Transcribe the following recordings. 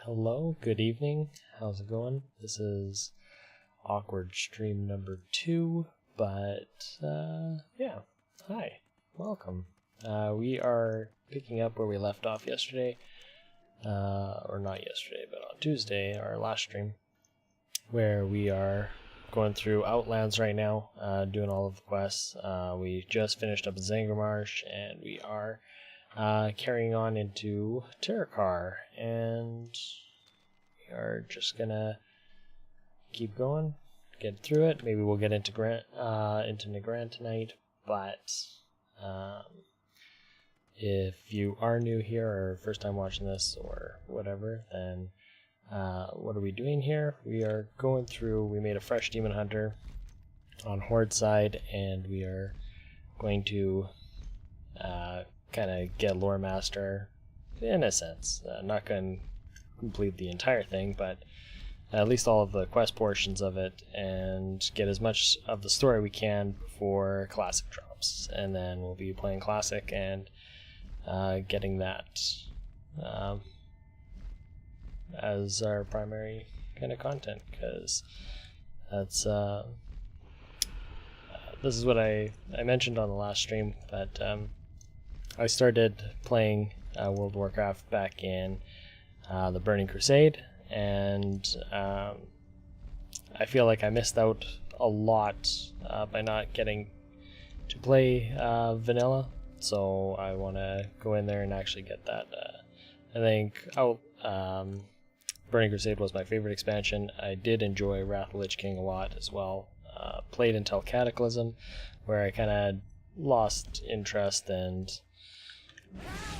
Hello, good evening. How's it going? This is awkward stream number 2, but yeah, hi, welcome. We are picking up where we left off yesterday, or not yesterday, but on Tuesday, our last stream, where we are going through Outlands right now, doing all of the quests. We just finished up Zangarmarsh, and we are carrying on into Terokkar, and we are just gonna keep going, get through it. Maybe we'll get into Nagrand tonight, but if you are new here or first time watching this or whatever, then what are we doing here? We are going through, we made a fresh Demon Hunter on Horde side, and we are going to kind of get Loremaster in a sense. Not going to complete the entire thing, but at least all of the quest portions of it, and get as much of the story we can before Classic drops. And then we'll be playing Classic and getting that as our primary kind of content, because that's this is what I mentioned on the last stream, but I started playing World of Warcraft back in the Burning Crusade, and I feel like I missed out a lot by not getting to play vanilla, so I want to go in there and actually get that. I think Burning Crusade was my favorite expansion. I did enjoy Wrath of the Lich King a lot as well. Played until Cataclysm, where I kind of lost interest and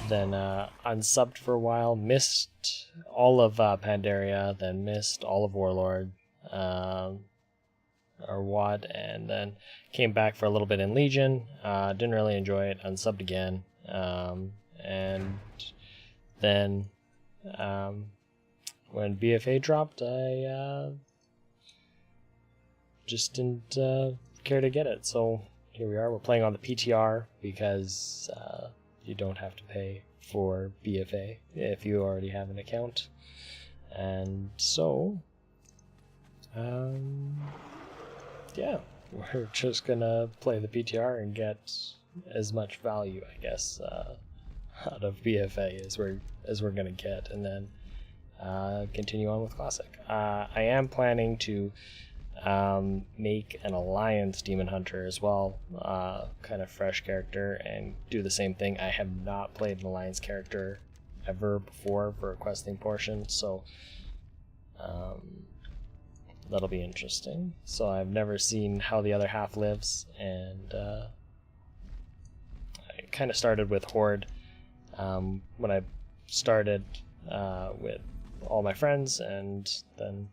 then unsubbed for a while, missed all of Pandaria, then missed all of Warlord, or WoD, and then came back for a little bit in Legion. Didn't really enjoy it, unsubbed again, and then when BFA dropped, I just didn't care to get it. So here we are. We're playing on the PTR because you don't have to pay for BFA if you already have an account. And so, yeah, we're just gonna play the PTR and get as much value, I guess, out of BFA as we're gonna get, and then continue on with Classic. I am planning to make an Alliance Demon Hunter as well, kind of fresh character, and do the same thing. I have not played an Alliance character ever before for a questing portion, so that'll be interesting. So I've never seen how the other half lives, and I kind of started with Horde when I started with all my friends, and then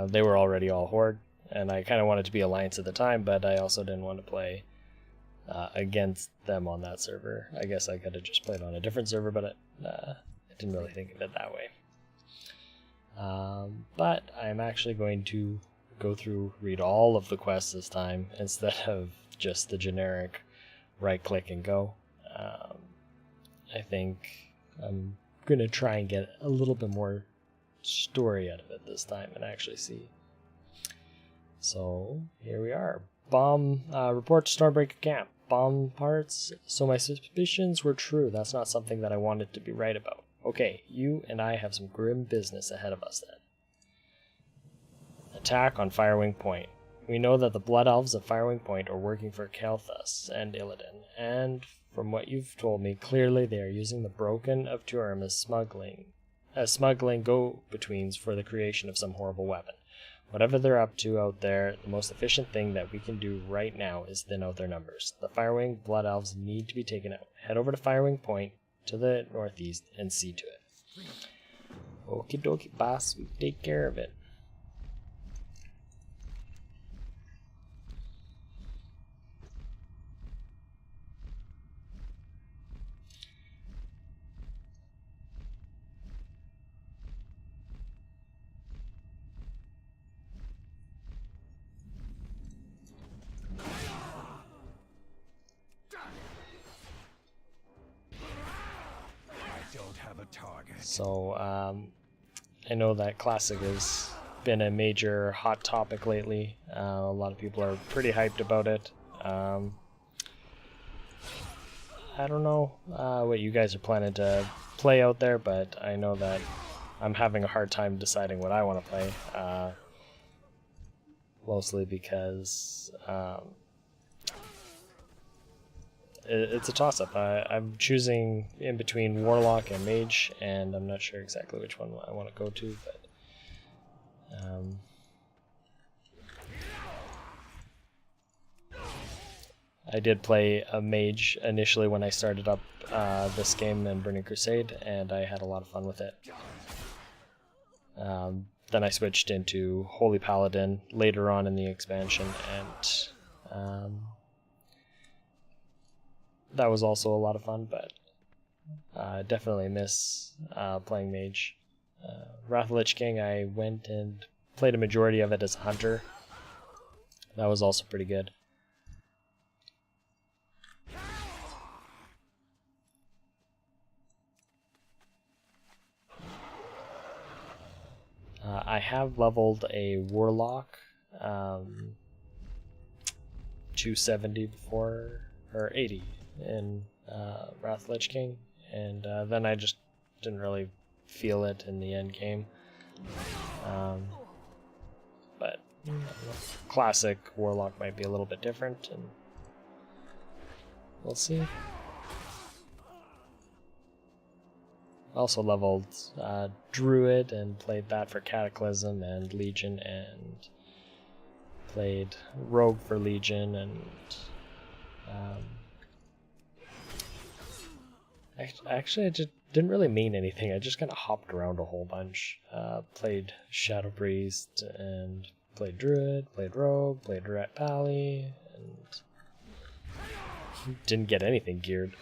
they were already all Horde, and I kind of wanted to be Alliance at the time, but I also didn't want to play against them on that server. I guess I could have just played on a different server, but I didn't really think of it that way. But I'm actually going to go through, read all of the quests this time, instead of just the generic right-click and go. I think I'm going to try and get a little bit more story out of it this time and actually see. So here we are. Bomb report to Stormbreaker camp. Bomb parts. So my suspicions were true. That's not something that I wanted to be right about. Okay, you and I have some grim business ahead of us then. Attack on Firewing Point. We know that the Blood Elves of Firewing Point are working for Kael'thas and Illidan, and from what you've told me, clearly they are using the Broken of Turim as smuggling go-betweens for the creation of some horrible weapon. Whatever they're up to out there, the most efficient thing that we can do right now is thin out their numbers. The Firewing Blood Elves need to be taken out. Head over to Firewing Point to the northeast and see to it. Okie dokie, boss. We take care of it. Don't have a So I know that Classic has been a major hot topic lately. A lot of people are pretty hyped about it. I don't know what you guys are planning to play out there, but I know that I'm having a hard time deciding what I want to play. Mostly because it's a toss-up. I'm choosing in between Warlock and Mage, and I'm not sure exactly which one I want to go to, but I did play a Mage initially when I started up this game in Burning Crusade, and I had a lot of fun with it. Then I switched into Holy Paladin later on in the expansion, and that was also a lot of fun, but I definitely miss playing Mage. Wrath of the Lich King, I went and played a majority of it as a Hunter. That was also pretty good. I have leveled a Warlock 270 before, or 80 in Wrath of the Lich King, and then I just didn't really feel it in the end game. But Classic Warlock might be a little bit different, and we'll see. Also leveled Druid and played that for Cataclysm and Legion, and played Rogue for Legion, and actually I just didn't really mean anything. I just kind of hopped around a whole bunch. Played Shadow Priest and played Druid, played Rogue, played Rat Pally, and didn't get anything geared.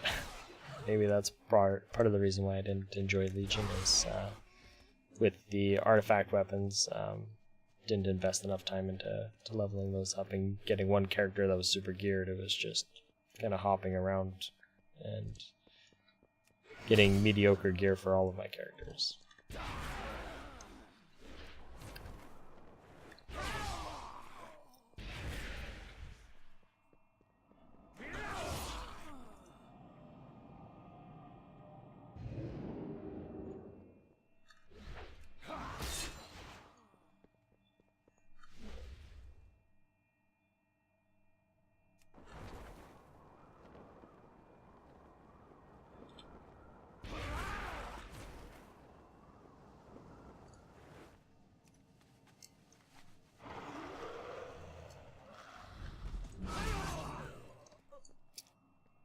Maybe that's part of the reason why I didn't enjoy Legion, is with the artifact weapons, didn't invest enough time into leveling those up and getting one character that was super geared. It was just kind of hopping around and getting mediocre gear for all of my characters.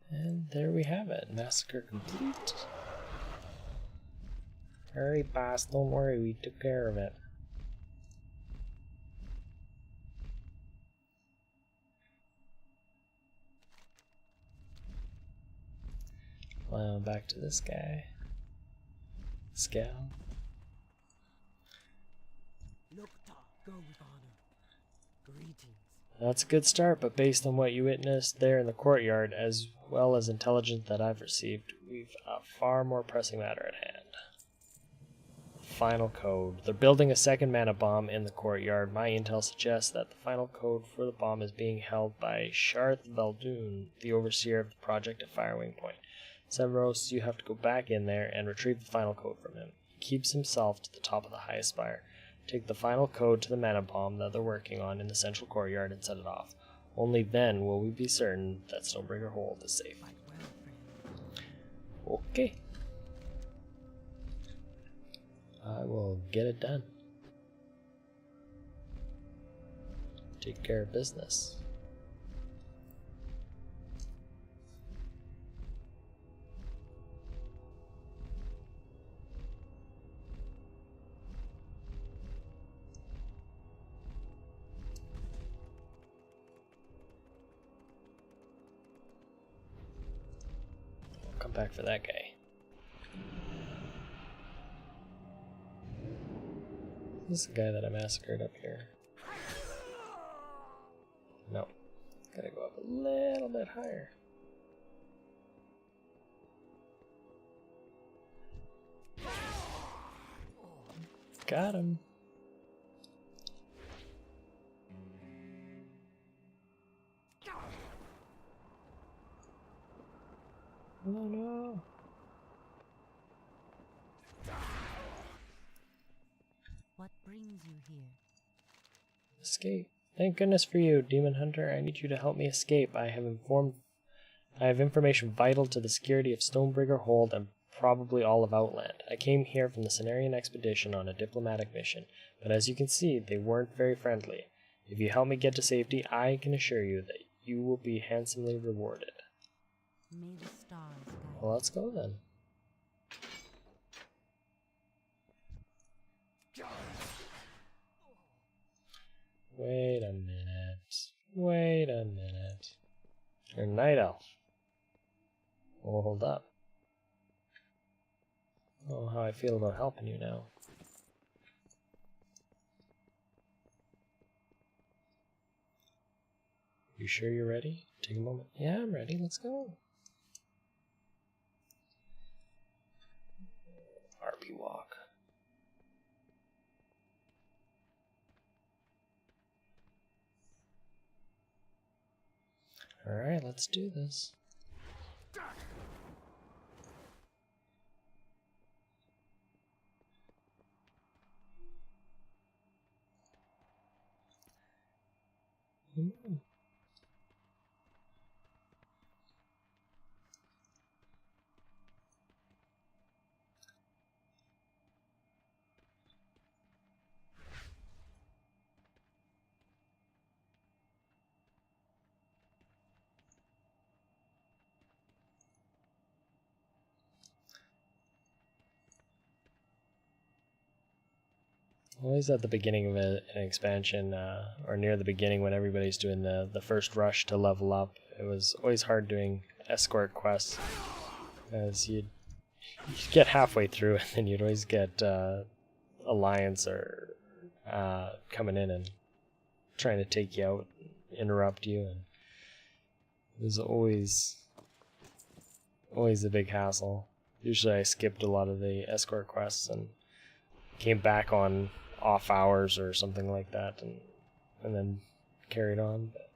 And there we have it. Massacre complete. Hurry, boss. Don't worry. We took care of it. Well, back to this guy. Scal. That's a good start, but based on what you witnessed there in the courtyard, as well as intelligence that I've received, we've a far more pressing matter at hand. Final code. They're building a second mana bomb in the courtyard. My intel suggests that the final code for the bomb is being held by Sharth Baldoon, the overseer of the project at Firewing Point. Severos, you have to go back in there and retrieve the final code from him. He keeps himself to the top of the highest spire. Take the final code to the mana bomb that they're working on in the central courtyard and set it off. Only then will we be certain that Stonebringer Hold is safe. Okay. I will get it done. Take care of business. Come back for that guy. This is the guy that I massacred up here. No. Gotta go up a little bit higher. Got him. Oh no. What brings you here? Escape. Thank goodness for you, Demon Hunter. I need you to help me escape. I have information vital to the security of Stonebringer Hold and probably all of Outland. I came here from the Cenarian expedition on a diplomatic mission, but as you can see, they weren't very friendly. If you help me get to safety, I can assure you that you will be handsomely rewarded. May the stars guide. Well, let's go then. Wait a minute. Wait a minute. You're a night elf. Well, hold up. Oh, how I feel about helping you now. You sure you're ready? Take a moment. Yeah, I'm ready. Let's go. RP walk. Alright, let's do this. Ooh. Always at the beginning of an expansion, or near the beginning when everybody's doing the first rush to level up, it was always hard doing escort quests, as you'd get halfway through and then you'd always get Alliance or coming in and trying to take you out, interrupt you, and it was always a big hassle. Usually I skipped a lot of the escort quests and came back on off hours or something like that, and then carried on. But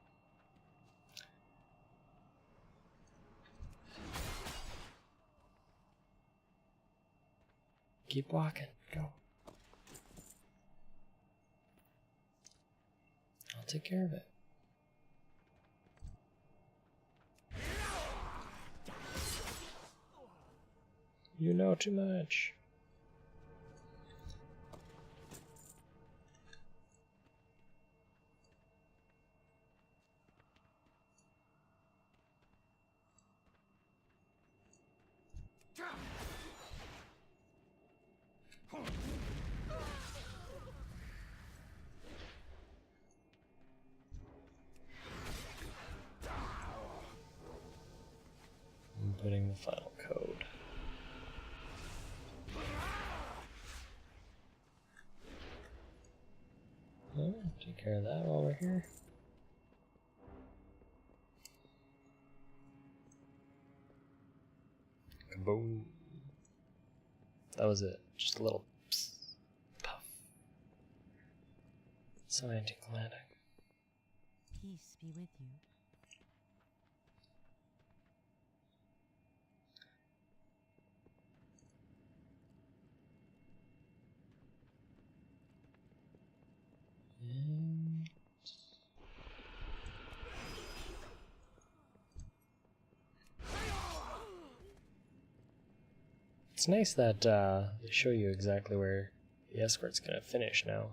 keep walking. Go. I'll take care of it. You know too much. I'm putting the final code. Oh, take care of that while we're here. Kaboom. That was it. Just a little psst, puff. So anticlimactic. Peace be with you. And it's nice that they show you exactly where the escort's gonna finish now.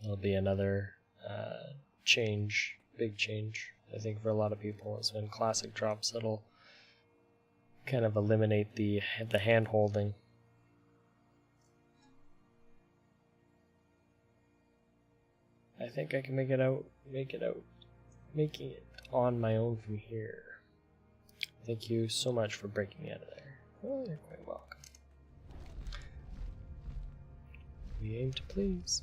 It'll be another change, big change, I think, for a lot of people. It's when Classic drops, it'll kind of eliminate the hand holding. I think I can make it out, making it on my own from here. Thank you so much for breaking me out of there. Oh, you're quite welcome. We aim to please.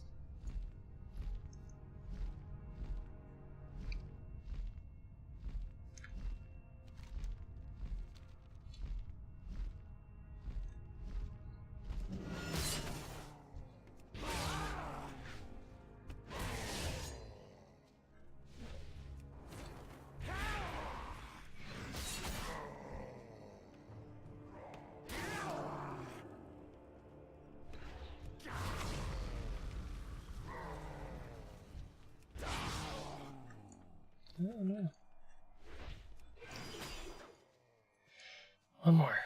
One more.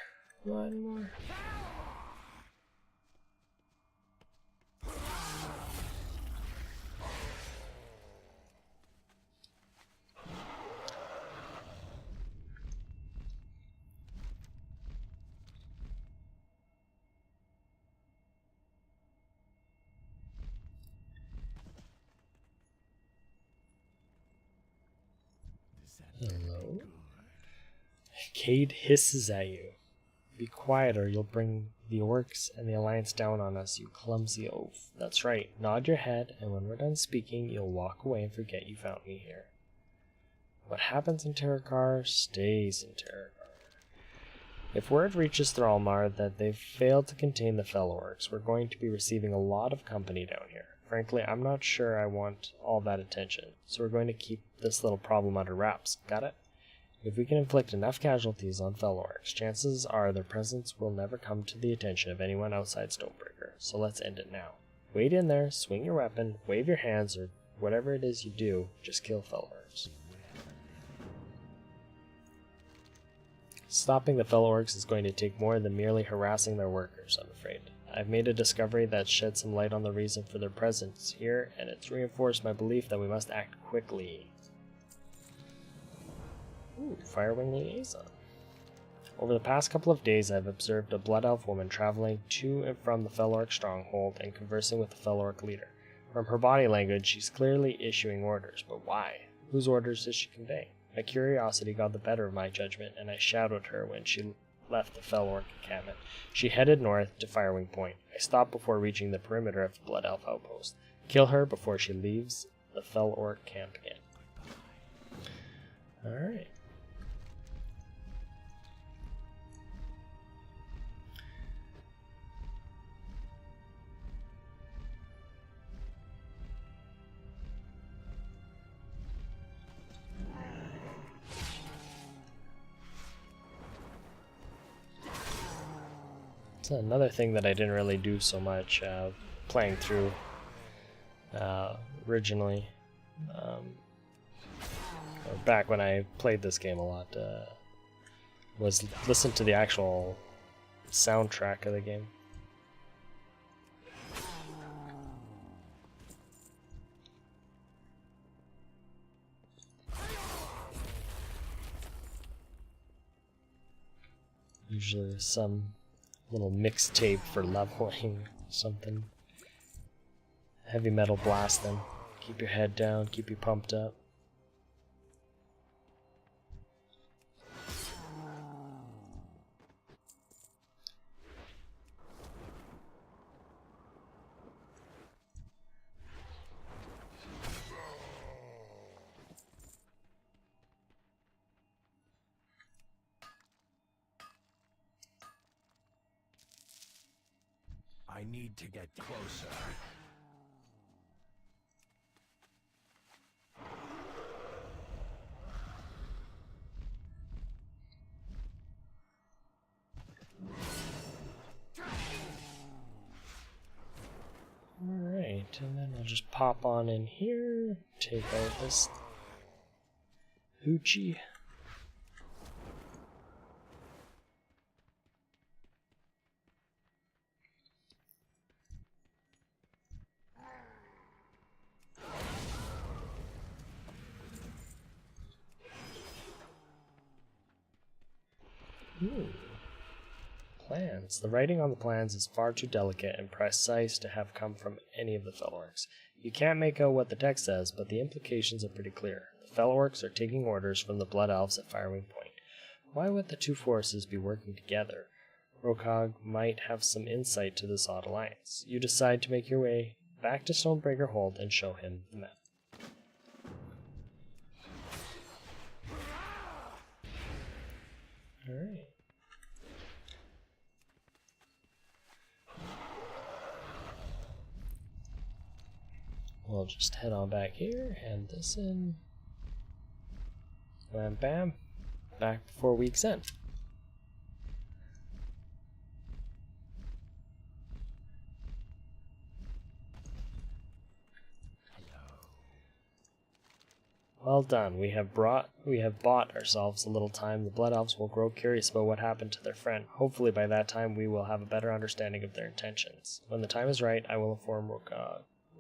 One more. Hello? Cade hisses at you. Be quiet or you'll bring the orcs and the Alliance down on us, you clumsy oaf. That's right, nod your head, and when we're done speaking, you'll walk away and forget you found me here. What happens in Terokkar stays in Terokkar. If word reaches Thrallmar that they've failed to contain the fellow orcs, we're going to be receiving a lot of company down here. Frankly, I'm not sure I want all that attention, so we're going to keep this little problem under wraps. Got it? If we can inflict enough casualties on fellow orcs, chances are their presence will never come to the attention of anyone outside Stonebreaker, so let's end it now. Wait in there, swing your weapon, wave your hands, or whatever it is you do, just kill fellow orcs. Stopping the fellow orcs is going to take more than merely harassing their workers, I'm afraid. I've made a discovery that's shed some light on the reason for their presence here, and it's reinforced my belief that we must act quickly. Ooh, Firewing Liaison. Over the past couple of days, I've observed a Blood Elf woman traveling to and from the Fel Orc stronghold and conversing with the Fel Orc leader. From her body language, she's clearly issuing orders, but why? Whose orders does she convey? My curiosity got the better of my judgment, and I shadowed her when she left the Fel Orc encampment. She headed north to Firewing Point. I stopped before reaching the perimeter of the Blood Elf outpost. Kill her before she leaves the Fel Orc camp again. Alright. Another thing that I didn't really do so much playing through originally, or back when I played this game a lot, was listen to the actual soundtrack of the game. Usually some little mixtape for leveling, something. Heavy metal blasting. Keep your head down, keep you pumped up. I need to get closer. Alright, and then I'll just pop on in here, take out this hoochie. Ooh. Plans. The writing on the plans is far too delicate and precise to have come from any of the Fel Orcs. You can't make out what the text says, but the implications are pretty clear. The Fel Orcs are taking orders from the Blood Elves at Firewing Point. Why would the two forces be working together? Rokog might have some insight to this odd alliance. You decide to make your way back to Stonebreaker Hold and show him the map. Alright. We'll just head on back here, hand this in. Bam bam. Back before week's end. Well done. We have bought ourselves a little time. The Blood Elves will grow curious about what happened to their friend. Hopefully by that time we will have a better understanding of their intentions. When the time is right, I will inform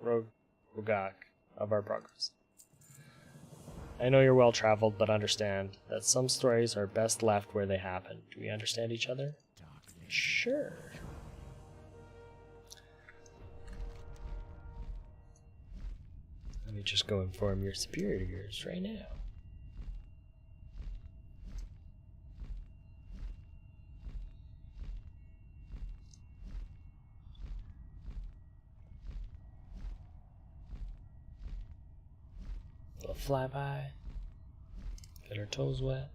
Rogak of our progress. I know you're well traveled, but understand that some stories are best left where they happen. Do we understand each other? Sure. Let me just go inform your superiors right now. Little flyby. Get her toes wet.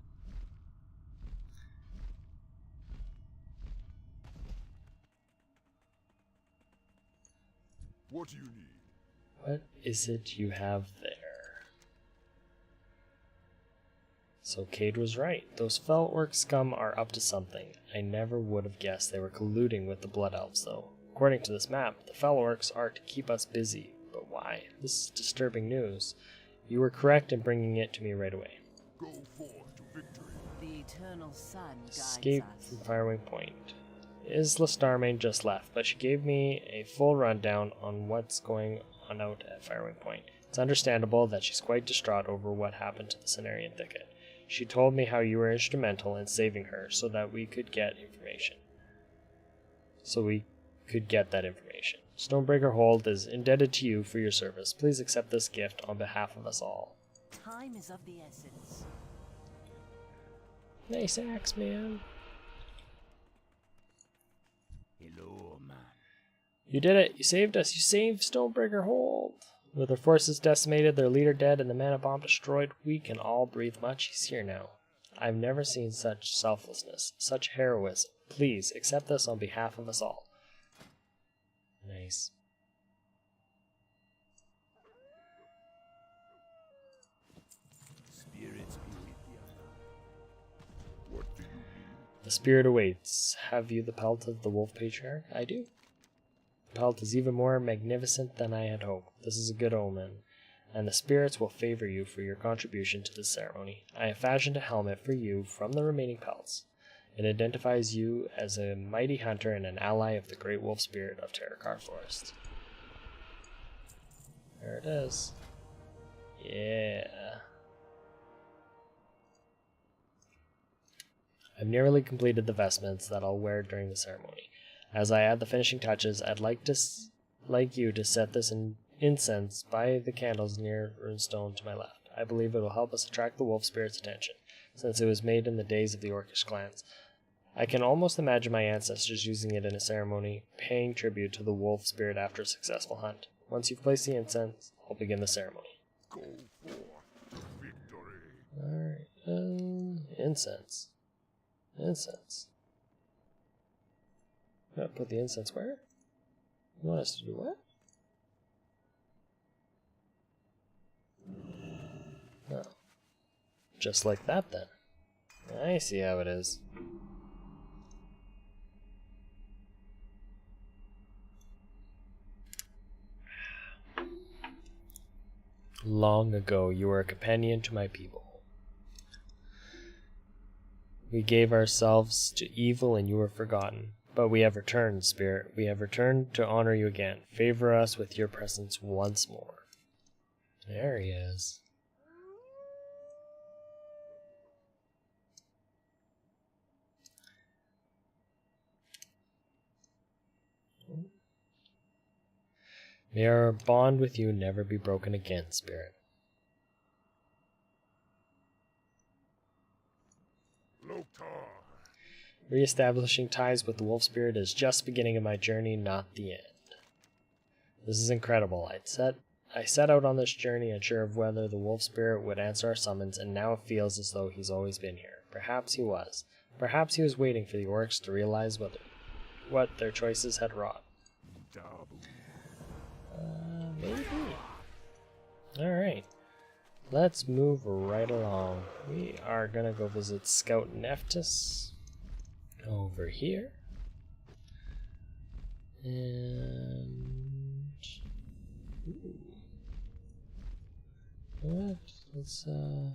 What do you need? What is it you have there? So Cade was right. Those Feltwork scum are up to something. I never would have guessed they were colluding with the Blood Elves, though. According to this map, the Feltworks are to keep us busy. But why? This is disturbing news. You were correct in bringing it to me right away. Go forth to victory. The eternal sun guides Escape us. from Firewing Point. Isla Starmane just left, but she gave me a full rundown on what's going on out at Firewing Point. It's understandable that she's quite distraught over what happened to the Cenarian Thicket. She told me how you were instrumental in saving her so that we could get information. That information. Stonebreaker Hold is indebted to you for your service. Please accept this gift on behalf of us all. Time is of the essence. Nice axe, man. Hello, man. You did it. You saved us. You saved Stonebreaker Hold. With their forces decimated, their leader dead, and the mana bomb destroyed, we can all breathe much easier now. I've never seen such selflessness, such heroism. Please, accept this on behalf of us all. Nice. Spirits be with you. What do you need? The spirit awaits. Have you the pelt of the Wolf Patriarch? I do. The pelt is even more magnificent than I had hoped. This is a good omen, and the spirits will favor you for your contribution to this ceremony. I have fashioned a helmet for you from the remaining pelts. It identifies you as a mighty hunter and an ally of the great wolf spirit of Terokkar Forest. There it is. Yeah. I've nearly completed the vestments that I'll wear during the ceremony. As I add the finishing touches, I'd like you to set this incense by the candles near Runestone to my left. I believe it will help us attract the wolf spirit's attention, since it was made in the days of the Orcish clans. I can almost imagine my ancestors using it in a ceremony, paying tribute to the wolf spirit after a successful hunt. Once you've placed the incense, I'll begin the ceremony. Go forth to victory. Alright, incense. Incense. Put the incense where? You want us to do what? Oh. Just like that then. I see how it is. Long ago, you were a companion to my people. We gave ourselves to evil and you were forgotten. But we have returned, Spirit. We have returned to honor you again. Favor us with your presence once more. There he is. May our bond with you never be broken again, Spirit. Loktar. Re-establishing ties with the wolf spirit is just the beginning of my journey, not the end. This is incredible. I set out on this journey unsure of whether the wolf spirit would answer our summons, and now it feels as though he's always been here. Perhaps he was. Perhaps he was waiting for the orcs to realize what their choices had wrought. Maybe. Alright. Let's move right along. We are gonna go visit Scout Nephthys over here. And... ooh. What? Let's we're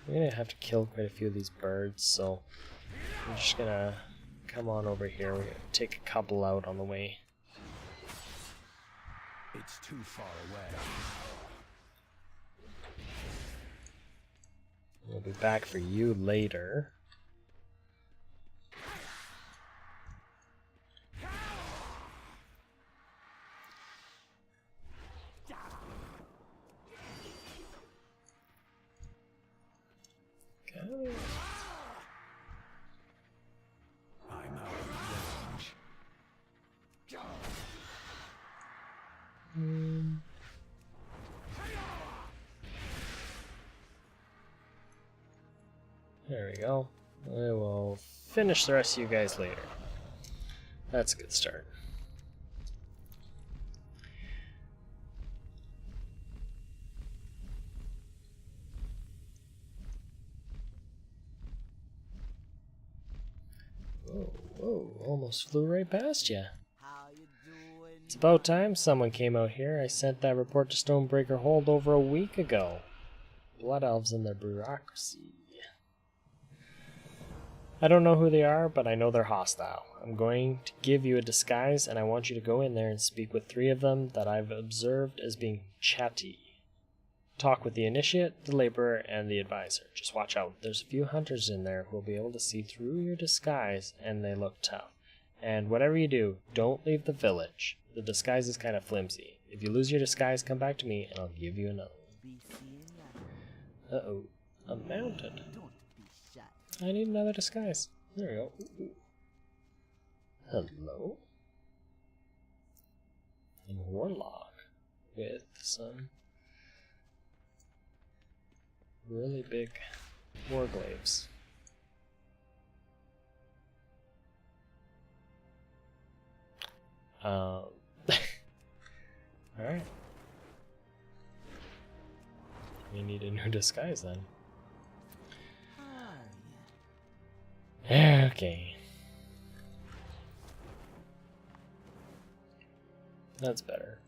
gonna have to kill quite a few of these birds, so I'm just gonna come on over here. We're gonna take a couple out on the way. It's too far away. We'll be back for you later. Okay. I'm out of range. There we go. I will finish the rest of you guys later. That's a good start. Whoa, whoa, almost flew right past you. How you doing? It's about time someone came out here. I sent that report to Stonebreaker Hold over a week ago. Blood elves and their bureaucracy. I don't know who they are, but I know they're hostile. I'm going to give you a disguise, and I want you to go in there and speak with 3 of them that I've observed as being chatty. Talk with the initiate, the laborer, and the advisor. Just watch out. There's a few hunters in there who will be able to see through your disguise, and they look tough. And whatever you do, don't leave the village. The disguise is kind of flimsy. If you lose your disguise, come back to me, and I'll give you another one. Be seeing ya. Uh-oh. I'm mounted. Don't be shy. I need another disguise. There we go. Ooh. Hello? I'm a warlock with some really big warglaives. Alright. We need a new disguise then. Ah, yeah. Okay. That's better.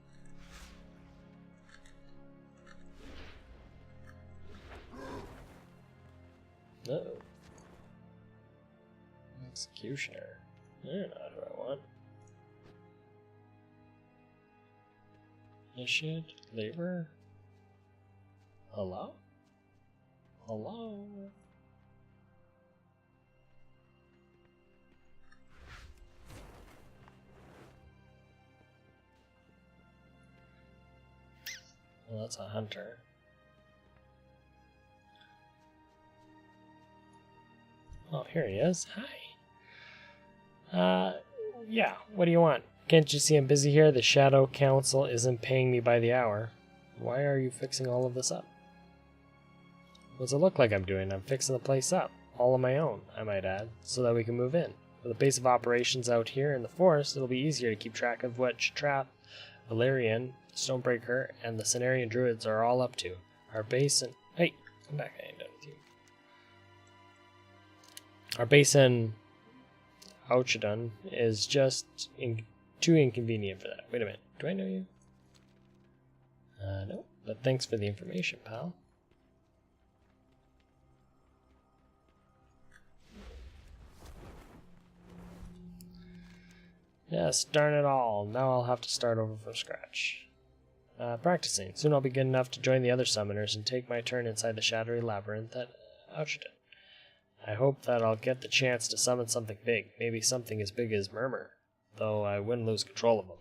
Uh-oh. Executioner. You're not who I want. Initiate? Labor? Hello? Hello? Well, that's a hunter. Oh, here he is. Hi. Yeah, what do you want? Can't you see I'm busy here? The Shadow Council isn't paying me by the hour. Why are you fixing all of this up? What's it look like I'm doing? I'm fixing the place up. All on my own, I might add, so that we can move in. With the base of operations out here in the forest, it'll be easier to keep track of what Trap, Valerian, Stonebreaker, and the Cenarian Druids are all up to. Our base in... Hey, come back, I ain't done with you. Our base in Ouchadun is just too inconvenient for that. Wait a minute, do I know you? No, but thanks for the information, pal. Yes, darn it all. Now I'll have to start over from scratch. Practicing. Soon I'll be good enough to join the other summoners and take my turn inside the shadowy labyrinth at Ouchadun. I hope that I'll get the chance to summon something big, maybe something as big as Murmur, though I wouldn't lose control of him.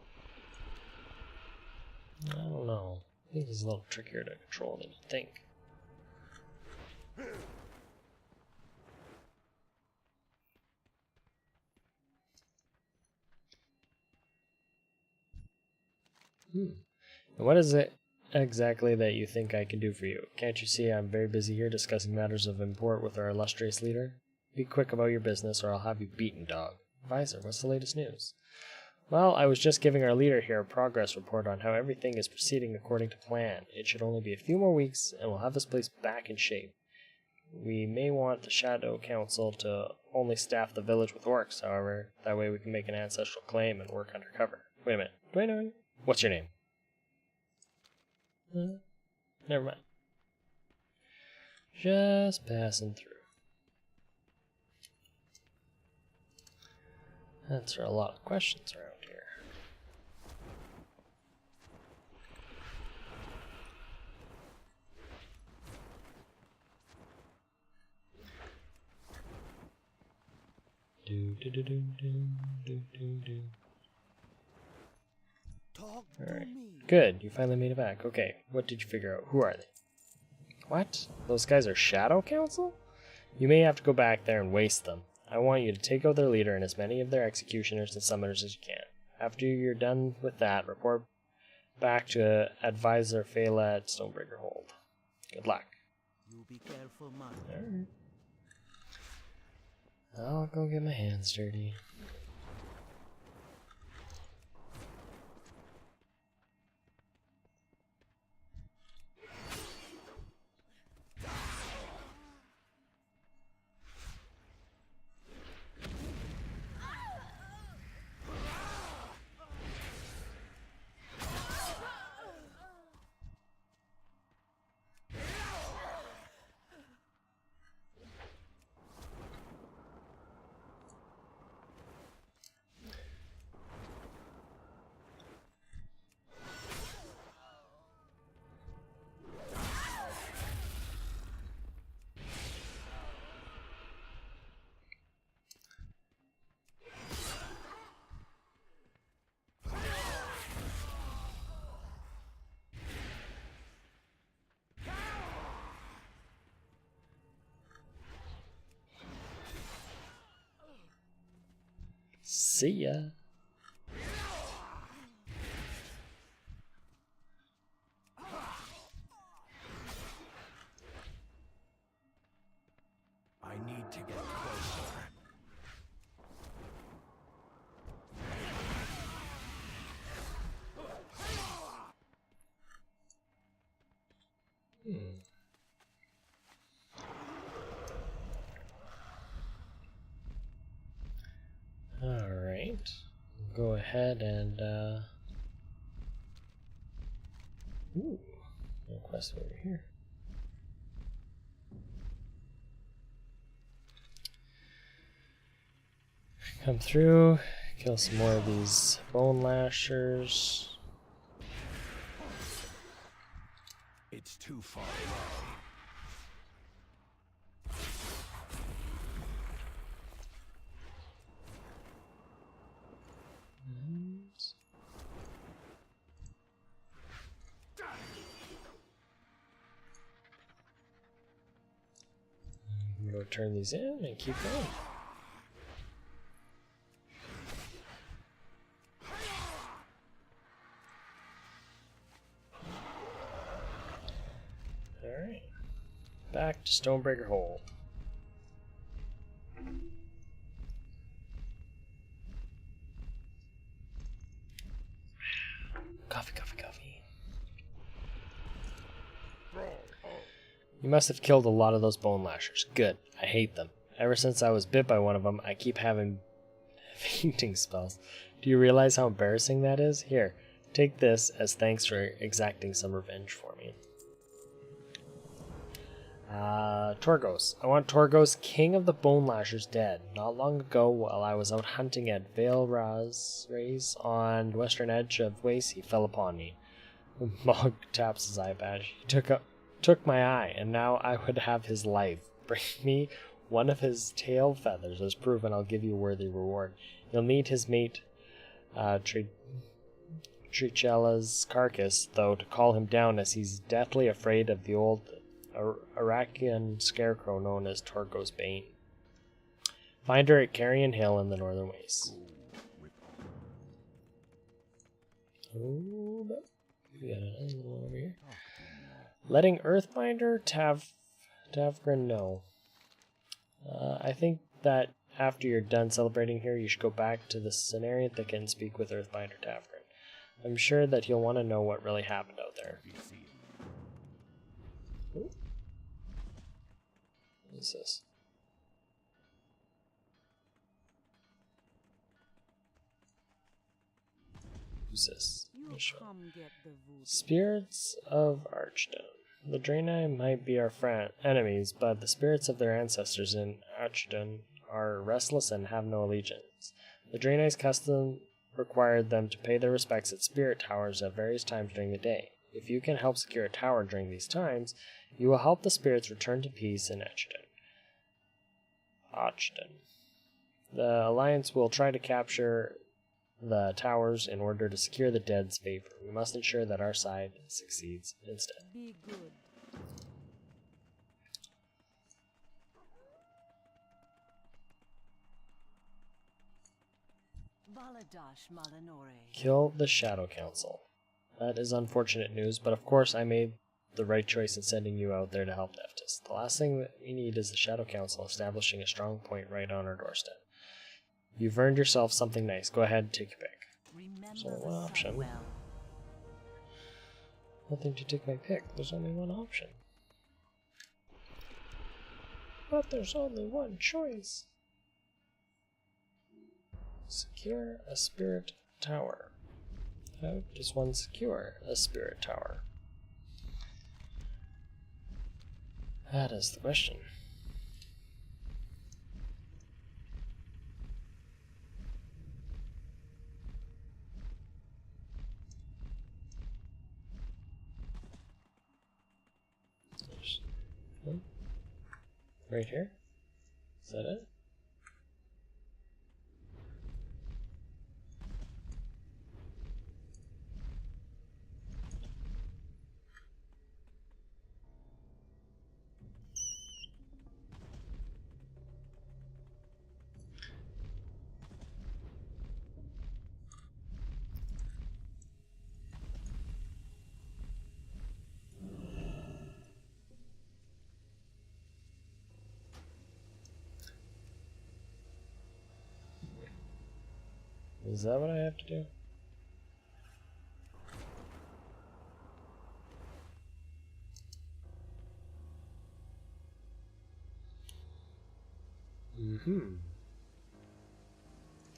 I don't know. I think he's a little trickier to control than you think. And what is it exactly that you think I can do for you? Can't you see I'm very busy here discussing matters of import with our illustrious leader? Be quick about your business or I'll have you beaten, dog. Advisor, what's the latest news? Well, I was just giving our leader here a progress report on how everything is proceeding according to plan. It should only be a few more weeks and we'll have this place back in shape. We may want the Shadow Council to only staff the village with orcs, however. That way we can make an ancestral claim and work undercover. Wait a minute. Do I know you? What's your name? Never mind. Just passing through. Answer a lot of questions around here. Do do do do do do do do. Talk All to right. me. Good, you finally made it back. Okay, what did you figure out? Who are they? What? Those guys are Shadow Council? You may have to go back there and waste them. I want you to take out their leader and as many of their executioners and summoners as you can. After you're done with that, report back to Advisor Phala at Stonebreaker Hold. Good luck. You be careful, man. Alright. I'll go get my hands dirty. See ya. I need to get closer. Alright. We'll go ahead and ooh, no quest over here. Come through, kill some more of these bone lashers. It's too far away. I'm gonna turn these in and keep going. Alright. Back to Stonebreaker Hold. Coffee, coffee, coffee. You must have killed a lot of those bone lashers. Good. I hate them. Ever since I was bit by one of them, I keep having fainting spells. Do you realize how embarrassing that is? Here, take this as thanks for exacting some revenge for me. Torgos. I want Torgos, king of the bone lashers, dead. Not long ago, while I was out hunting at Vale Rays on the western edge of Waste, he fell upon me. Mog taps his eye badge. He took my eye, and now I would have his life. Bring me one of his tail feathers as proof, and I'll give you a worthy reward. You'll need his mate, Trichella's carcass, though, to call him down, as he's deathly afraid of the old Arakian scarecrow known as Torgos Bane. Find her at Carrion Hill in the Northern Wastes. Hold up. We got another one over here. Letting Earthbinder Tavgren know. I think that after you're done celebrating here, you should go back to the Cenarian Thicket and speak with Earthbinder Tavgren. I'm sure that he'll want to know what really happened out there. Ooh. What is this? Who's this? You Let me show. come get the voodoo. Spirits of Archstone. The Draenei might be our enemies, but the spirits of their ancestors in Archidon are restless and have no allegiance. The Draenei's custom required them to pay their respects at spirit towers at various times during the day. If you can help secure a tower during these times, you will help the spirits return to peace in Archidon. The Alliance will try to capture the towers in order to secure the dead's favor. We must ensure that our side succeeds instead. Be good. Valadash Malanore. Kill the Shadow Council. That is unfortunate news, but of course I made the right choice in sending you out there to help Nephthys. The last thing that we need is the Shadow Council establishing a strong point right on our doorstep. You've earned yourself something nice. Go ahead, take your pick. There's only one option. Nothing to take my pick. There's only one option. But there's only one choice. Secure a spirit tower. How does one secure a spirit tower? That is the question. Right here? Is that it? Is that what I have to do?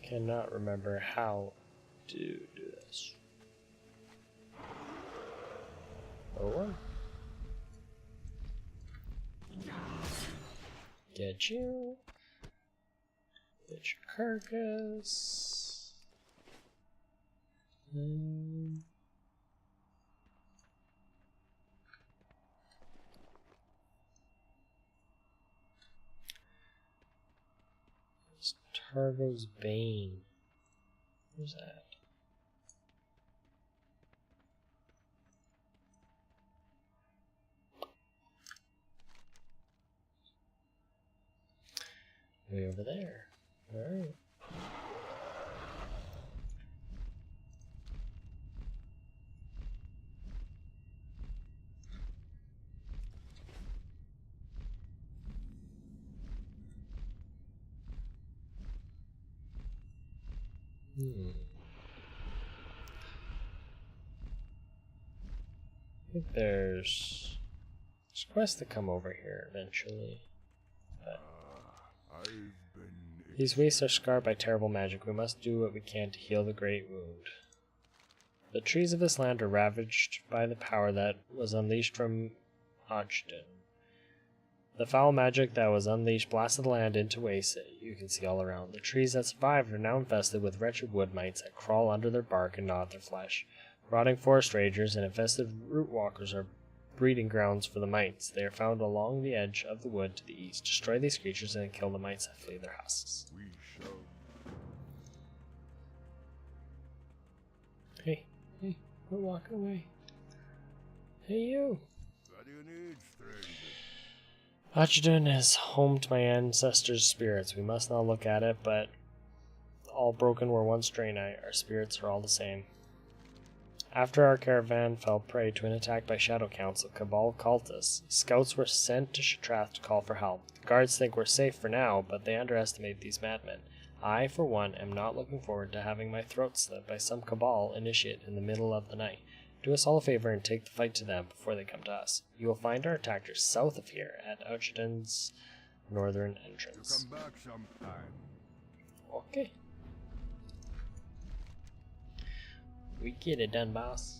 Cannot remember how to do this. Oh well. Get you. Get your carcass. It's Targo's Bane. Where's that? Way over there. Alright. I think there's quests that come over here eventually. But these wastes are scarred by terrible magic. We must do what we can to heal the great wound. The trees of this land are ravaged by the power that was unleashed from Archidon. The foul magic that was unleashed blasted the land into waste you can see all around. The trees that survived are now infested with wretched wood mites that crawl under their bark and gnaw at their flesh. Rotting forest ragers and infested root walkers are breeding grounds for the mites. They are found along the edge of the wood to the east. Destroy these creatures and kill the mites that flee their husks. We shall. Hey, quit walking away. Hey, you. What do you need, stranger? Archidon is home to my ancestors' spirits. We must not look at it, but all broken were once Draenei. Our spirits are all the same. After our caravan fell prey to an attack by Shadow Council Cabal cultists, scouts were sent to Shatrath to call for help. The guards think we're safe for now, but they underestimate these madmen. I, for one, am not looking forward to having my throat slit by some Cabal initiate in the middle of the night. Do us all a favor and take the fight to them before they come to us. You will find our attackers south of here at Archidon's northern entrance. Come back sometime. Okay. We get it done, boss.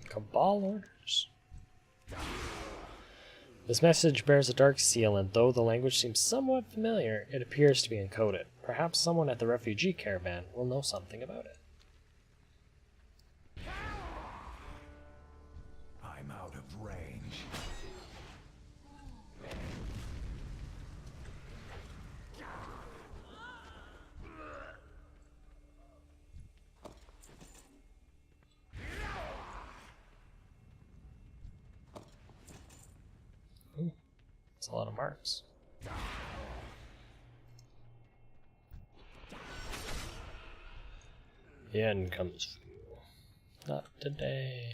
Cabal orders. This message bears a dark seal, and though the language seems somewhat familiar, it appears to be encoded. Perhaps someone at the refugee caravan will know something about it. I'm out of range. It's a lot of marks. The end comes for you. Not today.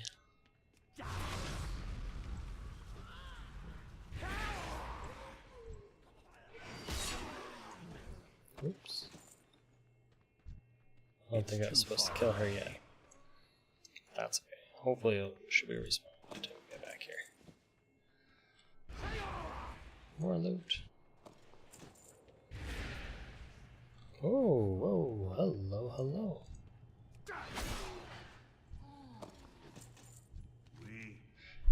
Oops. I don't think I was supposed to kill her yet. That's okay. Hopefully it should be respawned until we get back here. More loot. Oh, whoa, hello, hello.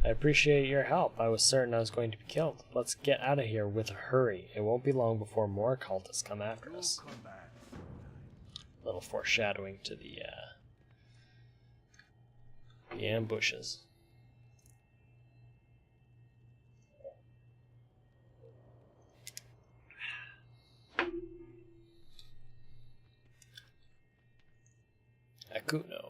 I appreciate your help. I was certain I was going to be killed. Let's get out of here with a hurry. It won't be long before more cultists come after us. A little foreshadowing to the ambushes. Akuno.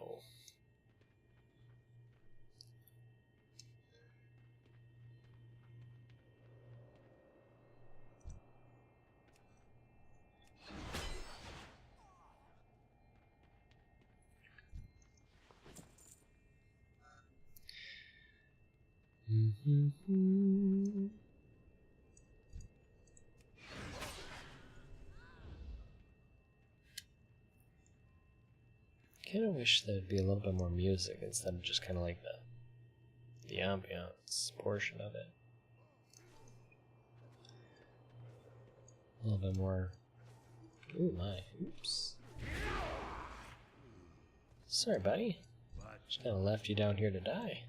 Kind of wish there'd be a little bit more music instead of just kind of like the ambiance portion of it. A little bit more. Ooh my, oops. Sorry, buddy. Just kind of left you down here to die.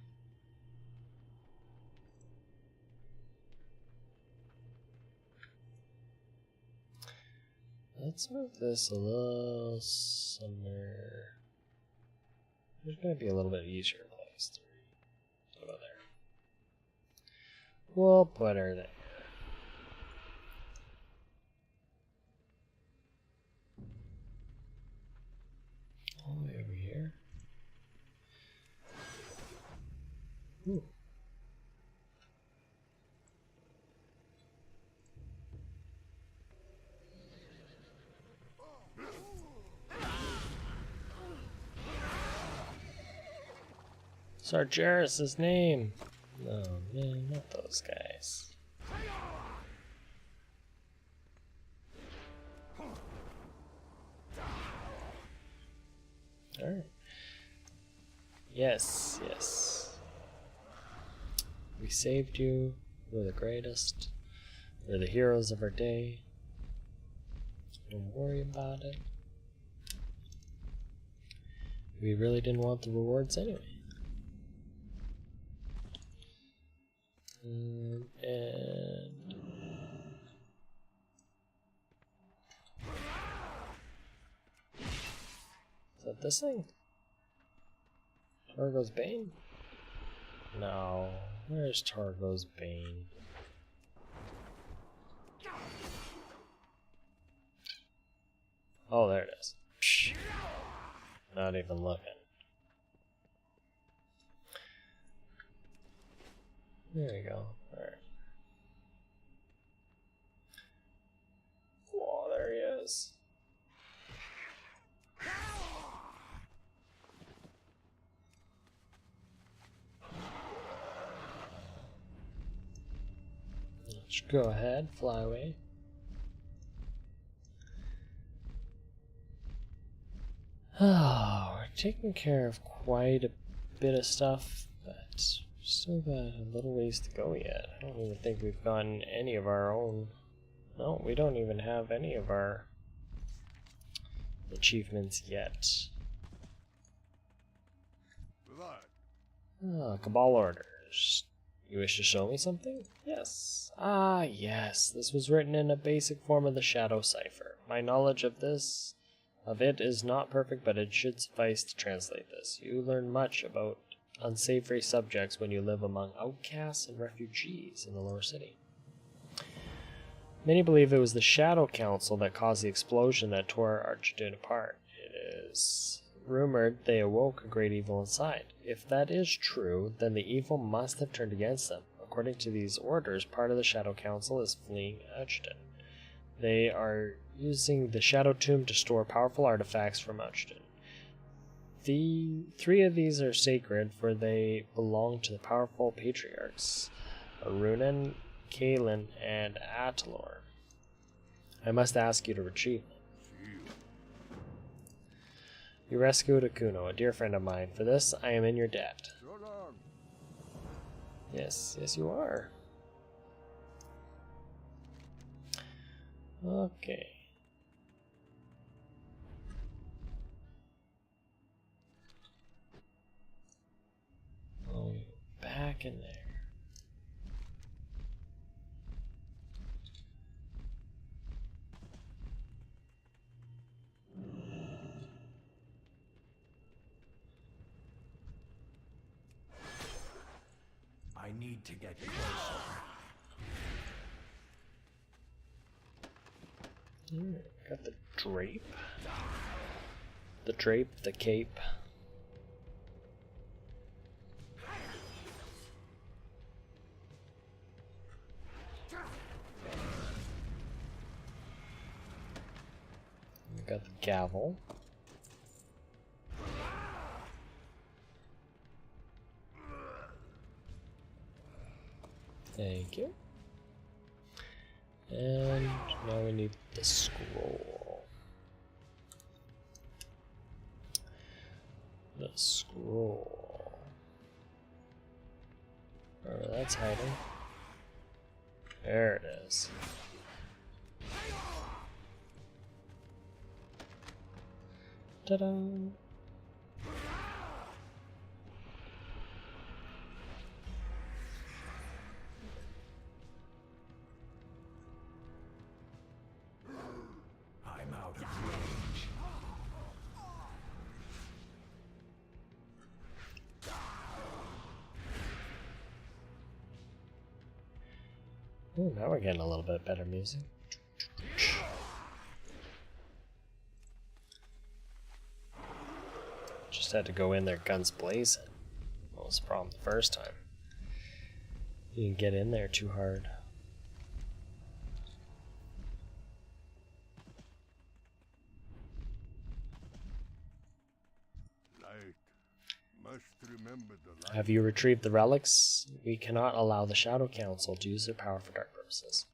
Let's move this a little somewhere. There's gonna be a little bit easier place to put her there. We'll put her there. All the way over here. Ooh. Sargeras' name. Oh man, not those guys. Alright. Yes, yes. We saved you. We're the greatest. We're the heroes of our day. Don't worry about it. We really didn't want the rewards anyway. And is that this thing? Targo's Bane? No. Where's Targo's Bane? Oh, there it is. Psh. Not even looking. There we go. Alright. Whoa, there he is. Let's go ahead, fly away. Oh, we're taking care of quite a bit of stuff, but still got a little ways to go yet. I don't even think we've gotten any of our own. No, we don't even have any of our achievements yet. Blood. Cabal orders. You wish to show me something? Yes. Ah, yes. This was written in a basic form of the Shadow Cipher. My knowledge of it is not perfect, but it should suffice to translate this. You learn much about unsavory subjects when you live among outcasts and refugees in the lower city. Many believe it was the Shadow Council that caused the explosion that tore Archduke apart. It is rumored they awoke a great evil inside. If that is true, then the evil must have turned against them. According to these orders, part of the Shadow Council is fleeing Archduke. They are using the Shadow Tomb to store powerful artifacts from Archduke. The 3 of these are sacred, for they belong to the powerful patriarchs, Arunan, Kalen, and Atalor. I must ask you to retrieve them. You rescued Akuno, a dear friend of mine. For this, I am in your debt. So long. Yes, you are. Okay. Oh, back in there. I need to get closer. Got the drape. The drape, the cape. We got the gavel. Thank you. And now we need the scroll. The scroll. Wherever that's hiding. There it is. Ta-da! I'm out of range. Ooh, now we're getting a little bit better music. Just had to go in there guns blazing. What was the problem the first time? You didn't get in there too hard. Light. Must remember the light. Have you retrieved the relics? We cannot allow the Shadow Council to use their power for dark purposes.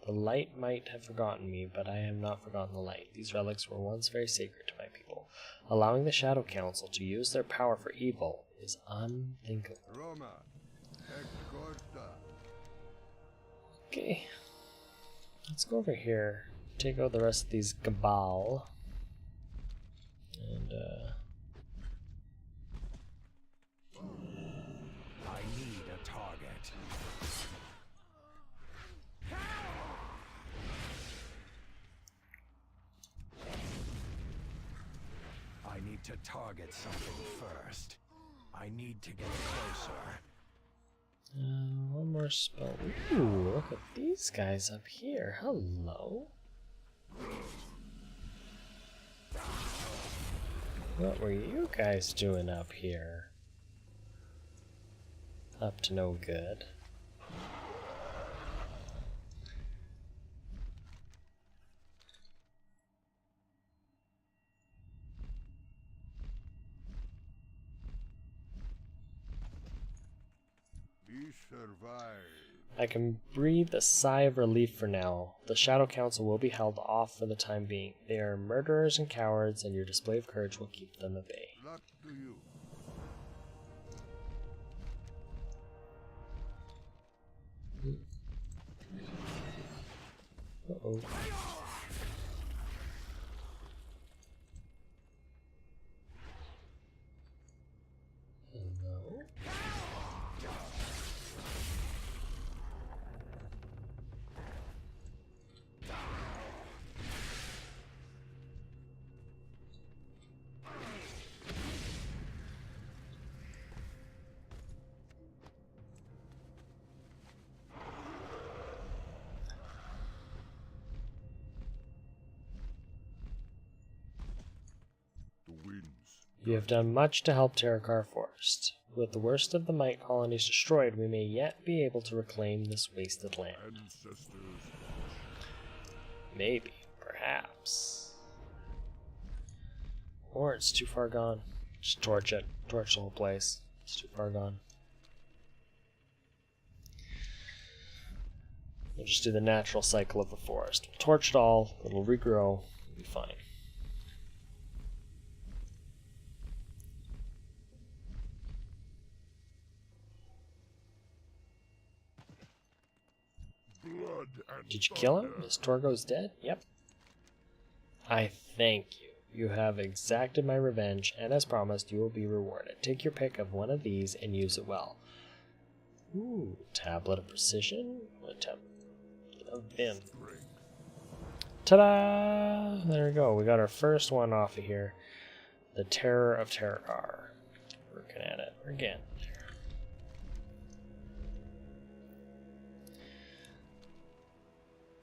The light might have forgotten me, but I have not forgotten the light. These relics were once very sacred to my people. Allowing the Shadow Council to use their power for evil is unthinkable. Roma. Escorta. Okay. Let's go over here. Take out the rest of these Cabal. And, I need a target. I need to target something first. I need to get closer. one more spell. Ooh, look at these guys up here. Hello. What were you guys doing up here? Up to no good. We survive. I can breathe a sigh of relief for now. The Shadow Council will be held off for the time being. They are murderers and cowards, and your display of courage will keep them at bay. Luck to you. Uh-oh. done. You have done much to help Terokkar Forest. With the worst of the Mite colonies destroyed, we may yet be able to reclaim this wasted land. Ancestors. Maybe. Perhaps. Or it's too far gone. Just torch it. Torch the whole place. It's too far gone. We'll just do the natural cycle of the forest. We'll torch it all, it'll regrow, it'll be fine. Blood and Did you kill him? thunder. Is Torgo's dead? Yep. I thank you. You have exacted my revenge, and as promised, you will be rewarded. Take your pick of one of these and use it well. Ooh, Tablet of Precision? A tablet of Vim. Strength. Ta-da! There we go. We got our first one off of here. The Terror of Terokkar. Working at it. We're getting there.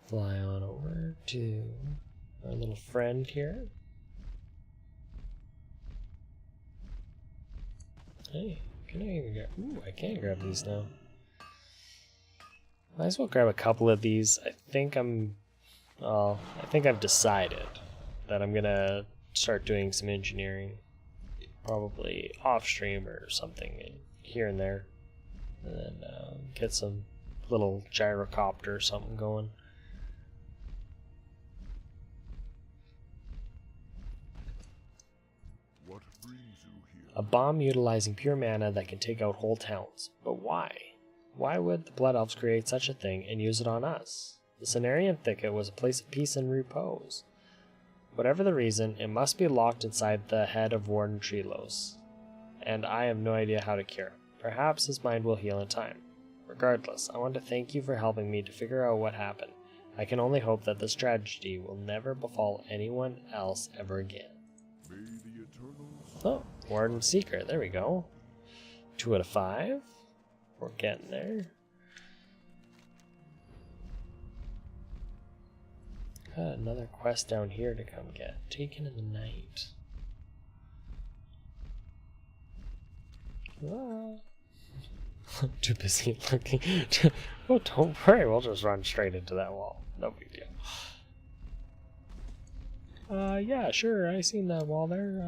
Fly on over to our little friend here. Hey, can I even grab? Ooh, I can grab these now. Might as well grab a couple of these. I think I've decided that I'm gonna start doing some engineering, probably off stream or something, here and there, and then get some little gyrocopter or something going. What brings you here? A bomb utilizing pure mana that can take out whole towns. But why? Why would the Blood Elves create such a thing and use it on us? The Cenarian Thicket was a place of peace and repose. Whatever the reason, it must be locked inside the head of Warden Treelos, and I have no idea how to cure it. Perhaps his mind will heal in time. Regardless, I want to thank you for helping me to figure out what happened. I can only hope that this tragedy will never befall anyone else ever again. May the Eternals. Oh, Warden Secret, there we go. 2 out of 5. We're getting there. Got another quest down here to come get. Taken in the night. Ah. Too busy looking. Oh, don't worry, we'll just run straight into that wall. No big deal. Yeah, sure, I seen that wall there.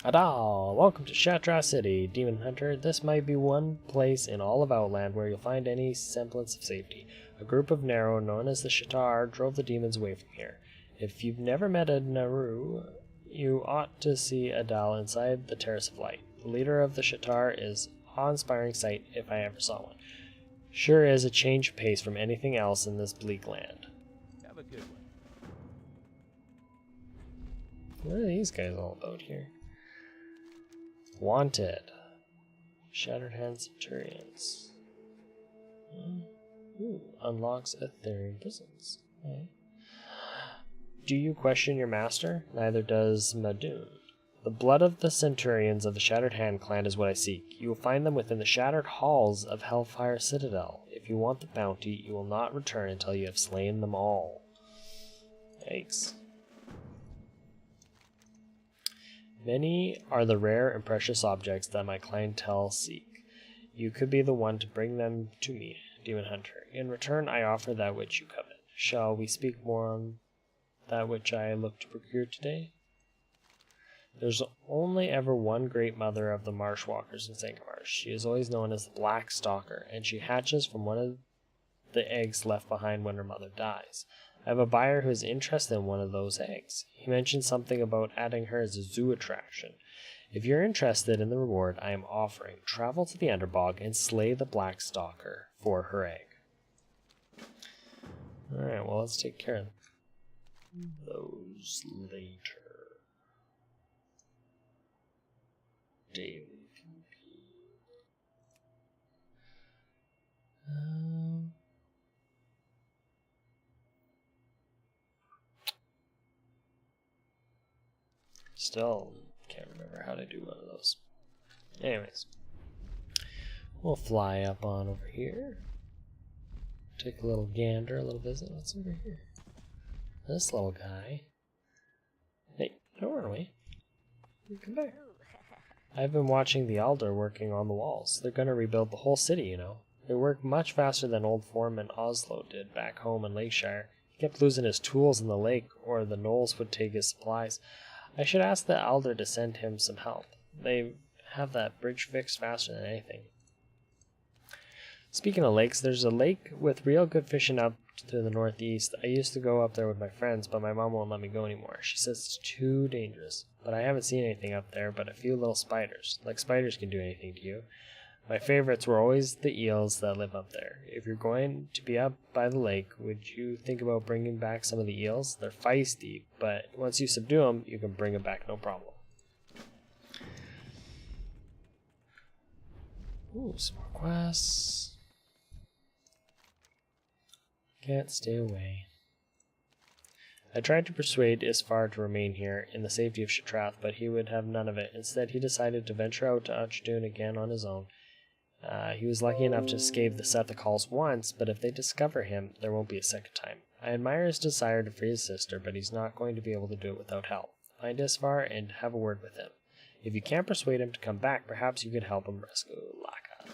Adal, welcome to Shatra City, Demon Hunter. This might be one place in all of Outland where you'll find any semblance of safety. A group of Naru, known as the Shatar, drove the demons away from here. If you've never met a Naru, you ought to see Adal inside the Terrace of Light. The leader of the Shatar is awe-inspiring sight if I ever saw one. Sure is a change of pace from anything else in this bleak land. Have a good one. What are these guys all about here? Wanted. Shattered Hand Centurions. Ooh, unlocks Ethereum prisons. Okay. Do you question your master? Neither does Madoon. The blood of the Centurions of the Shattered Hand clan is what I seek. You will find them within the shattered halls of Hellfire Citadel. If you want the bounty, you will not return until you have slain them all. Yikes. Many are the rare and precious objects that my clientele seek. You could be the one to bring them to me, Demon Hunter. In return, I offer that which you covet. Shall we speak more on that which I look to procure today? There's only ever one great mother of the marsh walkers in Sankamarsh. She is always known as the Black Stalker, and she hatches from one of the eggs left behind when her mother dies. I have a buyer who is interested in one of those eggs. He mentioned something about adding her as a zoo attraction. If you're interested in the reward I am offering, travel to the Underbog and slay the Black Stalker for her egg. Alright, well, let's take care of those later. Daily PvP. Still can't remember how to do one of those. Anyways, we'll fly up on over here. Take a little gander, a little visit. What's over here? This little guy. Hey, don't run away. Come back. I've been watching the Aldor working on the walls. They're gonna rebuild the whole city, you know. They work much faster than old foreman Oslo did back home in Lakeshire. He kept losing his tools in the lake, or the gnolls would take his supplies. I should ask the Aldor to send him some help. They have that bridge fixed faster than anything. Speaking of lakes, there's a lake with real good fishing up to the northeast. I used to go up there with my friends, but my mom won't let me go anymore. She says it's too dangerous. But I haven't seen anything up there but a few little spiders. Like spiders can do anything to you. My favorites were always the eels that live up there. If you're going to be up by the lake, would you think about bringing back some of the eels? They're feisty, but once you subdue them, you can bring them back no problem. Ooh, some more quests. Can't stay away. I tried to persuade Isfar to remain here in the safety of Shatrath, but he would have none of it. Instead, he decided to venture out to Uchdoon again on his own. He was lucky enough to escape the Sethakals once, but if they discover him, there won't be a second time. I admire his desire to free his sister, but he's not going to be able to do it without help. Find Isfar and have a word with him. If you can't persuade him to come back, perhaps you could help him rescue Laka.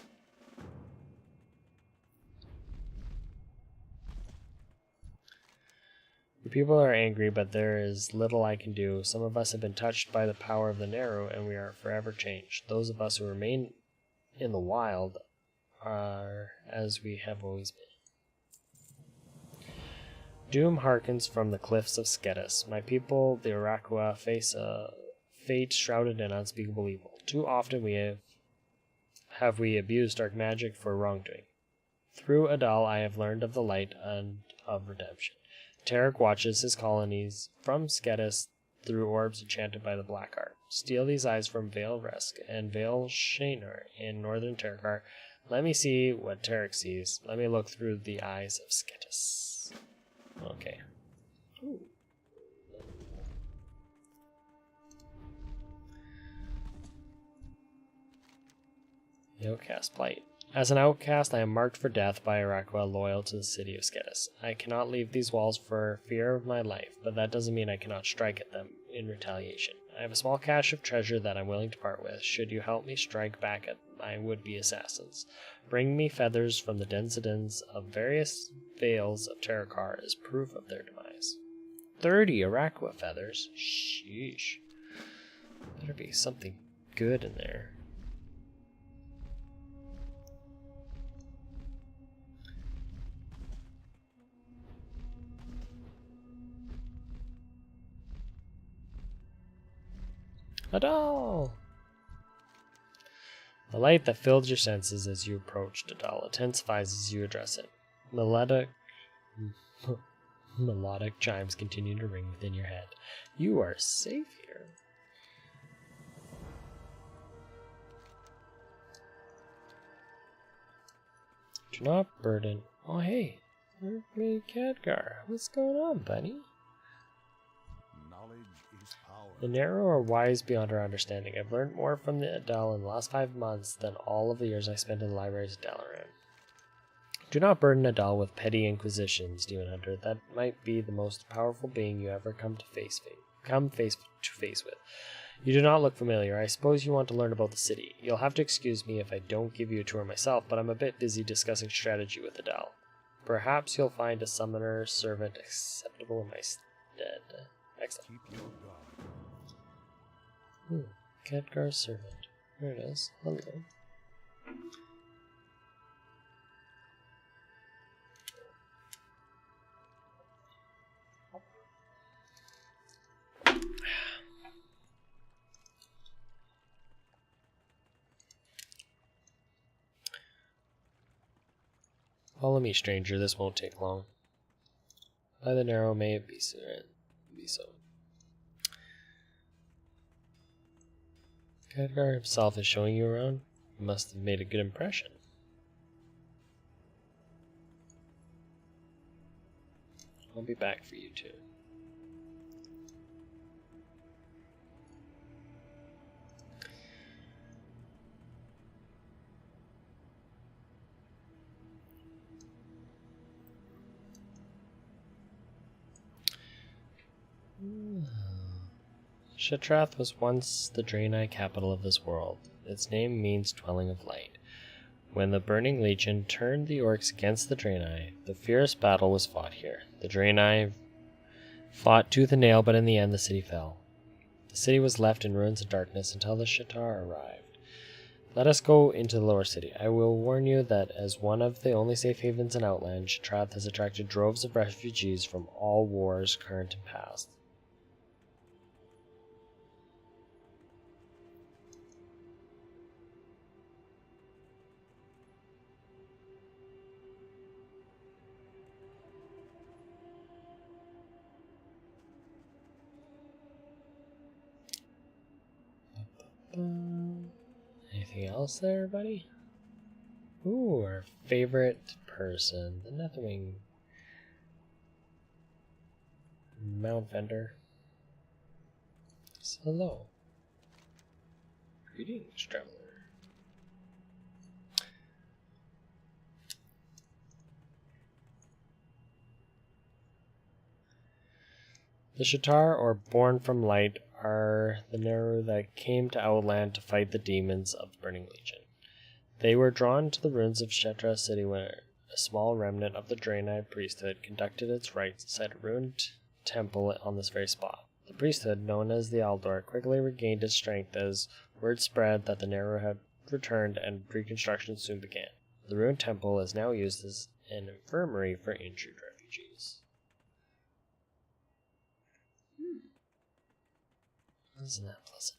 The people are angry, but there is little I can do. Some of us have been touched by the power of the Narrow, and we are forever changed. Those of us who remain in the wild are as we have always been. Doom hearkens from the cliffs of Skedis. My people, the Irakua, face a fate shrouded in unspeakable evil. Too often have we abused dark magic for wrongdoing. Through Adal I have learned of the light and of redemption. Terokkar watches his colonies from Skedis through orbs enchanted by the black art. Steal these eyes from Vale Resk and Vale Shainur in northern Terokkar. Let me see what Terok sees. Let me look through the eyes of Skedis. Okay. Ooh. The Outcast Plight. As an outcast, I am marked for death by Irakua loyal to the city of Skedis. I cannot leave these walls for fear of my life, but that doesn't mean I cannot strike at them in retaliation. I have a small cache of treasure that I'm willing to part with, should you help me strike back at my would-be assassins. Bring me feathers from the densidens of various vales of Terokkar as proof of their demise. 30 Irakua feathers? Sheesh. Better be something good in there. Adal! The light that filled your senses as you approached Adal intensifies as you address it. Melodic chimes continue to ring within your head. You are safe here. Do not burden. Oh, hey. Mermaid Khadgar. What's going on, buddy? Knowledge is power. The Narrow are wise beyond our understanding. I've learned more from the Adal in the last 5 months than all of the years I spent in the libraries of Dalaran. Do not burden Adal with petty inquisitions, Demon Hunter. That might be the most powerful being you ever come face to face with. You do not look familiar. I suppose you want to learn about the city. You'll have to excuse me if I don't give you a tour myself, but I'm a bit busy discussing strategy with Adal. Perhaps you'll find a summoner servant acceptable in my stead. Excellent. Keep your guard. Khadgar's servant. There it is. Hello. Follow me, stranger. This won't take long. By the Narrow may it be so. Khadgar himself is showing you around. You must have made a good impression. I'll be back for you too. Shitrath was once the Draenei capital of this world. Its name means Dwelling of Light. When the Burning Legion turned the orcs against the Draenei, the fierce battle was fought here. The Draenei fought tooth and nail, but in the end the city fell. The city was left in ruins and darkness until the Shitar arrived. Let us go into the lower city. I will warn you that as one of the only safe havens in Outland, Shitrath has attracted droves of refugees from all wars, current and past. Anything else there, buddy? Ooh, our favorite person, the Netherwing Mount Vendor. So hello. Greetings, traveler. The Shitar, or Born from Light, are the Neru that came to Outland to fight the demons of the Burning Legion. They were drawn to the ruins of Shetra City when a small remnant of the Draenei priesthood conducted its rites inside a ruined temple on this very spot. The priesthood, known as the Aldor, quickly regained its strength as word spread that the Neru had returned and reconstruction soon began. The ruined temple is now used as an infirmary for injured refugees. Isn't that pleasant?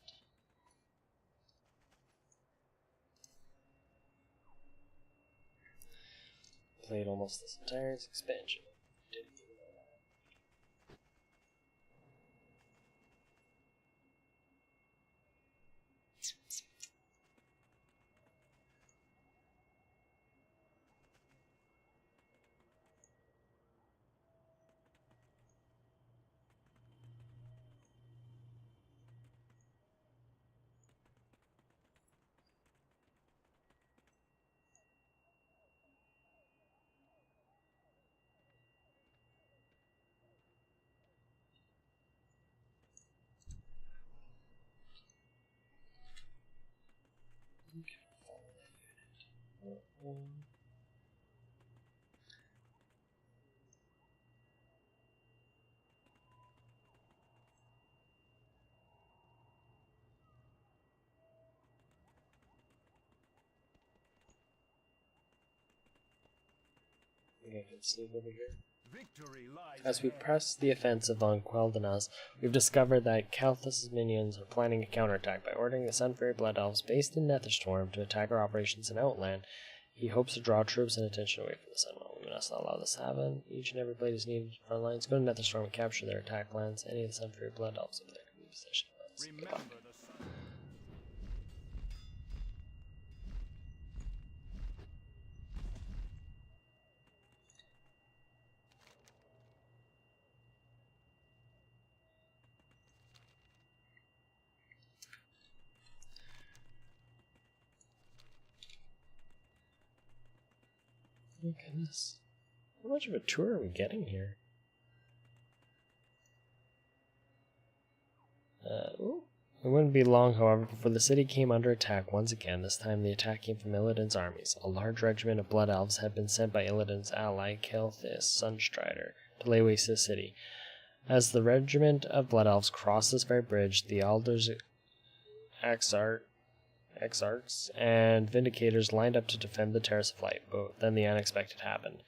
Played almost this entire expansion. Didn't even know that. I can sneak over here. Victory lies As we ahead. press the offensive on Quel'Danas, we've discovered that Kalthus' minions are planning a counterattack by ordering the Sun Fairy Blood Elves based in Netherstorm to attack our operations in Outland. He hopes to draw troops and attention away from the Sunwell. We must not allow this to happen. Each and every blade is needed for our lines. Go to Netherstorm and capture their attack lands. Any of the Sun Fairy Blood Elves over there can be positioned. Remember the sun. Oh goodness. How much of a tour are we getting here? Ooh. It wouldn't be long, however, before the city came under attack once again. This time the attack came from Illidan's armies. A large regiment of Blood Elves had been sent by Illidan's ally, Kalthus Sunstrider, to lay waste to the city. As the regiment of Blood Elves crossed this very bridge, the Alders, Exarchs, and Vindicators lined up to defend the Terrace of Light, but then the unexpected happened.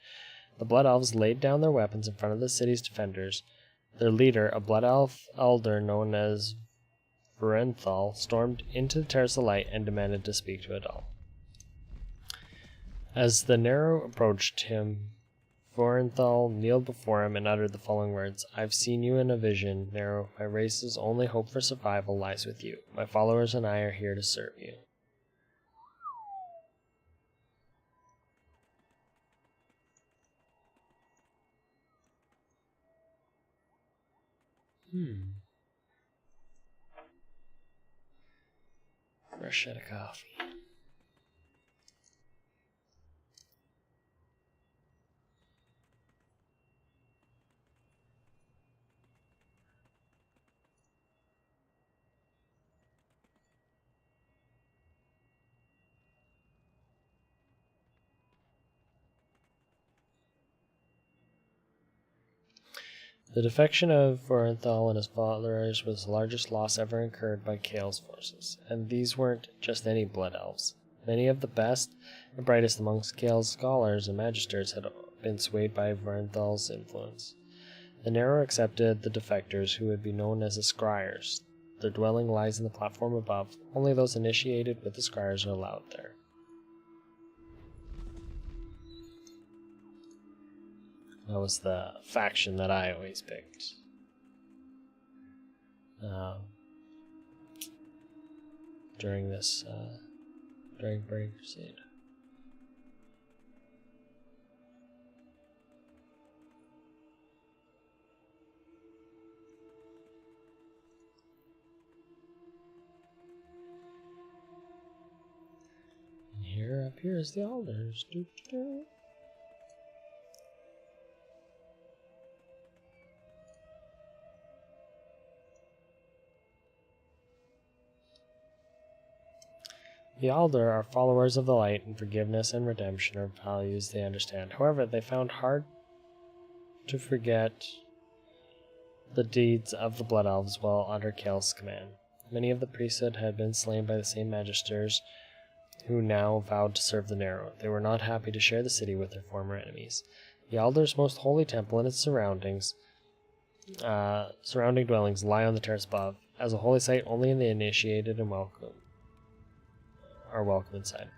The Blood Elves laid down their weapons in front of the city's defenders. Their leader, a Blood Elf elder known as Vorenthal, stormed into the Terrace of Light and demanded to speak to Adal. As the Nero approached him, Vorenthal kneeled before him and uttered the following words: "I've seen you in a vision, Nero. My race's only hope for survival lies with you. My followers and I are here to serve you." Fresh shot of coffee. The defection of Vorenthal and his followers was the largest loss ever incurred by Kael's forces, and these weren't just any blood elves. Many of the best and brightest amongst Kael's scholars and magisters had been swayed by Vorenthal's influence. The Narrow accepted the defectors, who would be known as the Scryers. Their dwelling lies in the platform above. Only those initiated with the Scryers are allowed there. That was the faction that I always picked. During Burning Crusade. And here appears the alders. Doo -doo -doo. The Alder are followers of the light, and forgiveness and redemption are values they understand. However, they found hard to forget the deeds of the Blood Elves while under Kael's command. Many of the priesthood had been slain by the same magisters who now vowed to serve the Narrow. They were not happy to share the city with their former enemies. The Alder's most holy temple and its surrounding dwellings lie on the terrace above. As a holy site, only the initiated and are welcome inside.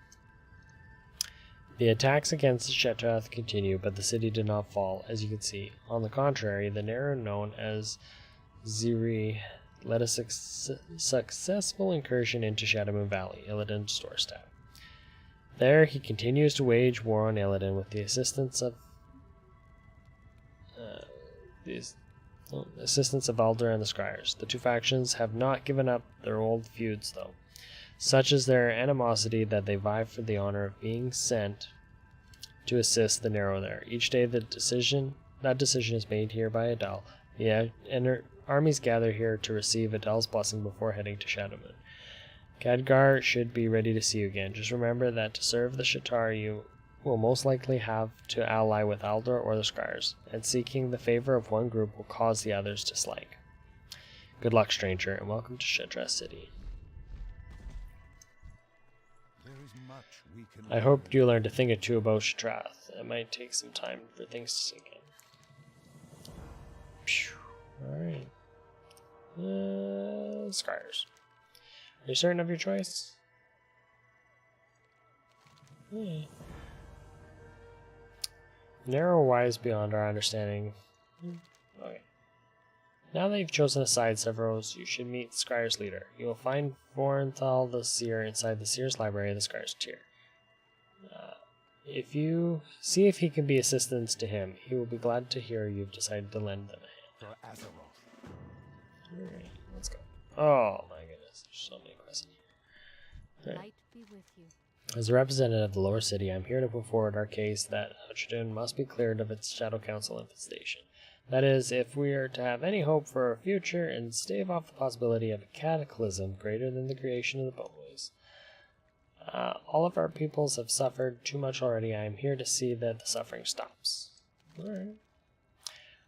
The attacks against Shetrath continue, but the city did not fall, as you can see. On the contrary, the Narrow, known as Ziri, led a successful incursion into Shadowmoon Valley, Illidan's doorstep. There he continues to wage war on Illidan with the assistance of Alder and the Scryers. The two factions have not given up their old feuds, though. Such is their animosity that they vie for the honor of being sent to assist the Narrow there. Each day that decision is made here by Adel. The armies gather here to receive Adel's blessing before heading to Shadowmoon. Khadgar should be ready to see you again. Just remember that to serve the Shatar you will most likely have to ally with Alder or the Scryers, and seeking the favor of one group will cause the others dislike. Good luck, stranger, and welcome to Shetrath City. I hope you learned a thing or two about Shetrath. It might take some time for things to sink in. Alright. Scryers. Are you certain of your choice? Narrow wise beyond our understanding. Okay. Now that you've chosen a side, Severos, you should meet the Scryer's leader. You will find Vorenthal the Seer inside the Seer's library of the Scryer's tier. If you see if he can be assistance to him, he will be glad to hear you've decided to lend them a hand. Alright, let's go. Oh my goodness, there's so many questions here. Right. Light be with you. As a representative of the lower city, I'm here to put forward our case that Hutchton must be cleared of its Shadow Council infestation. That is, if we are to have any hope for our future and stave off the possibility of a cataclysm greater than the creation of the Boneways. All of our peoples have suffered too much already. I am here to see that the suffering stops. Alright.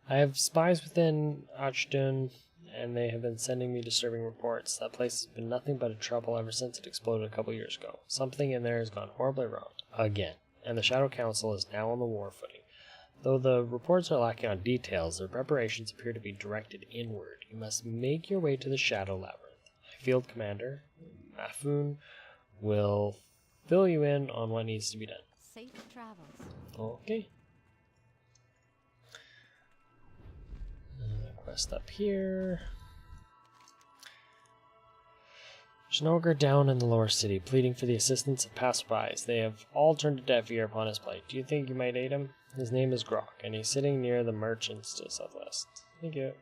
I have spies within Hutchton, and they have been sending me disturbing reports. That place has been nothing but a trouble ever since it exploded a couple years ago. Something in there has gone horribly wrong. Again. And the Shadow Council is now on the war footing. Though the reports are lacking on details, their preparations appear to be directed inward. You must make your way to the Shadow Labyrinth. My field commander, Mafoon, will fill you in on what needs to be done. Safe travels. Okay. Another quest up here. There's an ogre down in the lower city, pleading for the assistance of passerbys. They have all turned a deaf ear upon his plight. Do you think you might aid him? His name is Grok, and he's sitting near the merchants to the southwest. Thank you.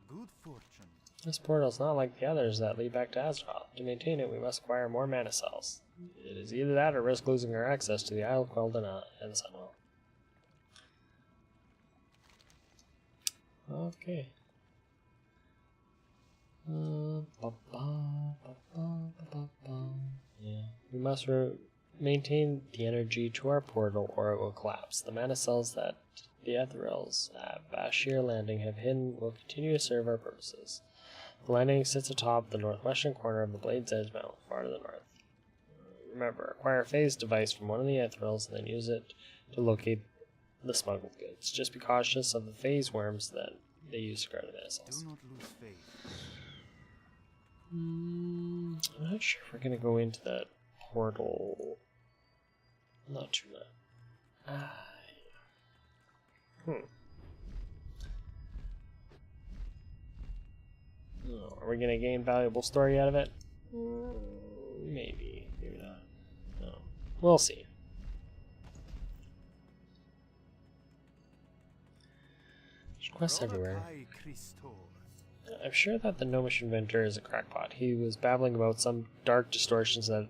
Good fortune. This portal's not like the others that lead back to Azeroth. To maintain it, we must acquire more mana cells. It is either that or risk losing our access to the Isle of Quel'Dana and Sunwell. Okay. Yeah. We must maintain the energy to our portal or it will collapse. The mana cells that the Ethereals at Bashir Landing have hidden will continue to serve our purposes. The landing sits atop the northwestern corner of the Blade's Edge Mountain, far to the north. Remember, acquire a phase device from one of the Ethereals and then use it to locate the smuggled goods. Just be cautious of the phase worms that they use to guard the missiles. Do not lose faith. I'm not sure if we're going to go into that portal. Not too much. Oh, are we going to gain valuable story out of it? Maybe. Maybe not. No. We'll see. There's quests everywhere. I'm sure that the gnomish inventor is a crackpot. He was babbling about some dark distortions that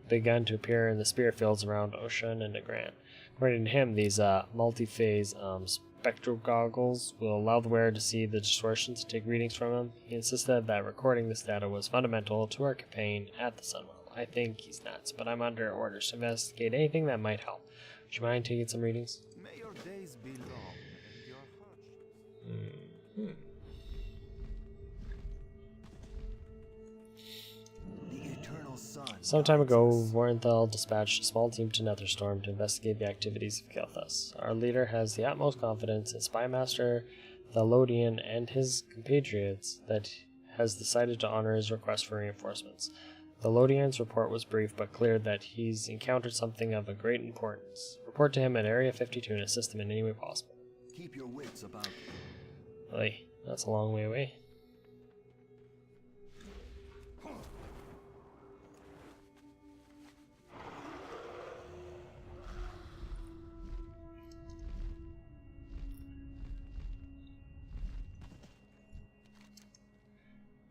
began to appear in the spirit fields around Ocean and Nagrand. According to him, these multi-phase spectral goggles will allow the wearer to see the distortions and take readings from them. He insisted that recording this data was fundamental to our campaign at the Sunwell. I think he's nuts, but I'm under orders to investigate anything that might help. Would you mind taking some readings? May your days be long and your hardships. Some time ago, Vorenthal dispatched a small team to Netherstorm to investigate the activities of Kel'Thas. Our leader has the utmost confidence in Spymaster Thalodian and his compatriots that has decided to honor his request for reinforcements. Thalodian's report was brief but clear that he's encountered something of a great importance. Report to him at Area 52 and assist him in any way possible. Keep your wits about you. Really, that's a long way away.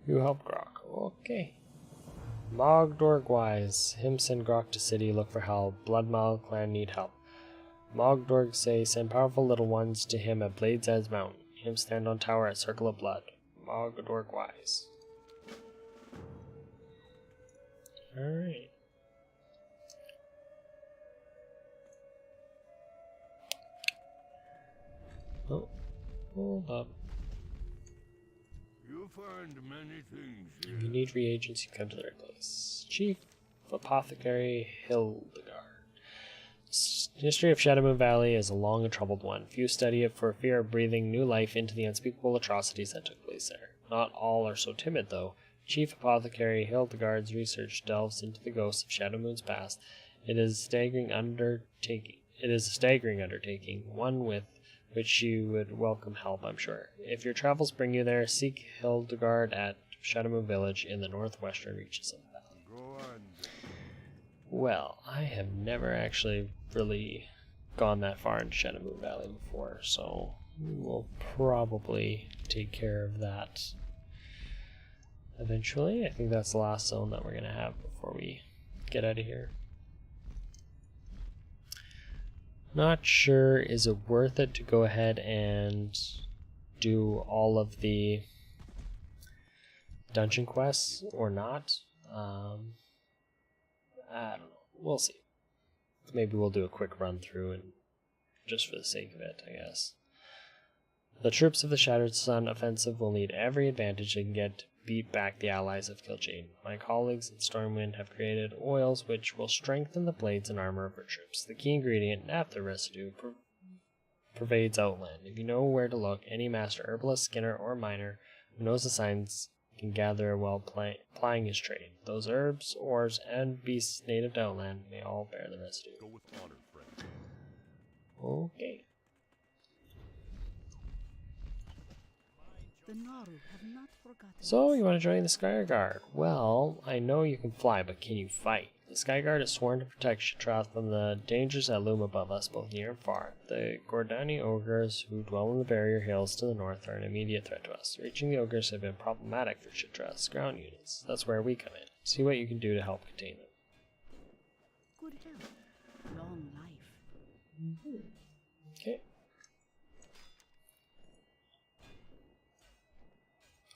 You help Grok. Okay. Mogdor Gwise. Him send Grok to city, look for help. Bloodmail clan need help. Mogdorg say send powerful little ones to him at Blade's Edge Mountain. Him stand on tower at Circle of Blood. Mogdor Gwise. Alright. Oh, hold up. You find many things here. If you need reagents, you come to the right place. Chief Apothecary Hildegard. History of Shadowmoon Valley is a long and troubled one. Few study it for fear of breathing new life into the unspeakable atrocities that took place there. Not all are so timid, though. Chief Apothecary Hildegard's research delves into the ghosts of Shadowmoon's past. It is a staggering undertaking. One with which she would welcome help, I'm sure. If your travels bring you there, seek Hildegard at Shadowmoon Village in the northwestern reaches of the valley. Go on. Well, I have never actually really gone that far into Shadowmoon Valley before, so we'll probably take care of that eventually. I think that's the last zone that we're going to have before we get out of here. Not sure, is it worth it to go ahead and do all of the dungeon quests or not? I don't know. We'll see. Maybe we'll do a quick run through and just for the sake of it, I guess. The troops of the Shattered Sun offensive will need every advantage they can get to beat back the allies of Kil'jaeden. My colleagues in Stormwind have created oils which will strengthen the blades and armor of our troops. The key ingredient, naphtha residue, pervades Outland. If you know where to look, any master herbalist, skinner, or miner who knows the signs can gather while plying his trade. Those herbs, ores, and beasts native to Outland may all bear the residue. Go with honor, friend. Okay. The Naru have not forgotten. So, you want to join the Skyguard? Well, I know you can fly, but can you fight? The Skyguard is sworn to protect Shattrath from the dangers that loom above us, both near and far. The Gordani ogres who dwell in the barrier hills to the north are an immediate threat to us. Reaching the ogres have been problematic for Shattrath's ground units. That's where we come in. See what you can do to help contain them. Good health, long life. Okay.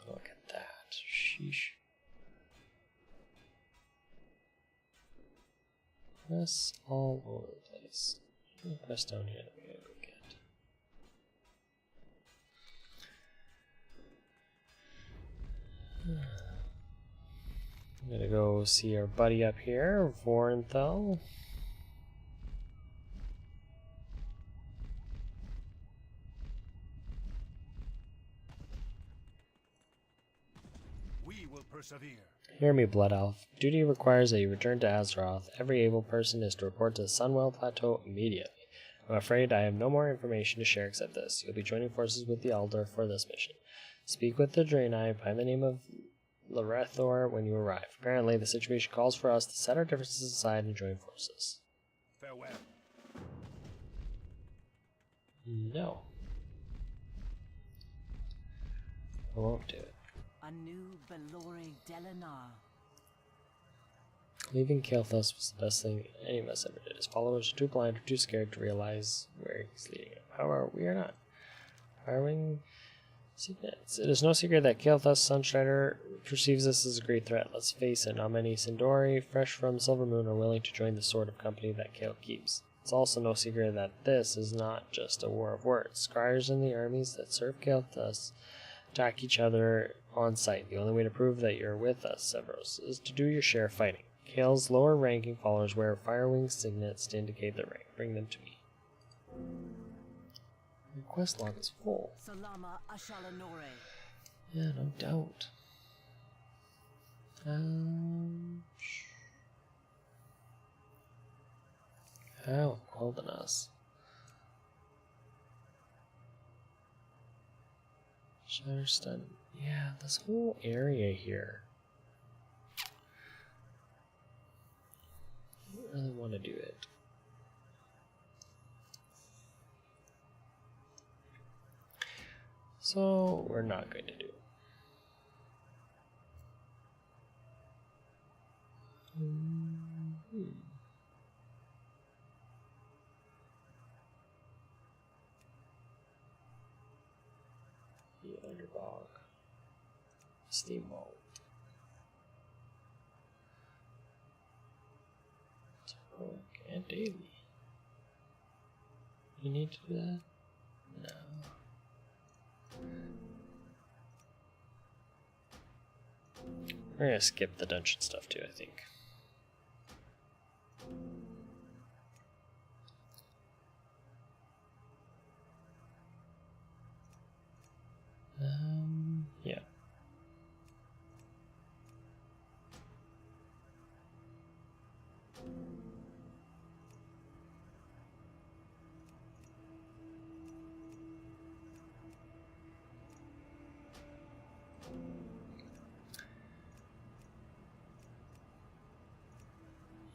Look at that. Sheesh. Quests all over the place. Quest down here that we gotta go get. I'm gonna go see our buddy up here, Vorenthal. We will persevere. Hear me, Blood Elf. Duty requires that you return to Azeroth. Every able person is to report to the Sunwell Plateau immediately. I'm afraid I have no more information to share except this. You'll be joining forces with the Elder for this mission. Speak with the Draenei by the name of Lorethor when you arrive. Apparently, the situation calls for us to set our differences aside and join forces. Farewell. No. I won't do it. A new Belore Delinar. Leaving Kael'thas was the best thing any of us ever did. His followers are too blind or too scared to realize where he's leading them. However, we are not. Firing secrets. It is no secret that Kael'thas Sunstrider perceives us as a great threat. Let's face it, not many Sindori, fresh from Silvermoon, are willing to join the sort of company that Kael keeps. It's also no secret that this is not just a war of words. Scryers in the armies that serve Kael'thas attack each other on sight. The only way to prove that you're with us, Severos, is to do your share of fighting. Kael's lower-ranking followers wear Firewing signets to indicate their rank. Bring them to me. Your quest log is full. Salama Ashalanore. Yeah, no doubt. How holding us? Shatterstun. Yeah, this whole area here. I don't really want to do it. So we're not going to do it. The Underbog. Steamboat. And daily. You need to do that? No. We're gonna skip the dungeon stuff too, I think. Yeah.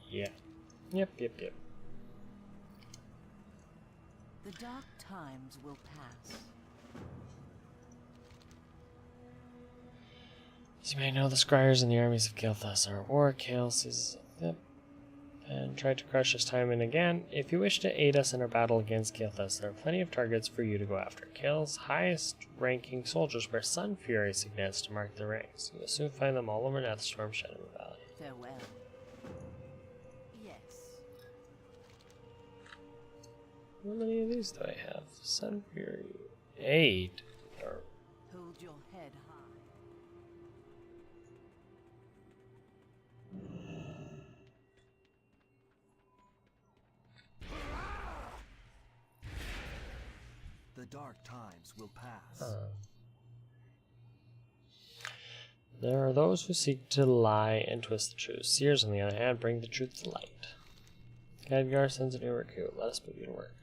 Yeah. Yep. The dark times will pass. As you may know, the Scryers in the armies of Kael'thas are at war. Kael sees and tried to crush us time and again. If you wish to aid us in our battle against Kael'thas, there are plenty of targets for you to go after. Kael's highest-ranking soldiers wear Sun Fury signets to mark their ranks. You will soon find them all over Netherstorm Shadow Valley. Farewell. Yes. How many of these do I have? Sun Fury. 8. Or Hold your head high. The dark times will pass. There are those who seek to lie and twist the truth. Seers, on the other hand, bring the truth to light. Khadgar sends a new recruit. Let us put you to work.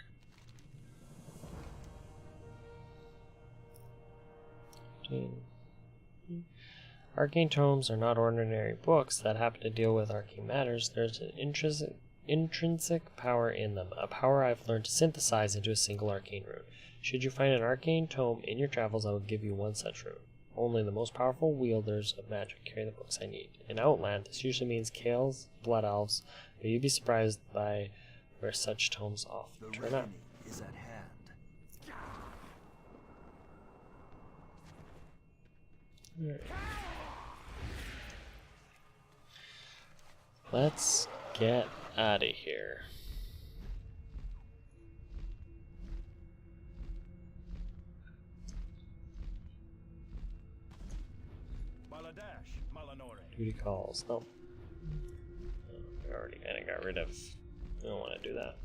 Arcane tomes are not ordinary books that happen to deal with arcane matters. There's an intrinsic power in them, a power I've learned to synthesize into a single arcane rune. Should you find an arcane tome in your travels, I will give you one such rune. Only the most powerful wielders of magic carry the books I need. In Outland, this usually means Kael's, Blood Elves, but you'd be surprised by where such tomes often turn up. Is at hand. Right. Let's get out of here. Baladash, Malanore. Duty calls. Oh. We already kind of got rid of. We don't want to do that.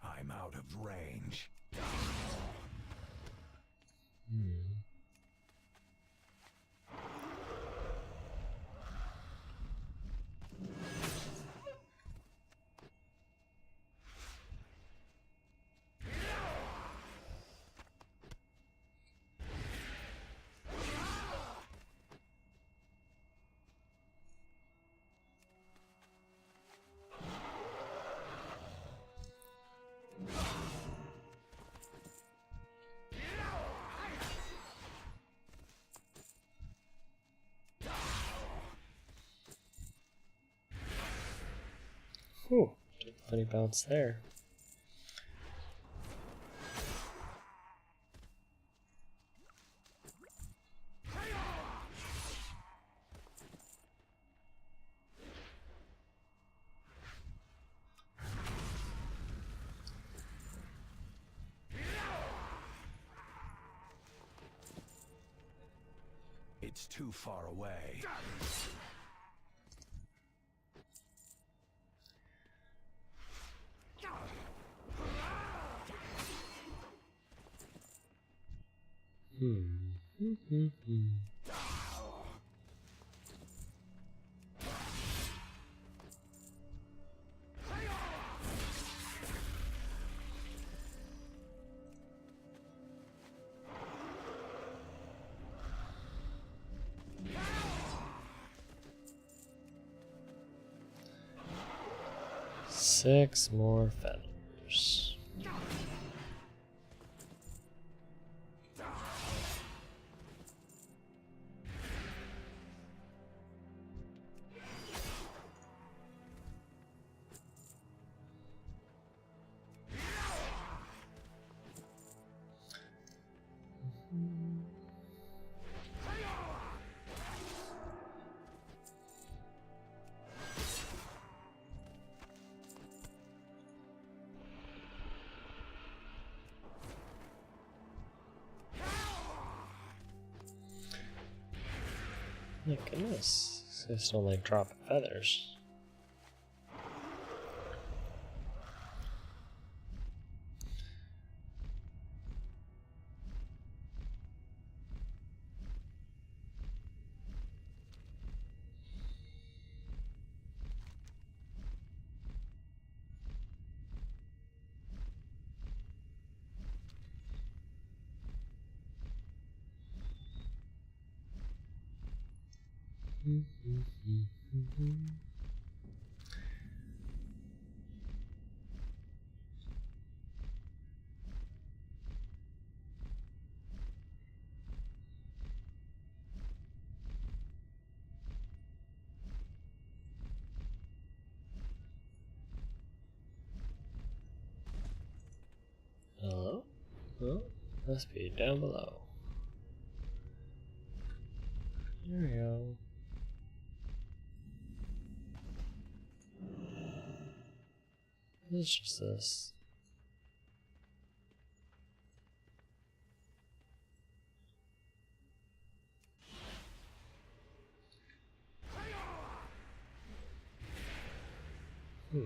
I'm out of range. Whew. Funny bounce there. It's too far away. Six more feathers. My goodness, I just don't like dropping feathers. Hello? Oh, must be down below. There we go. It's just this. No.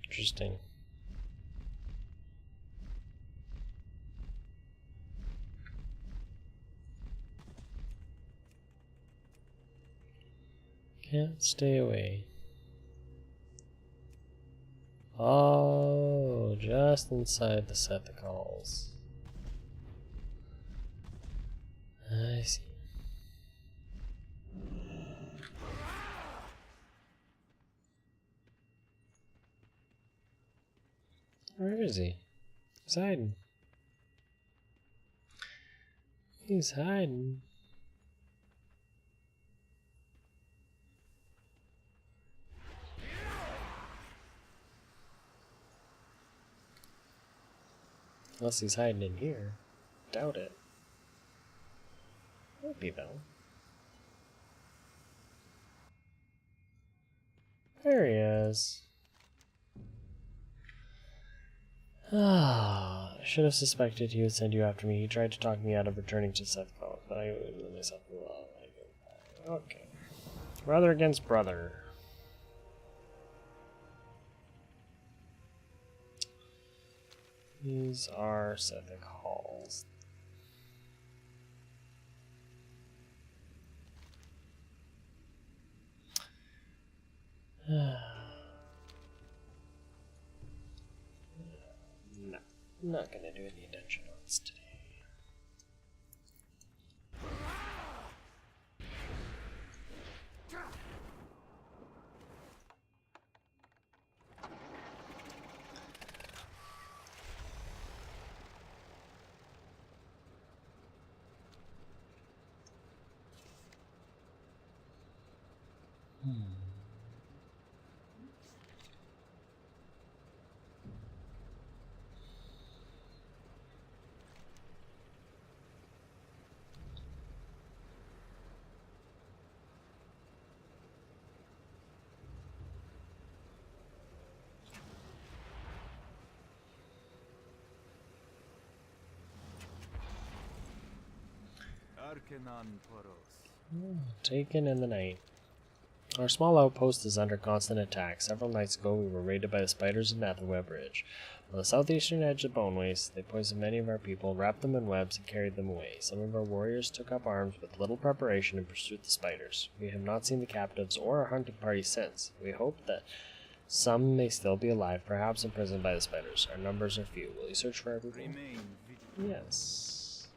Interesting. Can't stay away. Oh, just inside the sepicals. I see. Where is he? He's hiding. He's hiding. Unless he's hiding in here. Doubt it. Maybe though. There he is. Ah, I should have suspected he would send you after me. He tried to talk me out of returning to Seth Collins, but I let myself alone. Okay. Brother against brother. These are Sethic halls. No, I'm not gonna do any dungeon runs today. Taken in the night. Our small outpost is under constant attack. Several nights ago we were raided by the spiders of Natherweb Ridge. On the southeastern edge of Bone Waste, they poisoned many of our people, wrapped them in webs, and carried them away. Some of our warriors took up arms with little preparation and pursued the spiders. We have not seen the captives or our hunting party since. We hope that some may still be alive, perhaps imprisoned by the spiders. Our numbers are few. Will you search for everyone? Yes.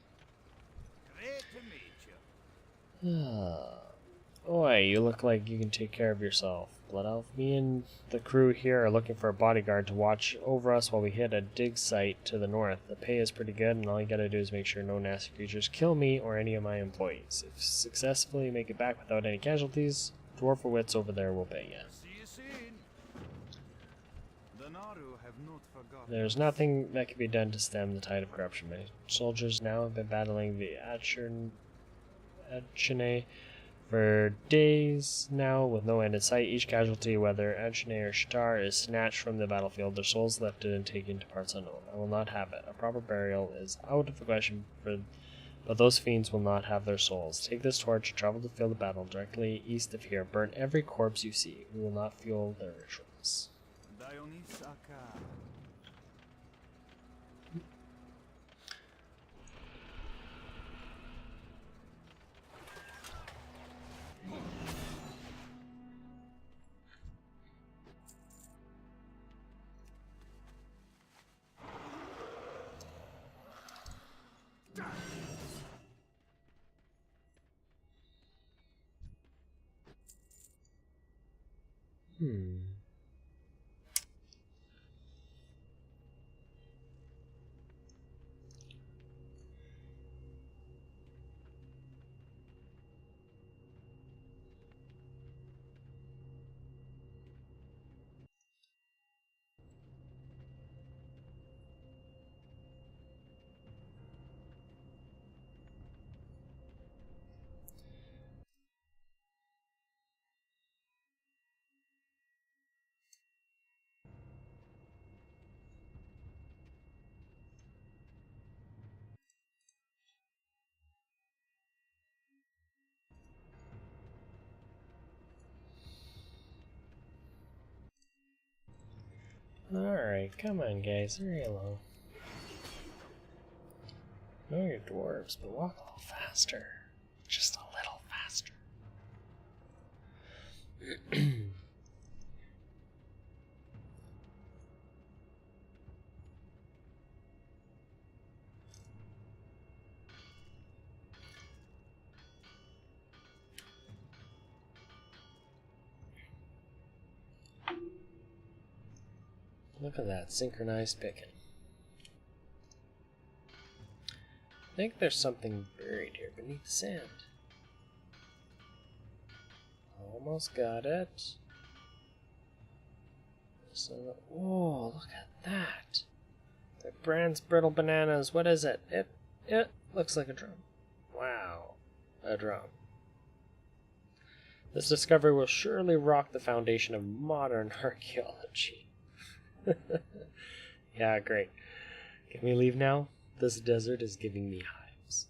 Boy, you look like you can take care of yourself. Blood Elf, me and the crew here are looking for a bodyguard to watch over us while we hit a dig site to the north. The pay is pretty good, and all you gotta do is make sure no nasty creatures kill me or any of my employees. If successfully make it back without any casualties, Dwarf Wits over there will pay you. There's nothing that can be done to stem the tide of corruption. My soldiers now have been battling the Achene for days now with no end in sight. Each casualty, whether Achene or Shatar, is snatched from the battlefield, their souls lifted and taken to parts unknown. I will not have it. A proper burial is out of the question, but those fiends will not have their souls. Take this torch, travel to field the battle directly east of here. Burn every corpse you see. We will not fuel their rituals. Alright, come on guys, hurry along. I know you're dwarves, but walk a little faster. Just a little faster. Look at that synchronized picking. I think there's something buried here beneath the sand. Almost got it. So, whoa, look at that. The Brand's brittle bananas. What is it? It looks like a drum. Wow, a drum. This discovery will surely rock the foundation of modern archaeology. Yeah, great. Can we leave now? This desert is giving me hives.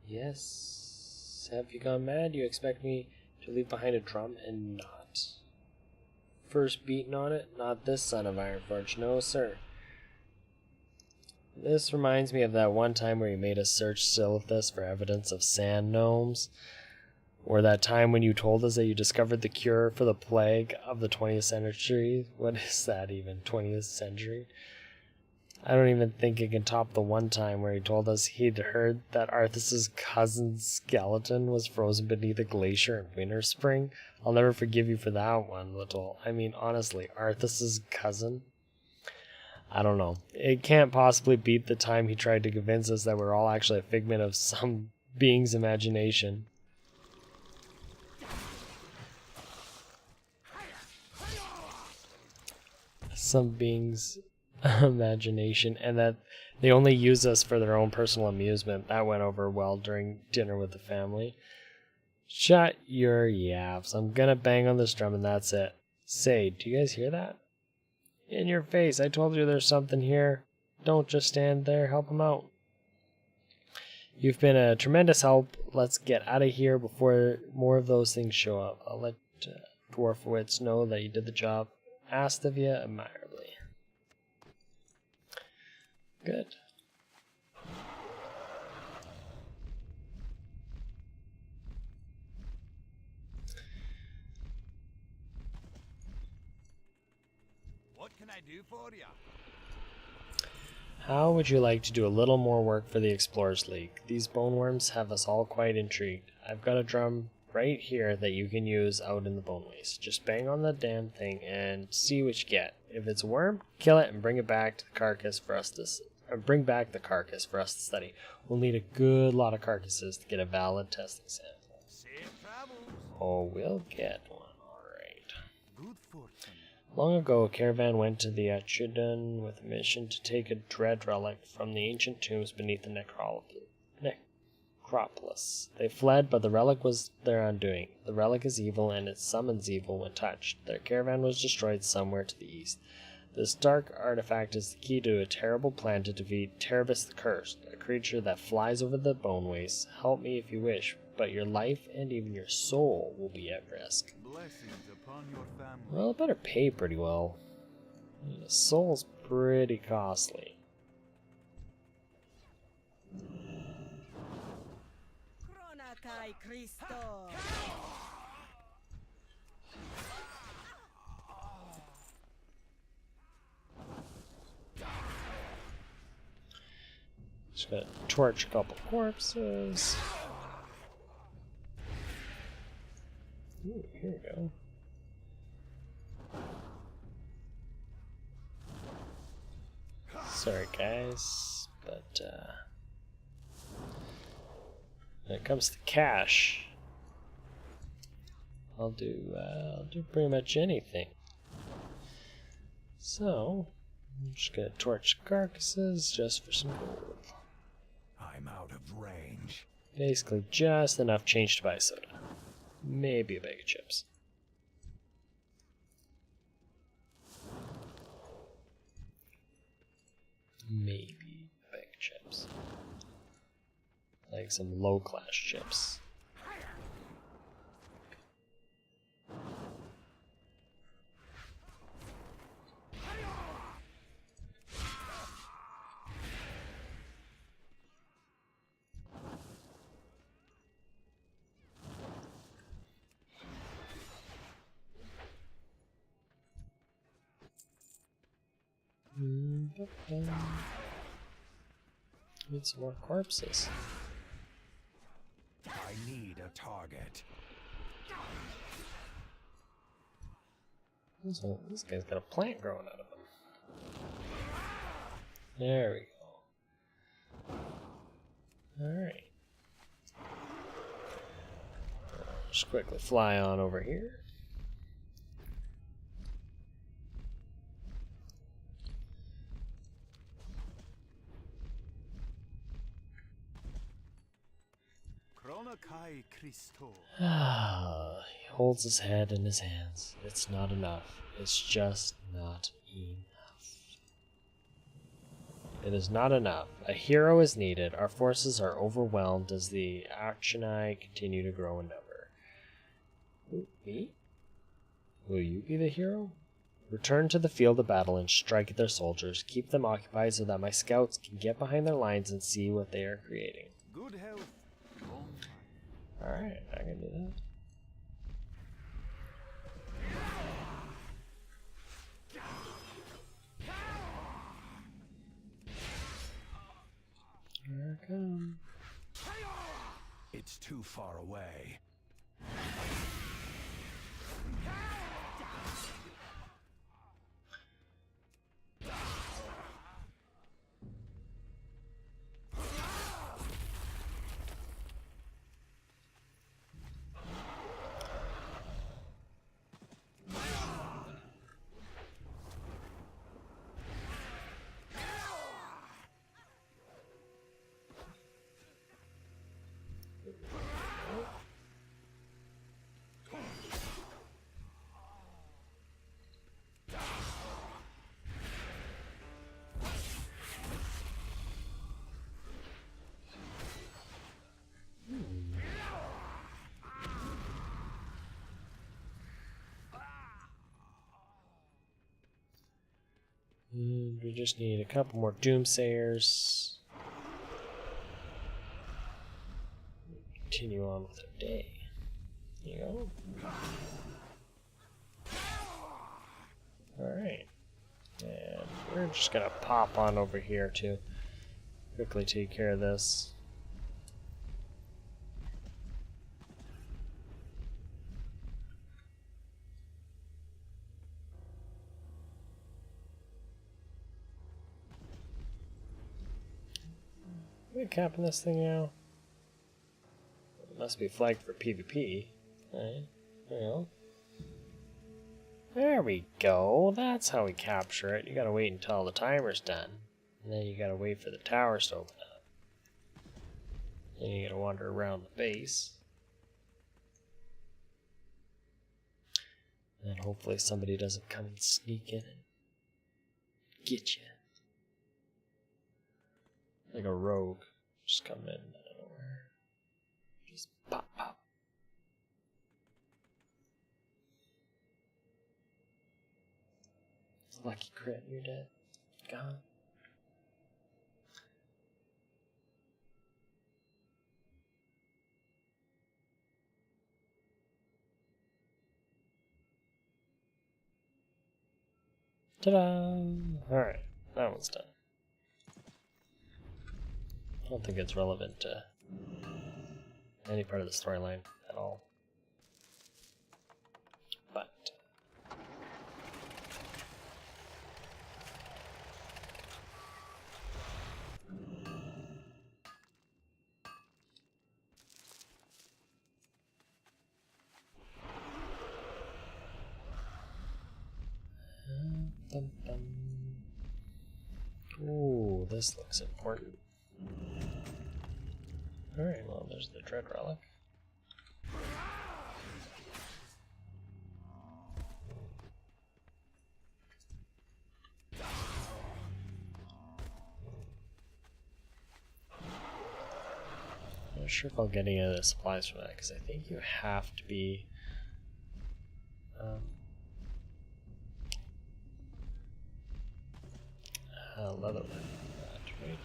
Yes. Have you gone mad? You expect me to leave behind a drum and not? First beaten on it? Not this son of Ironforge. No, sir. This reminds me of that one time where you made us search Silithus for evidence of sand gnomes. Or that time when you told us that you discovered the cure for the plague of the 20th century. What is that even? 20th century? I don't even think it can top the one time where he told us he'd heard that Arthas's cousin's skeleton was frozen beneath a glacier in Winter Spring. I'll never forgive you for that one, little. I mean, honestly, Arthas's cousin? I don't know. It can't possibly beat the time he tried to convince us that we're all actually a figment of some being's imagination. Some being's imagination, and that they only use us for their own personal amusement. That went over well during dinner with the family. Shut your yaps. I'm gonna bang on this drum and that's it. Say, do you guys hear that? In your face. I told you there's something here. Don't just stand there. Help him out. You've been a tremendous help. Let's get out of here before more of those things show up. I'll let Dwarfowitz know that you did the job asked of you admirably. Good. What can I do for you? How would you like to do a little more work for the Explorers League? These bone worms have us all quite intrigued. I've got a drum right here that you can use out in the bone waste. Just bang on the damn thing and see what you get. If it's a worm, kill it and bring it back to the carcass for us to bring back the carcass for us to study. We'll need a good lot of carcasses to get a valid testing sample. Safe travels. Oh, we'll get one, alright. Good fortune. Long ago, a caravan went to the Atridan with a mission to take a dread relic from the ancient tombs beneath the necropolis. They fled, but the relic was their undoing. The relic is evil, and it summons evil when touched. Their caravan was destroyed somewhere to the east. This dark artifact is the key to a terrible plan to defeat Terokkar the Cursed, a creature that flies over the bone waste. Help me if you wish, but your life and even your soul will be at risk. Blessings upon your family. Well, it better pay pretty well. The soul's pretty costly. Kai Christo. Just gotta torch a couple corpses. Ooh, here we go. Sorry guys, but when it comes to cash, I'll do pretty much anything. So I'm just gonna torch carcasses just for some gold. I'm out of range. Basically just enough change to buy soda. Maybe a bag of chips. Maybe a bag of chips. Like some low-class chips. Need some more corpses. I need a target. This guy's got a plant growing out of him. There we go. Alright. Just quickly fly on over here. He holds his head in his hands. It's not enough. It's just not enough. It is not enough. A hero is needed. Our forces are overwhelmed as the Actioni continue to grow in number. Ooh, me? Will you be the hero? Return to the field of battle and strike at their soldiers. Keep them occupied so that my scouts can get behind their lines and see what they are creating. Good health. Alright, I can do that. Here I come. It's too far away. And we just need a couple more doomsayers. Continue on with our day. Here you go. Alright. And we're just gonna pop on over here to quickly take care of this. Are we capping this thing now? It must be flagged for PvP. Right? Well. There we go. That's how we capture it. You gotta wait until the timer's done. And then you gotta wait for the towers to open up. Then you gotta wander around the base. And then hopefully somebody doesn't come and sneak in and get you. Like a rogue. Just come in out of nowhere. Just pop, pop. Lucky crit, you're dead. Gone. Ta-da! Alright, that one's done. I don't think it's relevant to any part of the storyline at all. But ooh, this looks important. Alright, well, there's the Dread Relic. I'm not sure if I'll get any of the supplies from that, because I think you have to be leather with that, right?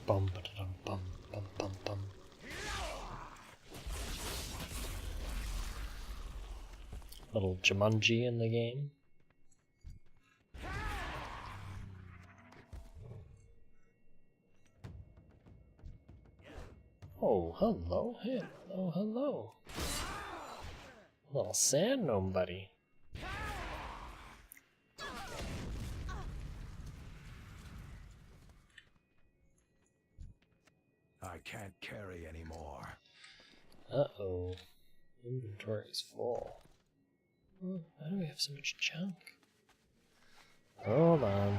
Bum ba dum bum bum bum bum. Little Jumanji in the game. Oh, hello, hello, hello. Little sand gnome buddy. I can't carry anymore. Uh-oh. Inventory's full. Oh, why do we have so much junk? Hold on.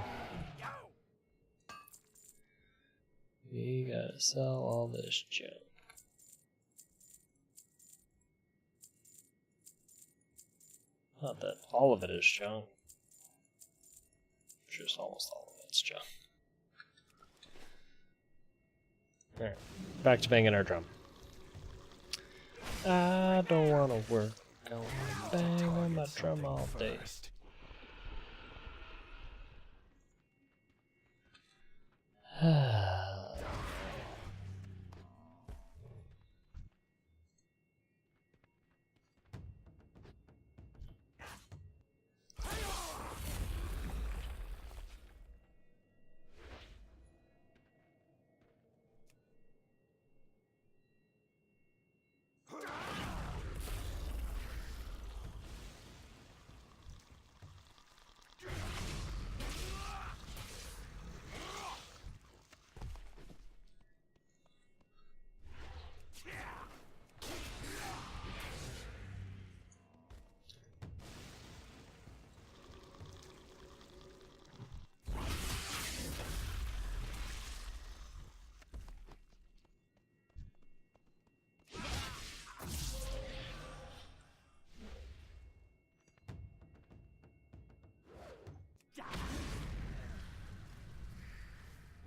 We gotta sell all this junk. Not that all of it is junk. Just almost all of it's junk. Alright, back to banging our drum. I don't wanna work. I wanna bang on my drum all day.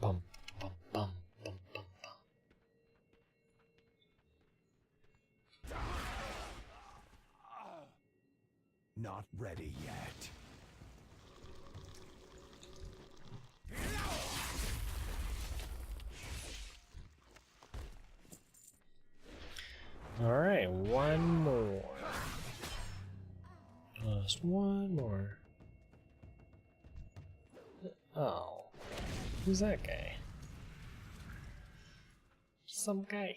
Bum, bum, bum, bum, bum, bum. Not ready yet. Alright, one more. Just one more. Oh. Who's that guy? Some guy.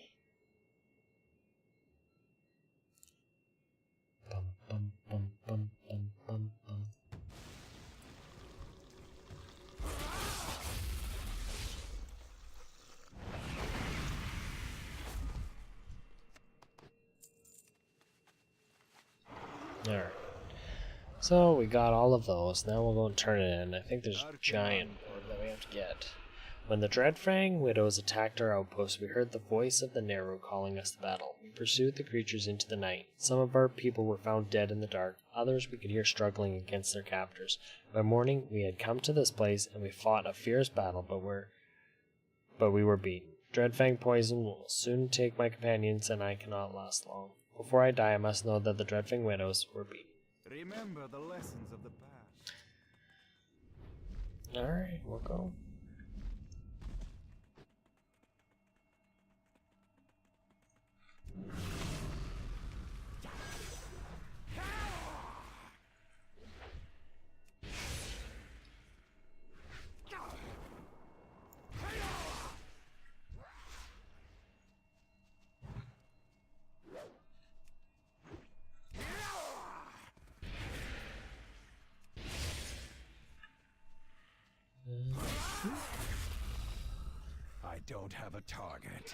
Bum, bum, bum, bum, bum, bum, bum. Alright. So we got all of those. Now we'll go and turn it in. I think there's a giant orb that we have to get. When the Dreadfang widows attacked our outpost, we heard the voice of the Narrow calling us to battle. We pursued the creatures into the night. Some of our people were found dead in the dark. Others we could hear struggling against their captors. By morning, we had come to this place, and we fought a fierce battle, but we were beaten. Dreadfang poison will soon take my companions, and I cannot last long. Before I die, I must know that the Dreadfang widows were beaten. Remember the lessons of the past. Alright, we'll go. I don't have a target.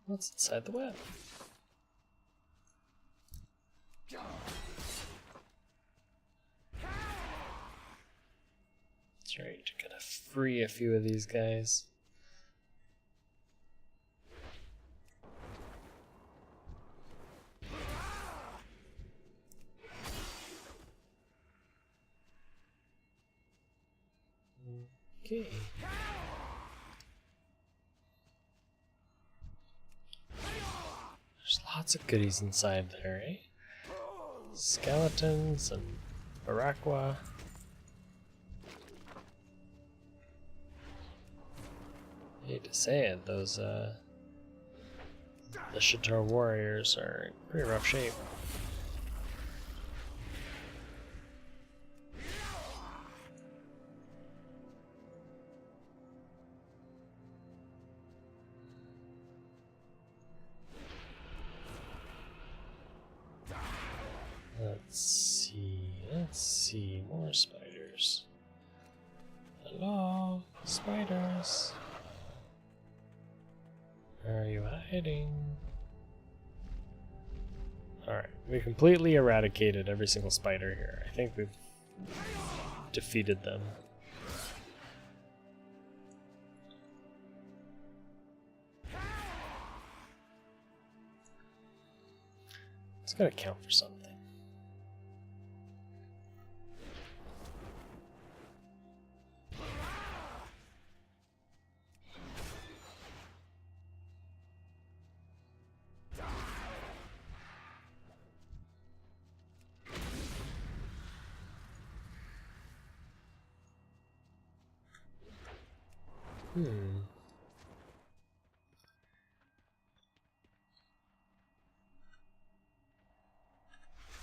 What's inside the web? That's right, gotta free a few of these guys. Okay. There's lots of goodies inside there, eh? Skeletons and Baraqua. I hate to say it, those the Shatar warriors are in pretty rough shape. Let's see, more spiders. Hello, spiders. Where are you hiding? Alright, we completely eradicated every single spider here. I think we've defeated them. It's gotta count for something.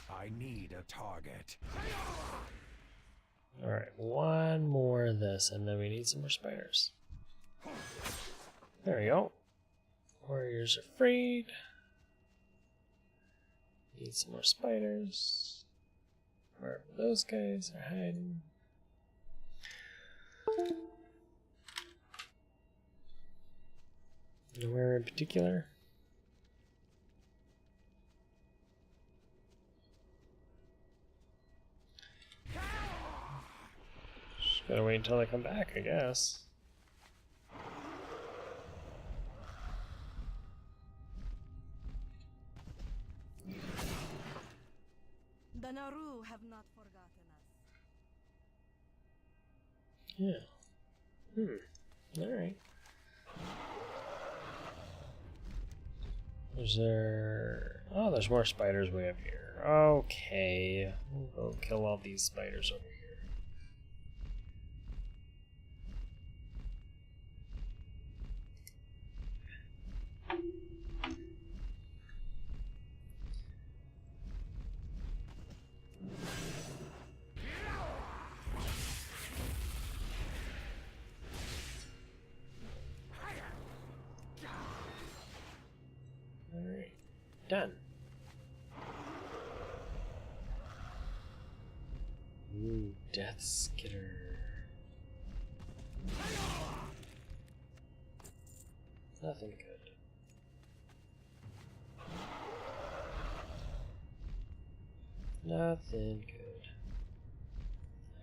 I need a target. Alright, one more of this, and then we need some more spiders. There we go. Warriors are freed. Need some more spiders. Wherever those guys are hiding. Nowhere in particular. Just gotta wait until I come back, I guess. The Naru have not forgotten us. Yeah. Alright. Is there... Oh, there's more spiders way up here. Okay. We'll go kill all these spiders over here. Alright. Done. Ooh, Death Skitter. Nothing good. Nothing good.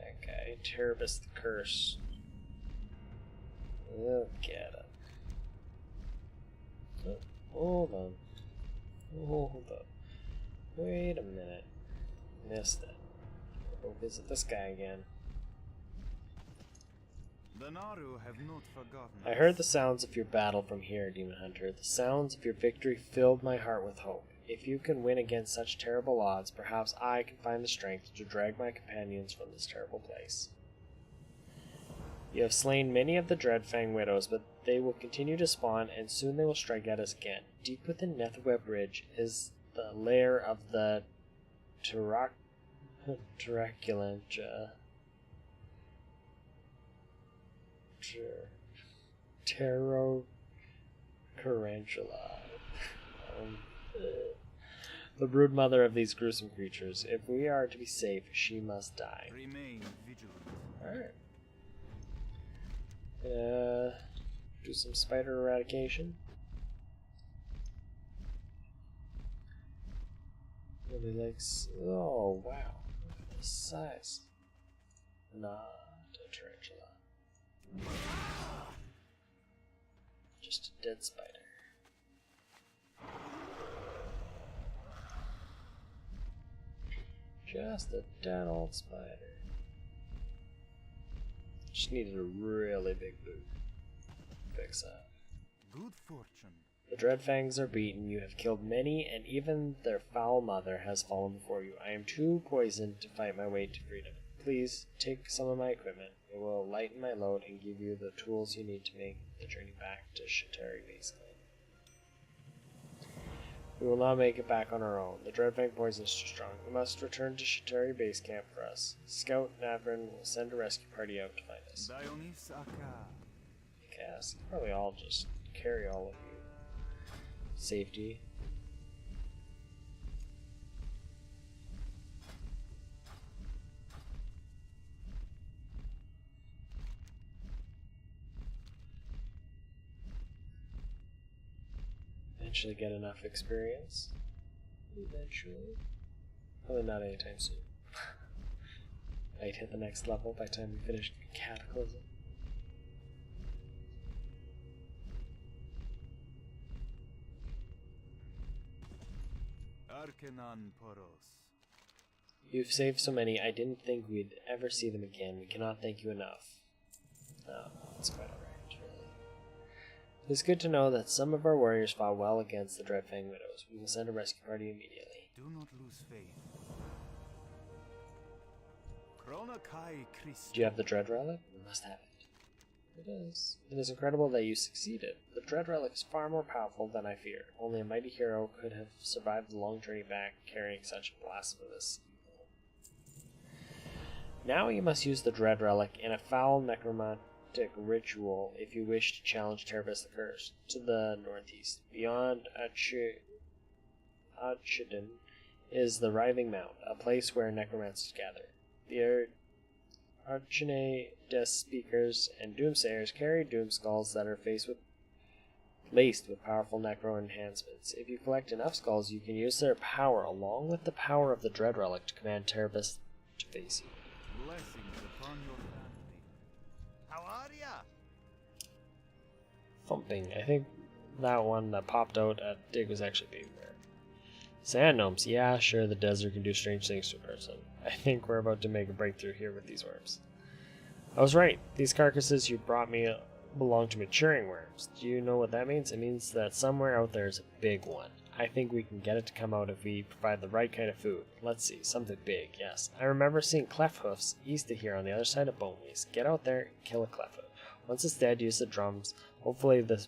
Okay, Terebus the Curse. Look at him. Oh, hold on. Hold up. Wait a minute. Missed it. Go visit this guy again. The Naru have not forgotten. I heard the sounds of your battle from here, Demon Hunter. The sounds of your victory filled my heart with hope. If you can win against such terrible odds, perhaps I can find the strength to drag my companions from this terrible place. You have slain many of the Dreadfang widows, but they will continue to spawn, and soon they will strike at us again. Deep within Netherweb Ridge is the lair of the Terokkar. The brood mother of these gruesome creatures. If we are to be safe, she must die. Remain vigilant. Alright. Do some spider eradication. Really likes. Oh, wow. Look at the size. Not a tarantula. Just a dead spider. Just a dead old spider. Just needed a really big boot. Fix that. Good fortune. The Dreadfangs are beaten. You have killed many, and even their foul mother has fallen before you. I am too poisoned to fight my way to freedom. Please take some of my equipment. It will lighten my load and give you the tools you need to make the journey back to Shatari Base Camp. We will not make it back on our own. The Dreadfang poison is too strong. We must return to Shatari Base Camp for us. Scout Nagrand will send a rescue party out to find us. Cast. Probably I'll just carry all of you. Safety. Eventually get enough experience. Eventually. Probably not anytime soon. Might hit the next level by the time we finish Cataclysm. You've saved so many, I didn't think we'd ever see them again. We cannot thank you enough. No, that's quite alright, really. It is good to know that some of our warriors fought well against the Dreadfang Widows. We will send a rescue party immediately. Do not lose faith. Do you have the Dread Relic? We must have it. It is. It is incredible that you succeeded. The Dread Relic is far more powerful than I feared. Only a mighty hero could have survived the long journey back carrying such a blasphemous evil. Now you must use the Dread Relic in a foul necromantic ritual if you wish to challenge Terokkar the Cursed. To the northeast, beyond Achidon, is the Writhing Mount, a place where necromancers gather. The Archene Death Speakers and Doomsayers carry doom skulls that are laced with powerful necro enhancements. If you collect enough skulls, you can use their power along with the power of the Dread Relic to command Terokkar to face you. Blessings upon your family. How are ya? Thumping. I think that one that popped out at Dig was actually Baby Bear. Sand gnomes. Yeah, sure, the desert can do strange things to a person. I think we're about to make a breakthrough here with these worms. I was right. These carcasses you brought me belong to maturing worms. Do you know what that means? It means that somewhere out there is a big one. I think we can get it to come out if we provide the right kind of food. Let's see, something big, yes. I remember seeing clefhoofs east of here on the other side of Bonewees. Get out there and kill a clefhoof. Once it's dead, use the drums. Hopefully the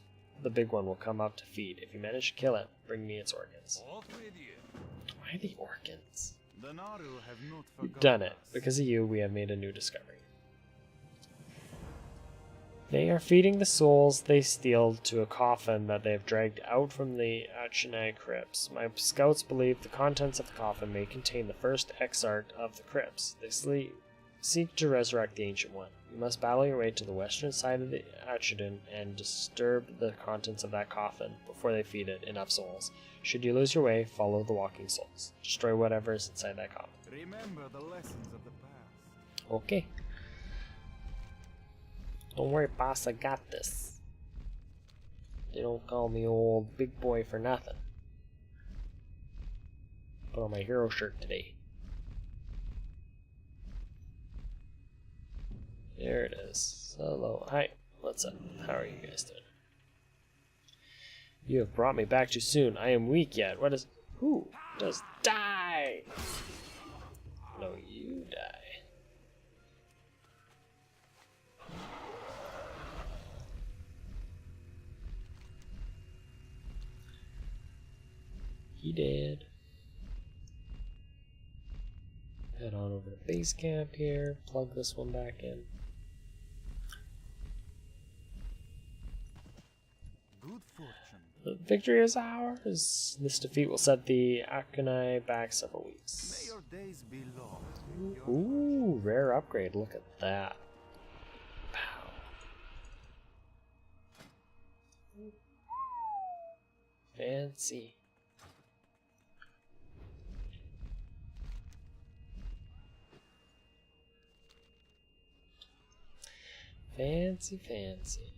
big one will come up to feed. If you manage to kill it, bring me its organs. Why the organs? The Naru have not You've forgotten done it. us. Because of you, we have made a new discovery. They are feeding the souls they steal to a coffin that they have dragged out from the Achene crypts. My scouts believe the contents of the coffin may contain the first exarch of the crypts. They seek to resurrect the Ancient One. You must battle your way to the western side of the Achedon and disturb the contents of that coffin before they feed it enough souls. Should you lose your way, follow the walking souls. Destroy whatever is inside that coffin. Remember the lessons of the past. Okay. Don't worry, boss, I got this. They don't call me old big boy for nothing. Put on my hero shirt today. There it is. Hello. Hi. What's up? How are you guys doing? You have brought me back too soon. I am weak yet. What is... Who? Just die! No, you die. He did. Head on over to base camp here. Plug this one back in. Good fortune. The victory is ours. This defeat will set the Akonai back several May weeks. your days be long. Ooh, rare upgrade. Look at that. Pow. Fancy. Fancy, fancy.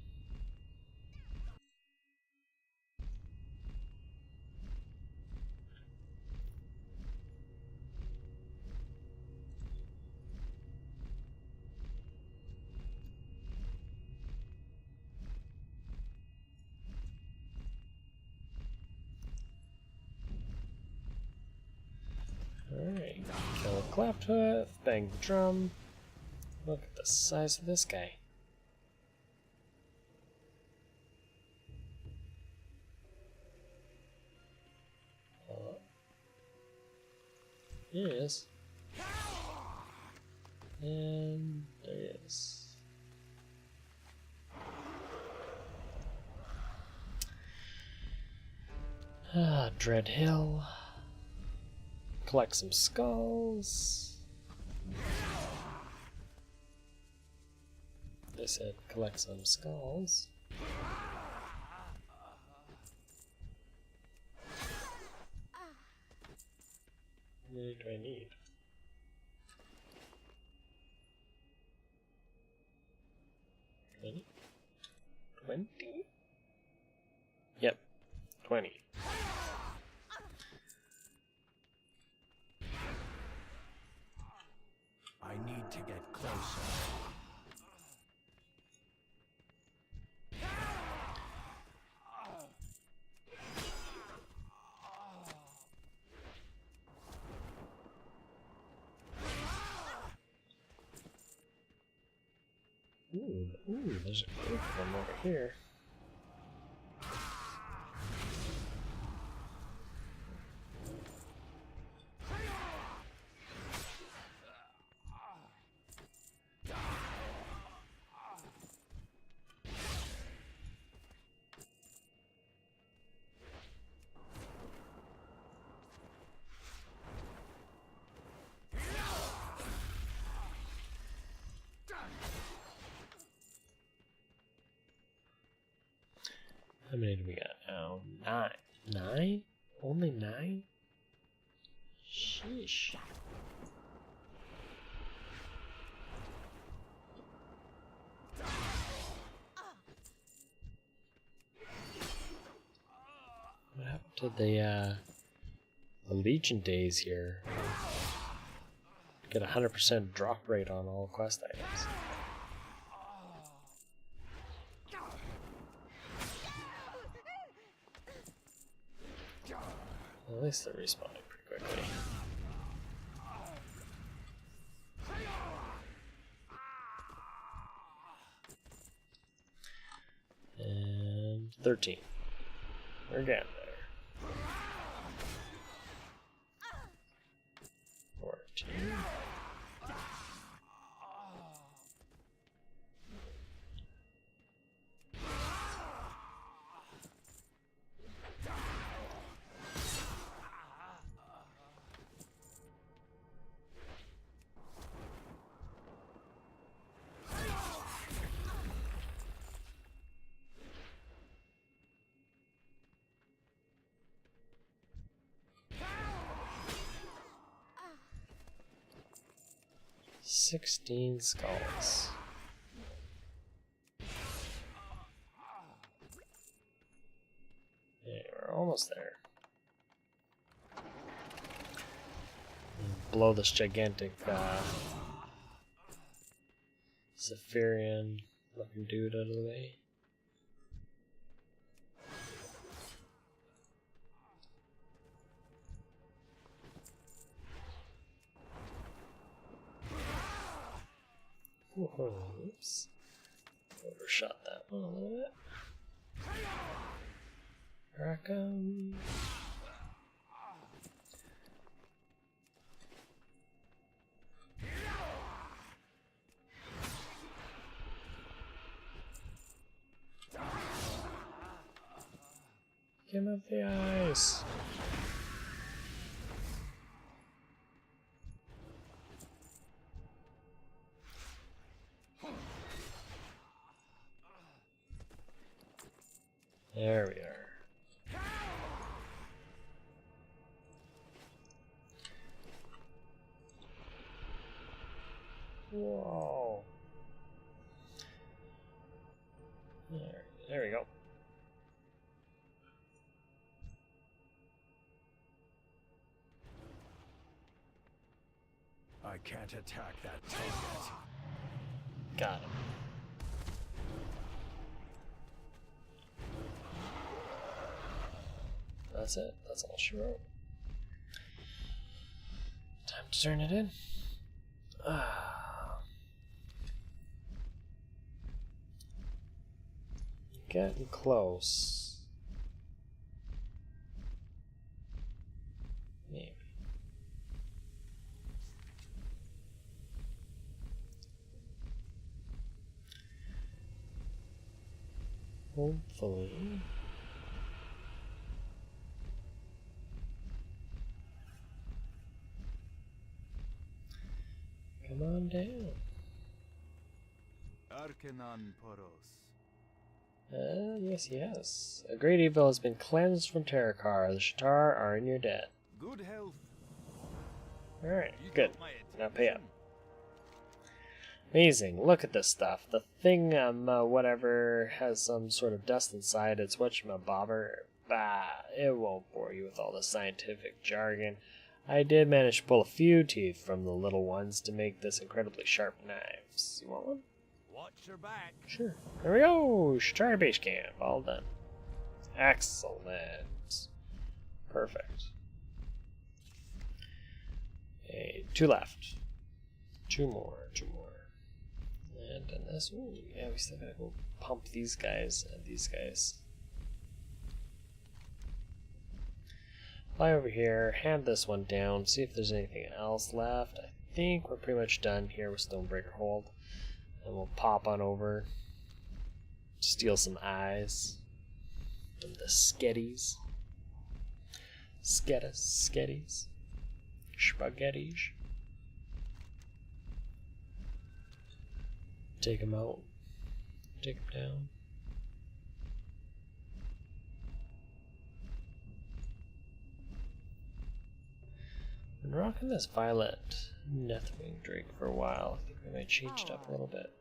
clapped hoof, bang the drum. Look at the size of this guy. Here he is. And there he is. Ah, Dread Hill. Collect some skulls. They said collect some skulls. How many do I need? 20? 20? Yep, 20. I need to get closer. Ooh, there's a group of them over here. How many do we got now? 9. 9? Only 9? Sheesh. What happened to the Legion days here? Get 100% drop rate on all quest items. At least they're respawning pretty quickly. And 13. We're getting there. 14. $16 skulls. Yeah, we're almost there. Blow this gigantic Zephyrian looking dude out of the way. Whoa, oops. Overshot that one a little bit. Here I come. Get him up the ice. There we are. Whoa. There we go. I can't attack that target. Got him. That's it. That's all she wrote. Time to turn it in. Getting close. Maybe. Hopefully. Come on down. Arkenan Poros. Yes. A great evil has been cleansed from Terokkar. The Shatar are in your debt. Good health. Alright, You good. got my Now pay up. attention. Amazing. Look at this stuff. The thing, whatever, has some sort of dust inside. It's whatchamabobber. Bah, it won't bore you with all the scientific jargon. I did manage to pull a few teeth from the little ones to make this incredibly sharp knives. You want one? Watch your back. Sure. There we go! Shatar base camp. All done. Excellent. Perfect. Okay, 2 left. 2 more. And then this. Ooh, yeah, we still gotta go pump these guys and these guys. Fly over here, hand this one down, see if there's anything else left. I think we're pretty much done here with Stonebreaker Hold. And we'll pop on over. Steal some eyes from the sketties. Sketties. Spaghettis. Take them out. Take them down. Been rocking this Violet Neathwing Drake for a while. I think we might change it up a little bit.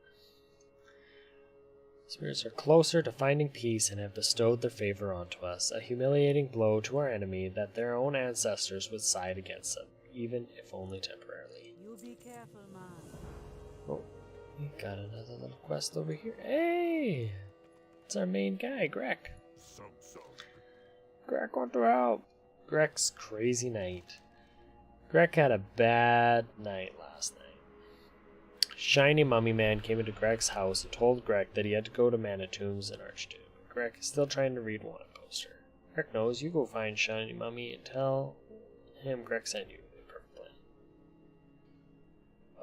Spirits are closer to finding peace and have bestowed their favor onto us, a humiliating blow to our enemy that their own ancestors would side against them, even if only temporarily. You be careful, man. Oh, we got another little quest over here. Hey! It's our main guy, Grek. Grek, want to help? Grek's crazy night. Grek had a bad night last night. Shiny Mummy Man came into Greg's house and told Greg that he had to go to Manitombs and Archdoom. Greg is still trying to read one poster. Greg knows. You go find Shiny Mummy and tell him Greg sent you. Perfect plan.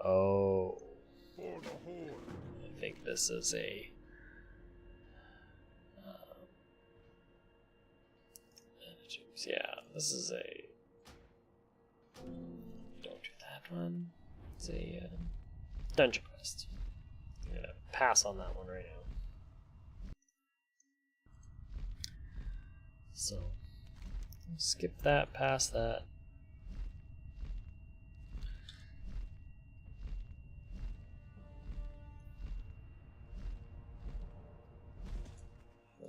Oh. I think this is a... Manitombs. Yeah, this is a... Don't do that one. It's a... dungeon quest. I'm gonna pass on that one right now. So, skip that, pass that.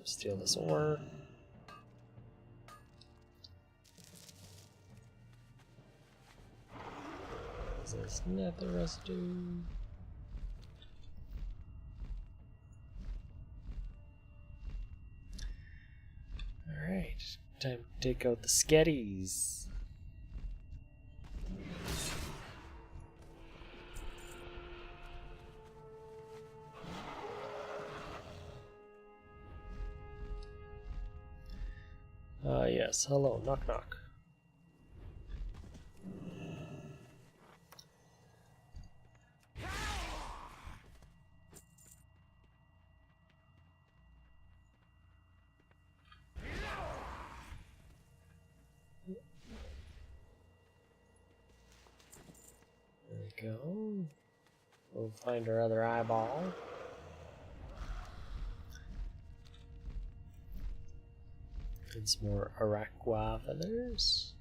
Steal this ore. Is this nether residue? Alright, time to take out the sketties. Yes, hello, knock knock. There we go. We'll find our other eyeball. And some more Araqua feathers.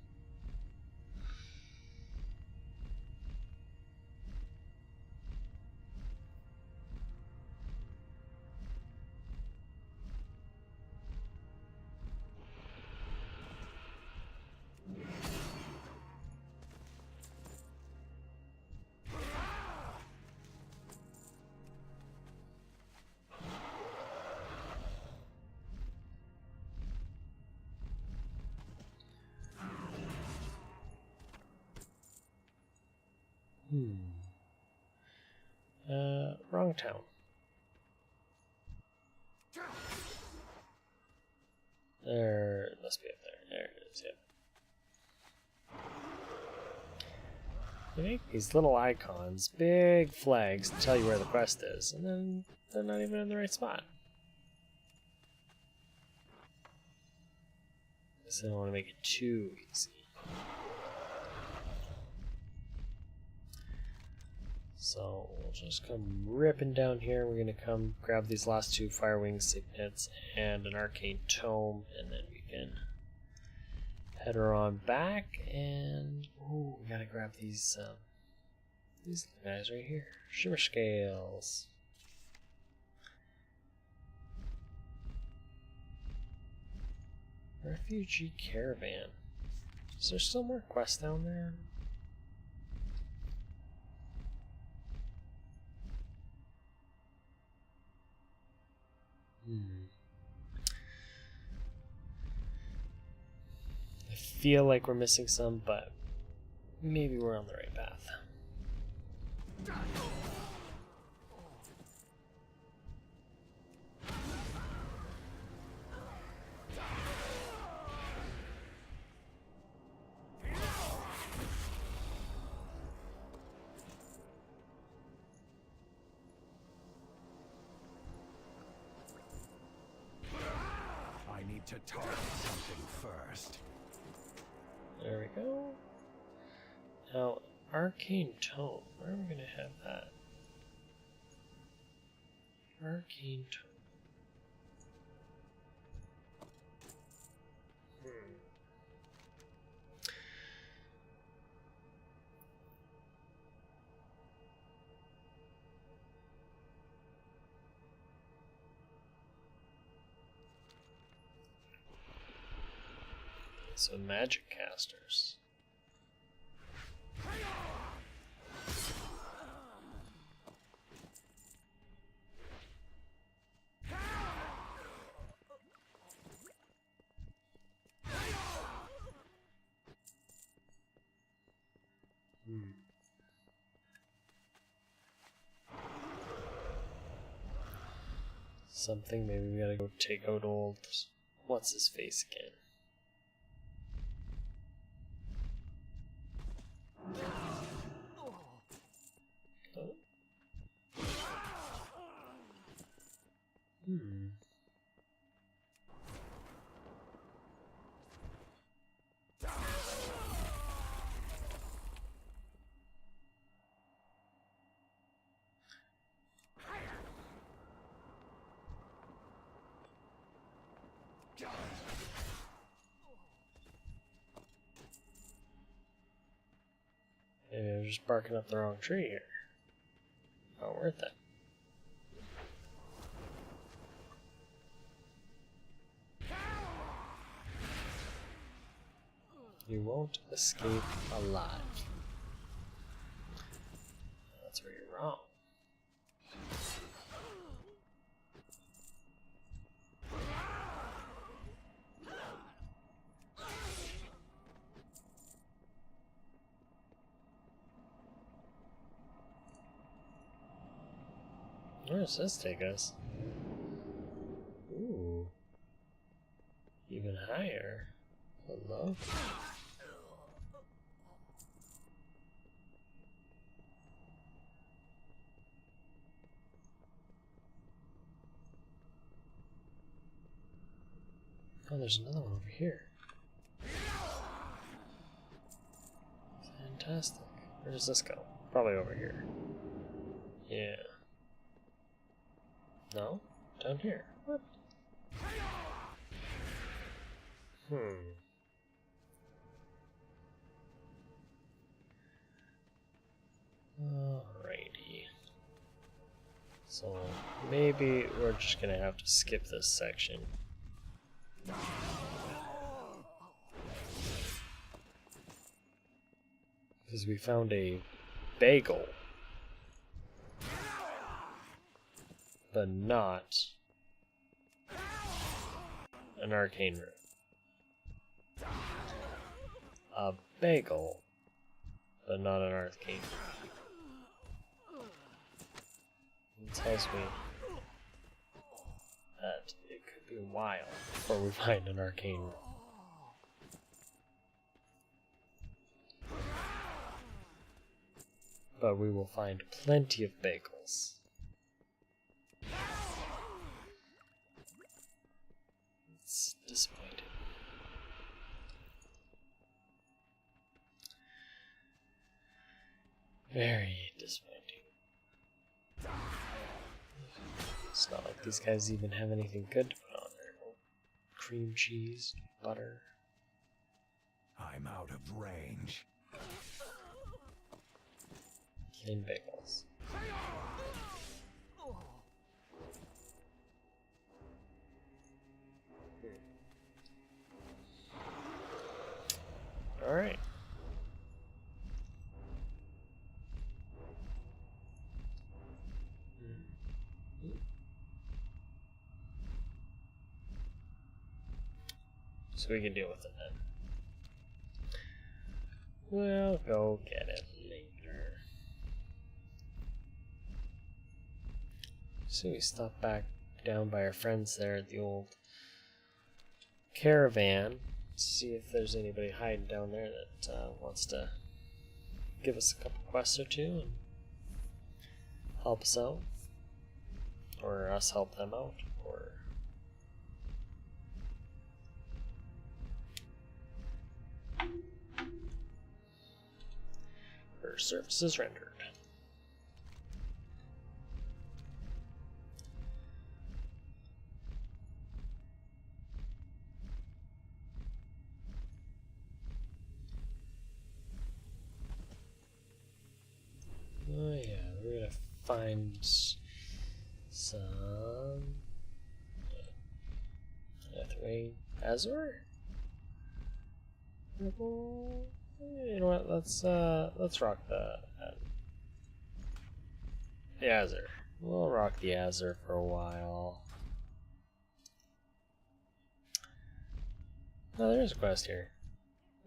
Wrong town. There, it must be up there. There it is, yep. You make these little icons, big flags, to tell you where the quest is, and then they're not even in the right spot. So I don't want to make it too easy. So we'll just come ripping down here. We're going to come grab these last two Firewing Signets and an Arcane Tome, and then we can head her on back. And ooh, we gotta grab these guys right here. Shimmer Scales. Refugee Caravan. Is there still more quests down there? I feel like we're missing some, but maybe we're on the right path. I need to target something first. There we go. Now, Arcane Tome. Where are we going to have that? Arcane Tome. So magic casters. Something, maybe we gotta go take out old, what's his face again? Oh. Maybe I'm just barking up the wrong tree here. Not worth it. You won't escape alive. That's where you're wrong. Where does this take us? Ooh. Even higher. Hello? Oh, there's another one over here. Fantastic. Where does this go? Probably over here. Yeah. No? Down here. What? Alrighty. So maybe we're just gonna have to skip this section. Because we found a bagel. But not an arcane room. A bagel, but not an arcane room. tells me that it could be a while before we find an arcane room. But we will find plenty of bagels. It's disappointing. Very disappointing. It's not like these guys even have anything good to put on there. No cream cheese, butter. I'm out of range. Plain bagels. Alright. So we can deal with it then. We'll go get it later. So we stop back down by our friends there at the old caravan. See if there's anybody hiding down there that wants to give us a couple quests or two and help us out. Or us help them out. Or services rendered. Oh yeah, we're gonna find some Azure. You know what? Let's rock the Azure. We'll rock the Azure for a while. Oh, there's a quest here.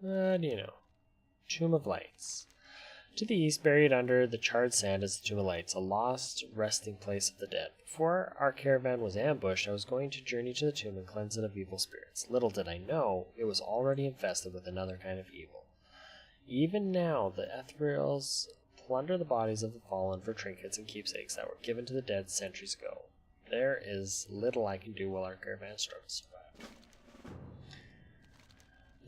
What do you know? Tomb of Lights. To the east, buried under the charred sand, is the Tomb of Lights, a lost resting place of the dead. Before our caravan was ambushed, I was going to journey to the tomb and cleanse it of evil spirits. Little did I know, it was already infested with another kind of evil. Even now, the Ethereals plunder the bodies of the fallen for trinkets and keepsakes that were given to the dead centuries ago. There is little I can do while our caravan struggles to survive.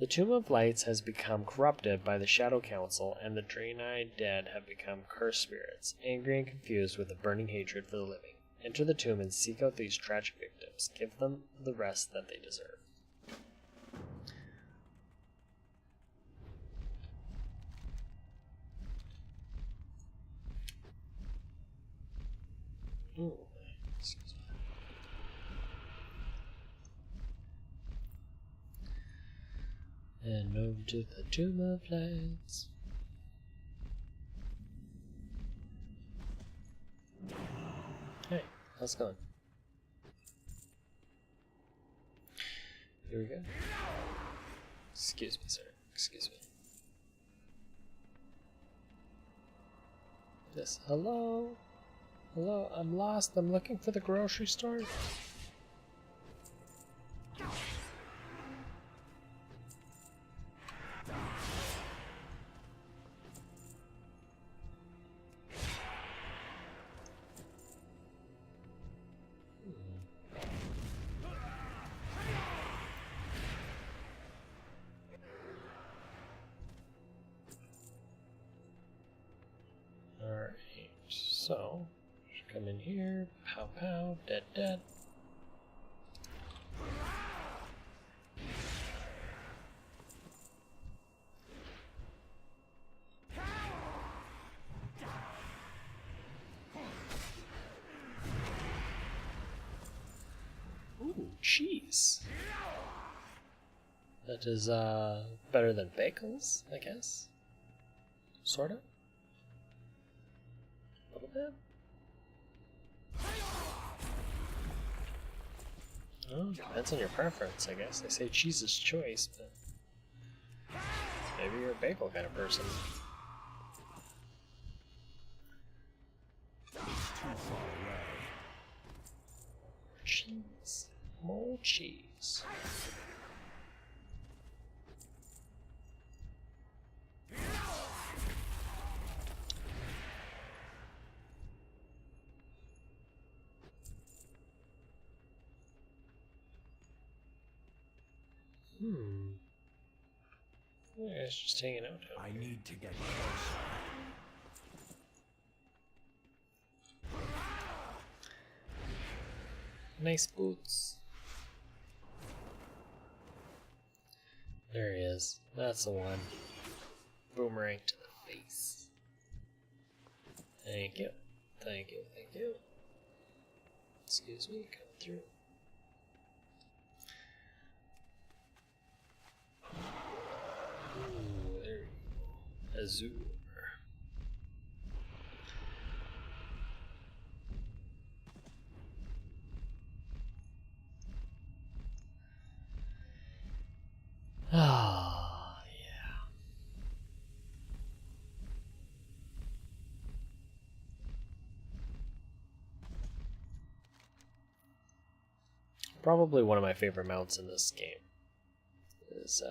The Tomb of Lights has become corrupted by the Shadow Council, and the Draenei dead have become cursed spirits, angry and confused with a burning hatred for the living. Enter the tomb and seek out these tragic victims. Give them the rest that they deserve. Ooh, excuse me. And over to the Tomb of Lights. Hey, how's it going? Here we go. Excuse me, sir. Excuse me. Yes, hello? Hello, I'm lost. I'm looking for the grocery store. Alright, so come in here, pow pow, dead dead. Ooh, cheese. That is better than bagels, I guess. Sort of. A little bit. Oh, depends on your preference, I guess. They say cheese is choice, but maybe you're a bagel kind of person. It's too far away. cheese. More cheese. Yeah, it's just hanging out. I need to get closer. Nice boots. There he is. That's the one. Boomerang to the face. Thank you. Thank you. Thank you. Excuse me, come through. Ooh, there you go. Azure. Ah, yeah. Probably one of my favorite mounts in this game is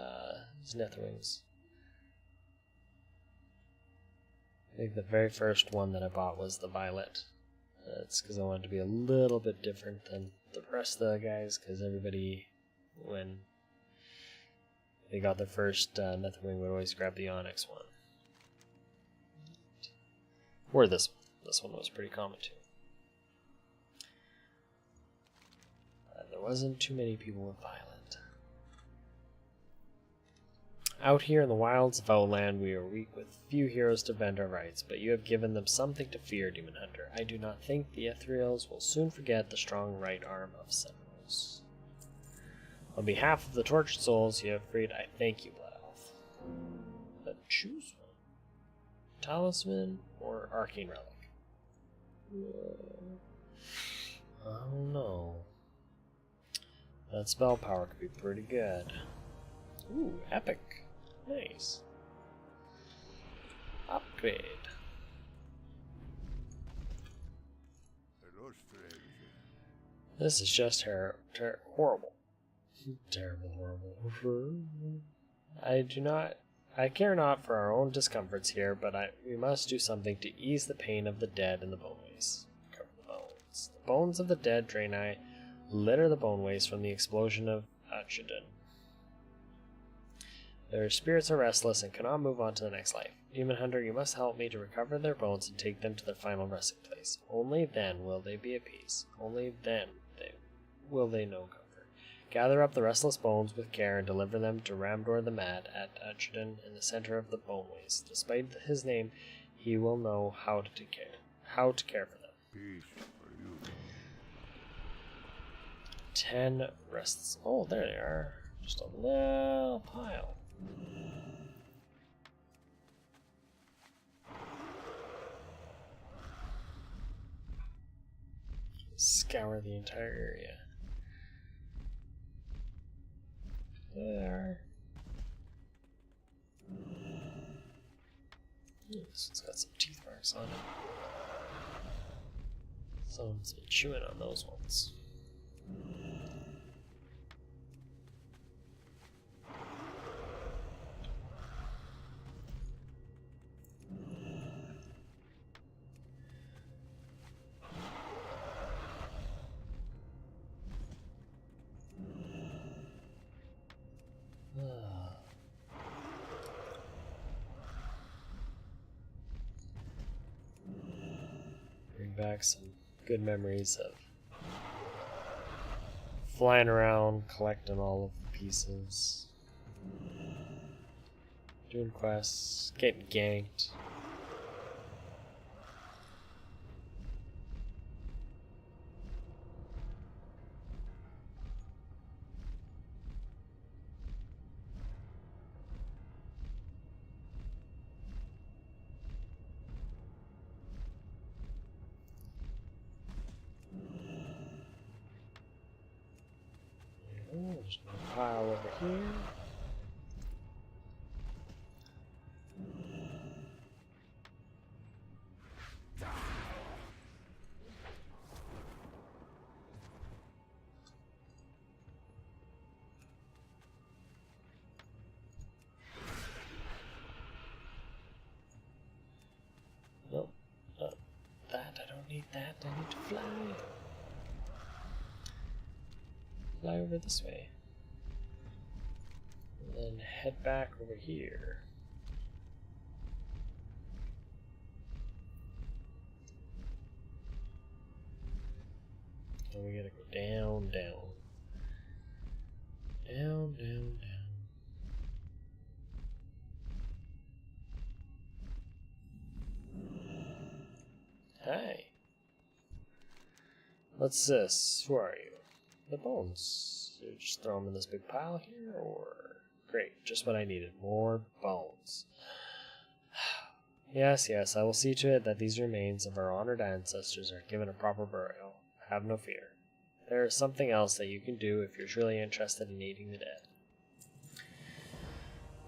Netherwings. I think the very first one that I bought was the Violet. It's because I wanted to be a little bit different than the rest of the guys, because everybody, when they got their first Netherwing, would always grab the Onyx one. Or this one. This one was pretty common too. There wasn't too many people with Violet. Out here in the wilds of Outland, we are weak with few heroes to bend our rights, but you have given them something to fear, Demon Hunter. I do not think the Ethereals will soon forget the strong right arm of Sentinels. On behalf of the tortured souls you have freed, I thank you, Blood Elf. But choose one. Talisman or Arcane Relic? I don't know. That spell power could be pretty good. Ooh, epic. Nice. Upgrade. This is just horrible. Terrible, horrible. I care not for our own discomforts here, but we must do something to ease the pain of the dead in the boneways. Cover the bones. The bones of the dead Draenei litter the boneways from the explosion of Achidon. Their spirits are restless and cannot move on to the next life. Demon Hunter, you must help me to recover their bones and take them to their final resting place. Only then will they be at peace. Only then will they know comfort. Gather up the restless bones with care and deliver them to Ramdor the Mad at Achidon in the center of the boneways. Despite his name, he will know how to care for them. Peace for you. 10 rests. Oh, there they are. Just a little pile. Scour the entire area. There. This one's got some teeth marks on it. Someone's been chewing on those ones. Bring back some good memories of flying around, collecting all of the pieces, doing quests, getting ganked. There's no pile over here. don't need that. I need to fly. Fly over this way. And then head back over here. And we gotta go down, down. Down, down, down. Hi. What's this? Who are you? The bones. You just throw them in this big pile here, or... Great, just what I needed. More bones. Yes, yes, I will see to it that these remains of our honored ancestors are given a proper burial. Have no fear. There is something else that you can do if you're truly interested in eating the dead.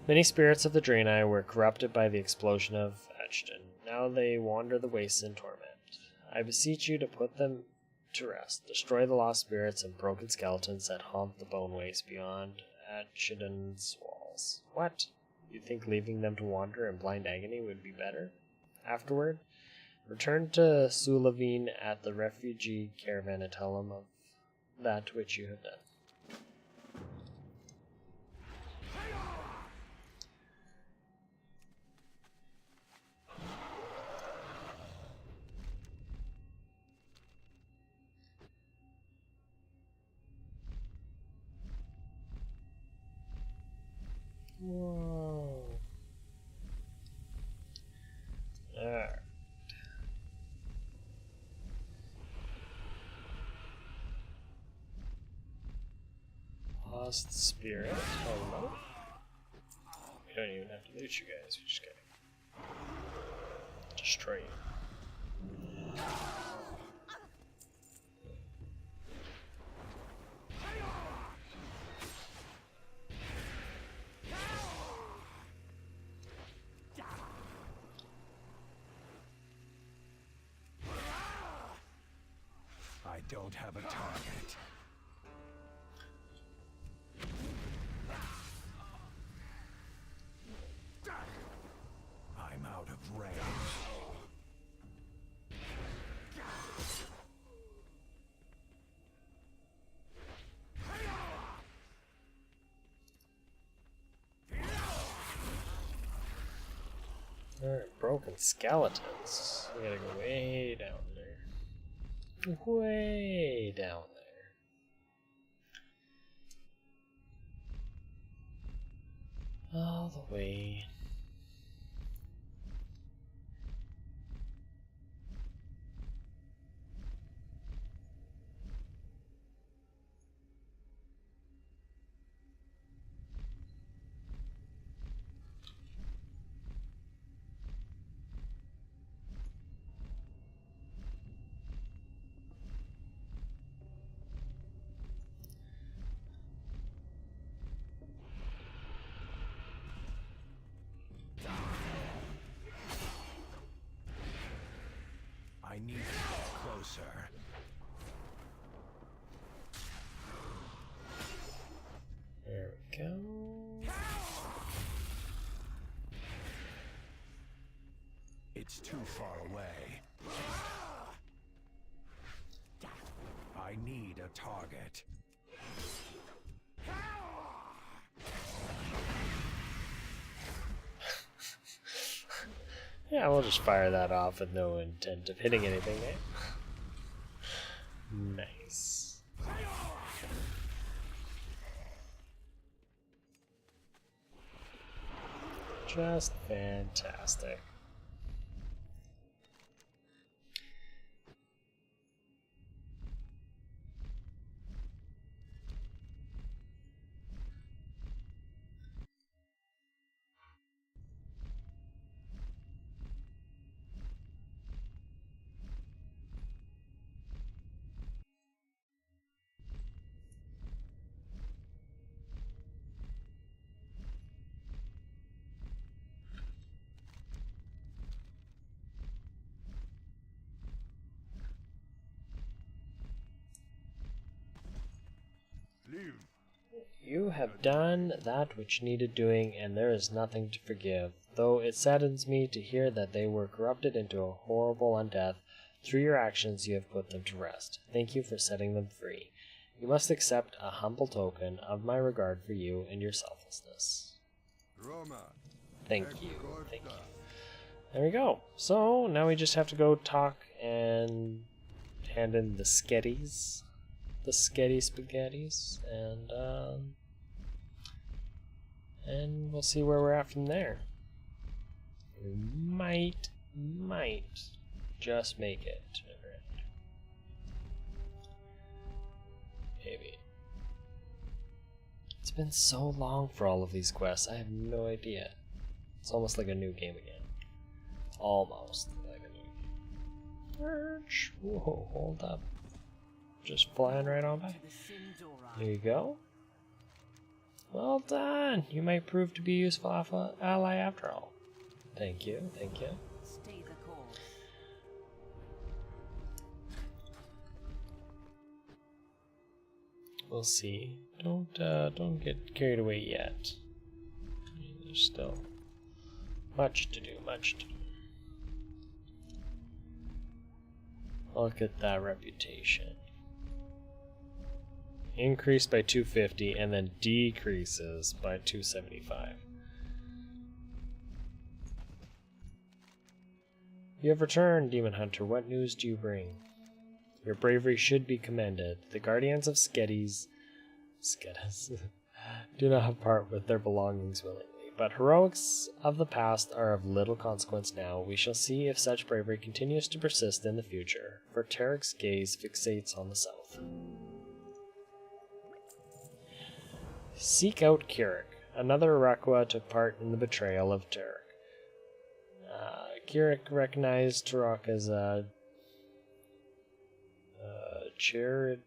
Many spirits of the Draenei were corrupted by the explosion of Etchdon. Now they wander the wastes in torment. I beseech you to put them to rest. Destroy the lost spirits and broken skeletons that haunt the bone waste beyond Etchdon's walls. What? You think leaving them to wander in blind agony would be better? Afterward, return to Sulavine at the refugee caravan and tell them of that which you have done. Whoa. Alright. Lost spirit. Hello. We don't even have to loot you guys, we just gotta destroy you. I don't have a target. I'm out of range. Alright, broken skeletons. We gotta go way down there. Way down there. All the way. I need to get closer. There we go. It's too far away. I need a target. Yeah, we'll just fire that off with no intent of hitting anything, eh? Nice. Just fantastic. Leave. You have done that which needed doing, and there is nothing to forgive. Though it saddens me to hear that they were corrupted into a horrible undeath, Through your actions, you have put them to rest. Thank you for setting them free. You must accept a humble token of my regard for you and your selflessness. Roma. Thank you. Thank you. There we go. So now we just have to go talk and hand in the sketties. The sketty spaghettis. And we'll see where we're at from there. We might just make it to Nagrand. Maybe. It's been so long for all of these quests, I have no idea. It's almost like a new game again. Almost like a new game. Whoa, hold up. Just flying right on by. There you go. Well done! You might prove to be a useful ally after all. Thank you, thank you. Stay the course. We'll see. Don't get carried away yet. There's still much to do, much to do. Look at that reputation. Increased by 250 and then decreases by 275. You have returned, Demon Hunter. What news do you bring? Your bravery should be commended. The guardians of Skeddies do not part with their belongings willingly, but heroics of the past are of little consequence now. We shall see if such bravery continues to persist in the future, for Terokk's gaze fixates on the south. Seek out Kirik. Another Iroquois took part in the betrayal of Terokk. Kirik recognized Terokkar as a Tretin?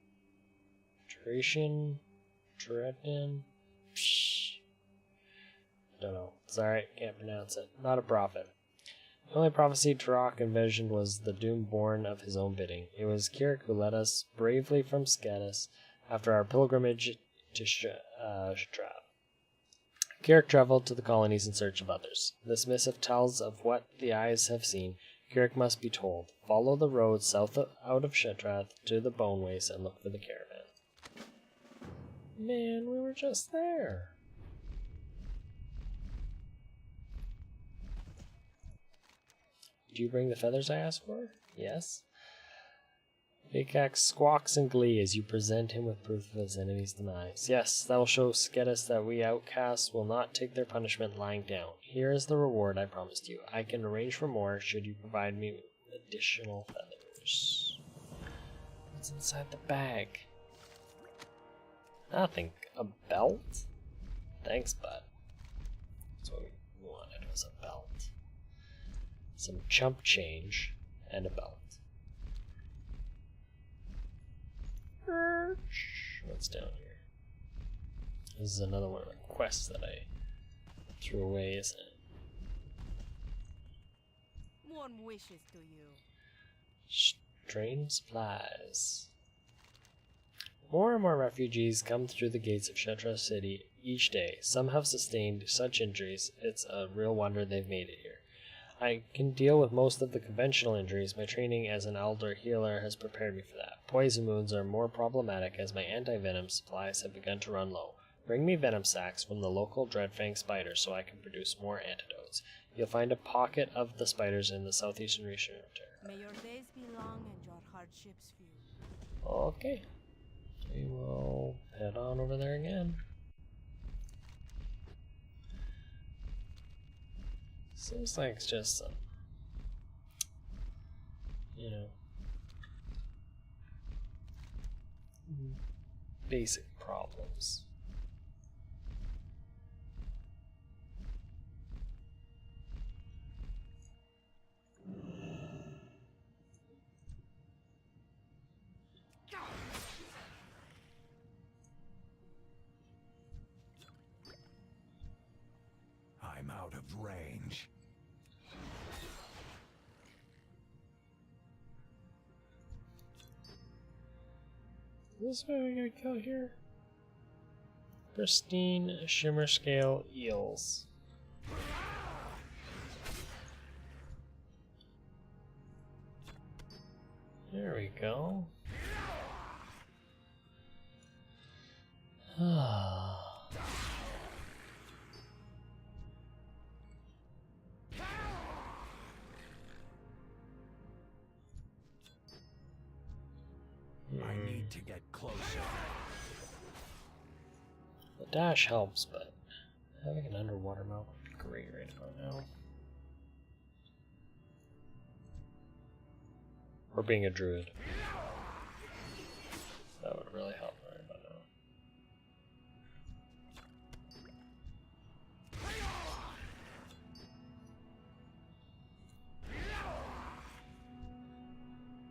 Don't know. Sorry, can't pronounce it. Not a prophet. The only prophecy Terokkar envisioned was the doom born of his own bidding. It was Kirik who led us bravely from Skedis after our pilgrimage to Shatrath. Kirik traveled to the colonies in search of others. This missive tells of what the eyes have seen. Kirik must be told. Follow the road south out of Shatrath to the Bone Waste and look for the caravan. Man, we were just there. Do you bring the feathers I asked for? Yes. Vikax squawks in glee as you present him with proof of his enemy's demise. Yes, that will show Skedis that we outcasts will not take their punishment lying down. Here is the reward I promised you. I can arrange for more should you provide me with additional feathers. What's inside the bag? Nothing. A belt? Thanks, bud. That's what we wanted, was a belt. Some chump change and a belt. What's down here? This is another one of the quests that I threw away, isn't it? One wishes to you. Strange supplies. More and more refugees come through the gates of Shatrath City each day. Some have sustained such injuries, it's a real wonder they've made it here. I can deal with most of the conventional injuries. My training as an elder healer has prepared me for that. Poison wounds are more problematic as my anti-venom supplies have begun to run low. Bring me venom sacs from the local dreadfang spiders so I can produce more antidotes. You'll find a pocket of the spiders in the southeastern region of Terra. May your days be long and your hardships few. Okay. We will head on over there again. Seems like it's just some, basic problems. I'm out of range. Is this what we gotta kill here? Pristine shimmer scale eels. There we go. Ah. I need to get closer. The dash helps, but having an underwater mount would be great right about now. Or being a druid. That would really help right about now.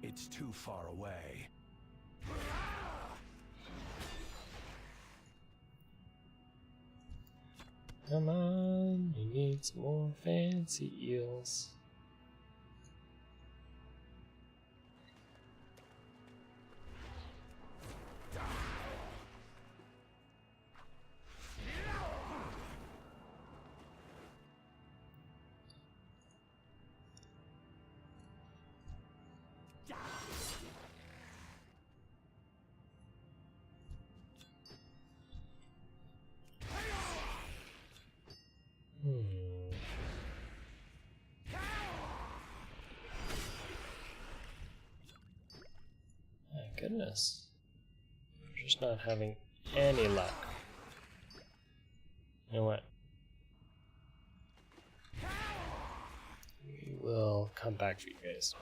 It's too far away. Come on, you need some more fancy eels. My goodness. I'm just not having any luck. You know what? We will come back for you guys.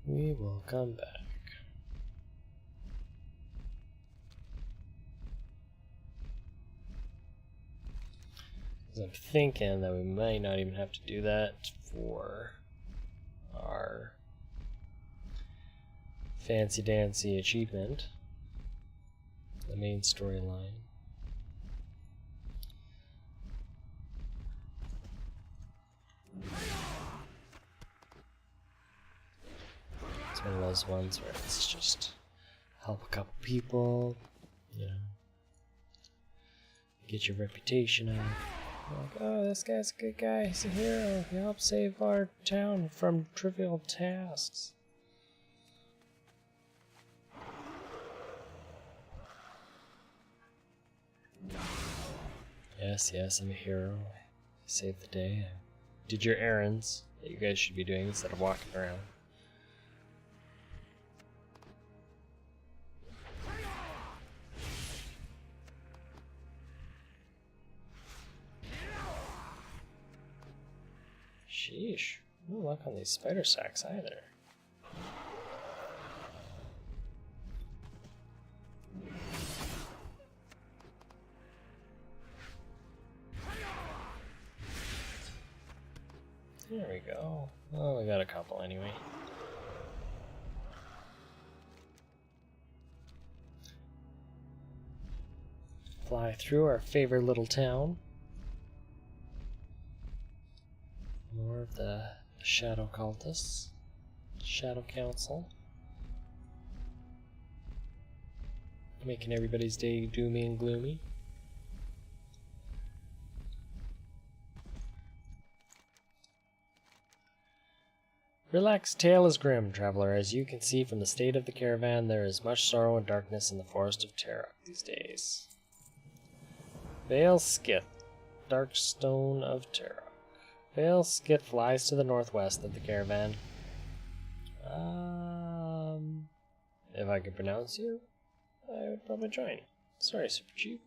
We will come back. I'm thinking that we might not even have to do that for our fancy dancy achievement, the main storyline. It's one of those ones where it's just help a couple people, you know, get your reputation up. Like, oh, this guy's a good guy, he's a hero, he helped save our town from trivial tasks. Yes, I'm a hero. I saved the day. I did your errands that you guys should be doing instead of walking around. Sheesh. No luck on these spider sacks either. There we go. Oh, we got a couple anyway. Fly through our favorite little town. More of the Shadow Cultists. Shadow Council. Making everybody's day doomy and gloomy. Relax, tale is grim, traveler. As you can see from the state of the caravan, there is much sorrow and darkness in the forest of Terokkar these days. Vale Skith, Darkstone of Terokkar. Vale Skith flies to the northwest of the caravan. If I could pronounce you, I would probably join. Sorry, Super Chief.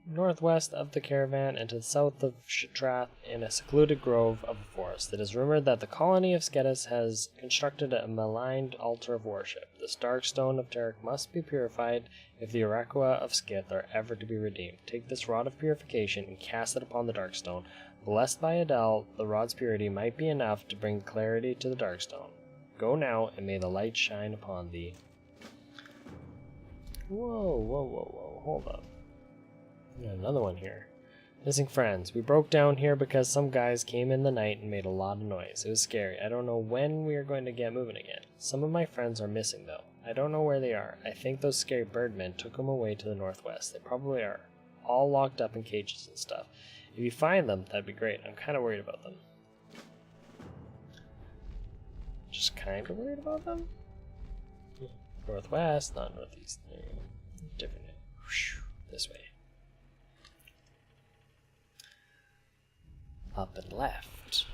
Northwest of the caravan and to the south of Shatrath in a secluded grove of a forest. It is rumored that the colony of Skedis has constructed a maligned altar of worship. This dark stone of Terokkar must be purified if the Irakua of Skith are ever to be redeemed. Take this rod of purification and cast it upon the dark stone. Blessed by Adel, the rod's purity might be enough to bring clarity to the dark stone. Go now, and may the light shine upon thee. Whoa, hold up. We got another one here. Missing friends. We broke down here because some guys came in the night and made a lot of noise. It was scary. I don't know when we are going to get moving again. Some of my friends are missing though. I don't know where they are. I think those scary birdmen took them away to the northwest. They probably are. All locked up in cages and stuff. If you find them, that'd be great. I'm kind of worried about them. Just kind of worried about them? Northwest, not northeast. There you go. Different. This way. Up and left.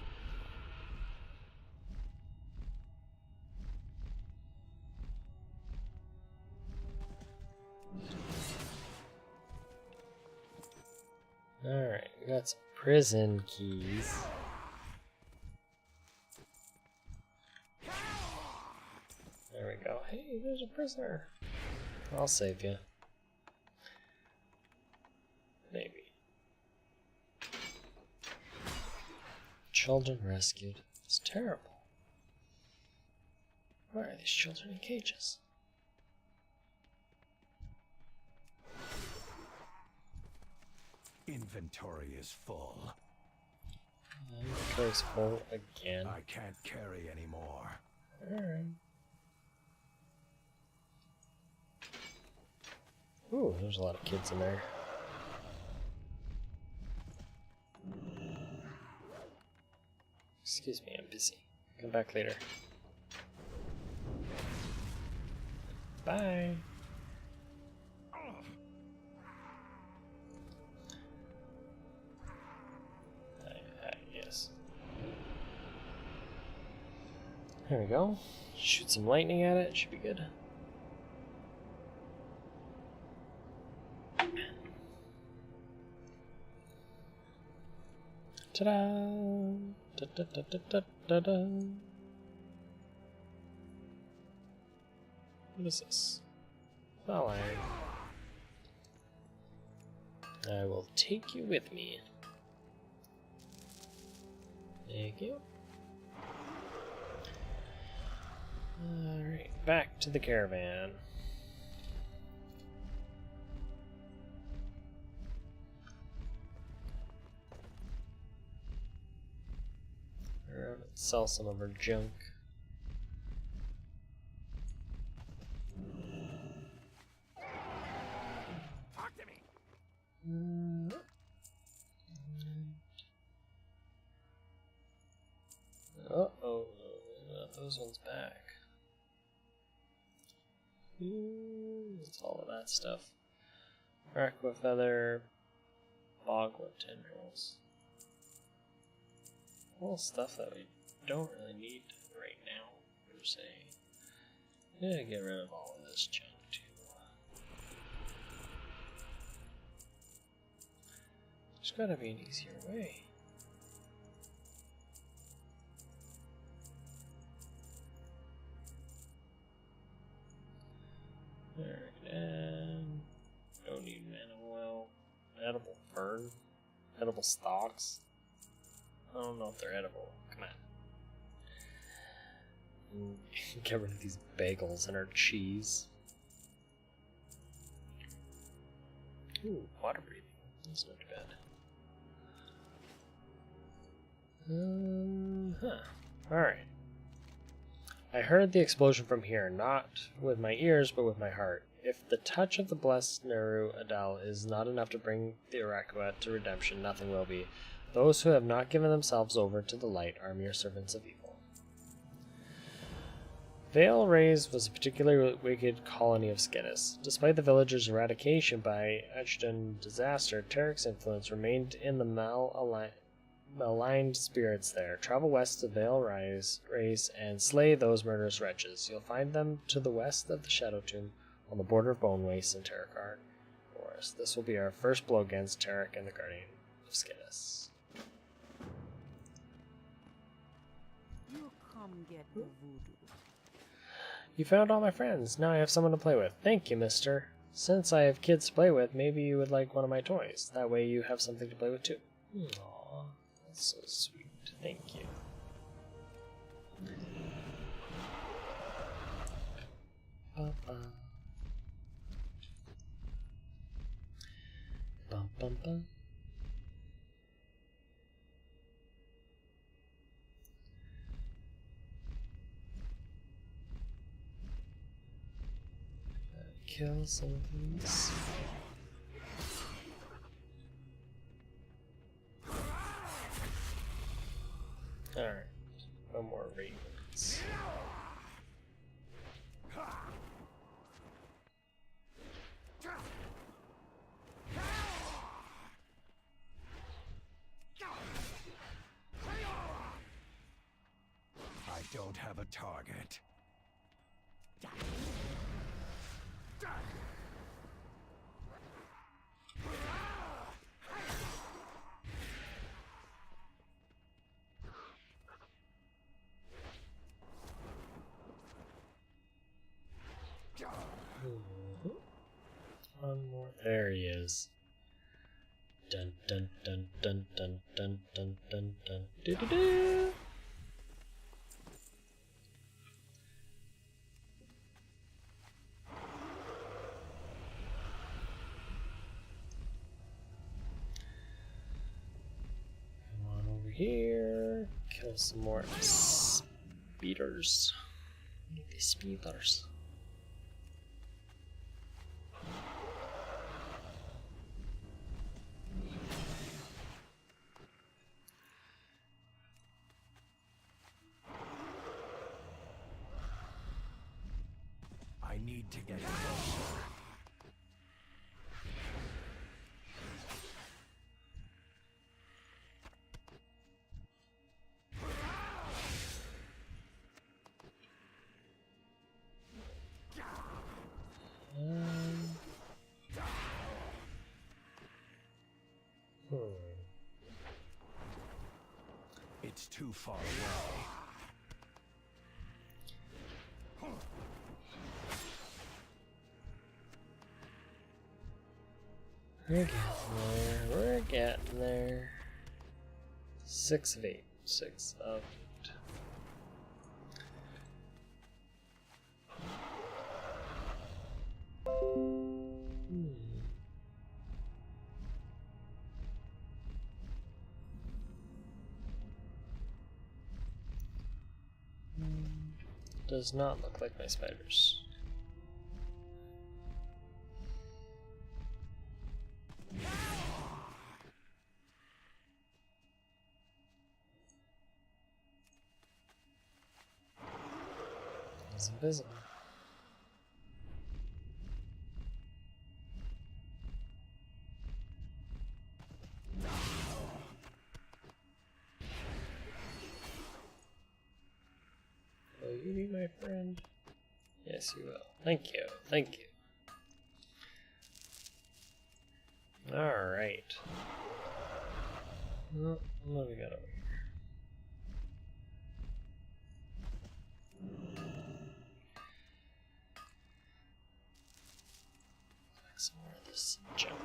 Alright, we got some prison keys. There we go. Hey, there's a prisoner. I'll save you. Maybe. Children rescued. It's terrible. Why are these children in cages? Inventory is full. Inventory's full again. I can't carry anymore. Alright. Ooh, there's a lot of kids in there. Excuse me, I'm busy. Come back later. Bye. Yes. There we go. Shoot some lightning at it. Should be good. Ta-da! Da-da-da-da-da-da. What is this? Well, I will take you with me. Thank you. Alright, back to the caravan. Let's sell some of our junk. Talk to me. Uh-oh, got those ones back. That's all of that stuff. Aqua feather, bogwood tendrils. All stuff that we don't really need right now, per se. Yeah, get rid of all of this junk too. There's gotta be an easier way. Alright, and don't need mana oil. Edible fern? Edible stalks? I don't know if they're edible. Come on. Get rid of these bagels and our cheese. Ooh, water breathing. That's not too bad. Alright. I heard the explosion from here, not with my ears, but with my heart. If the touch of the blessed Naru Adal is not enough to bring the Terokkar to redemption, nothing will be. Those who have not given themselves over to the light are mere servants of evil. Vale Rays was a particularly wicked colony of Skedis. Despite the villagers' eradication by Achton disaster, Terokk's influence remained in the maligned spirits there. Travel west to Vale Rays and slay those murderous wretches. You'll find them to the west of the Shadow Tomb, on the border of Bone Waste and Terokkar Forest. This will be our first blow against Terok and the Guardian of Skedis. You come get the voodoo. You found all my friends. Now I have someone to play with. Thank you, mister. Since I have kids to play with, maybe you would like one of my toys. That way you have something to play with too. Aww, that's so sweet. Thank you. Ba-ba. Bum-bum-bum. kill some of these. Alright, no more ravens. I don't have a target. One more. There he is. Dun dun dun dun dun dun dun dun dun. Do do do. Come on over here. Kill some more speeders. The speeders. I need to get closer. It's too far away. We're getting there. We're getting there. 6 of 8. 6 of 8. Does not look like my spiders. He's invisible. Will you be my friend? Yes, you will. Thank you. Thank you. Alright. What do we got over here? Like some more of this junk.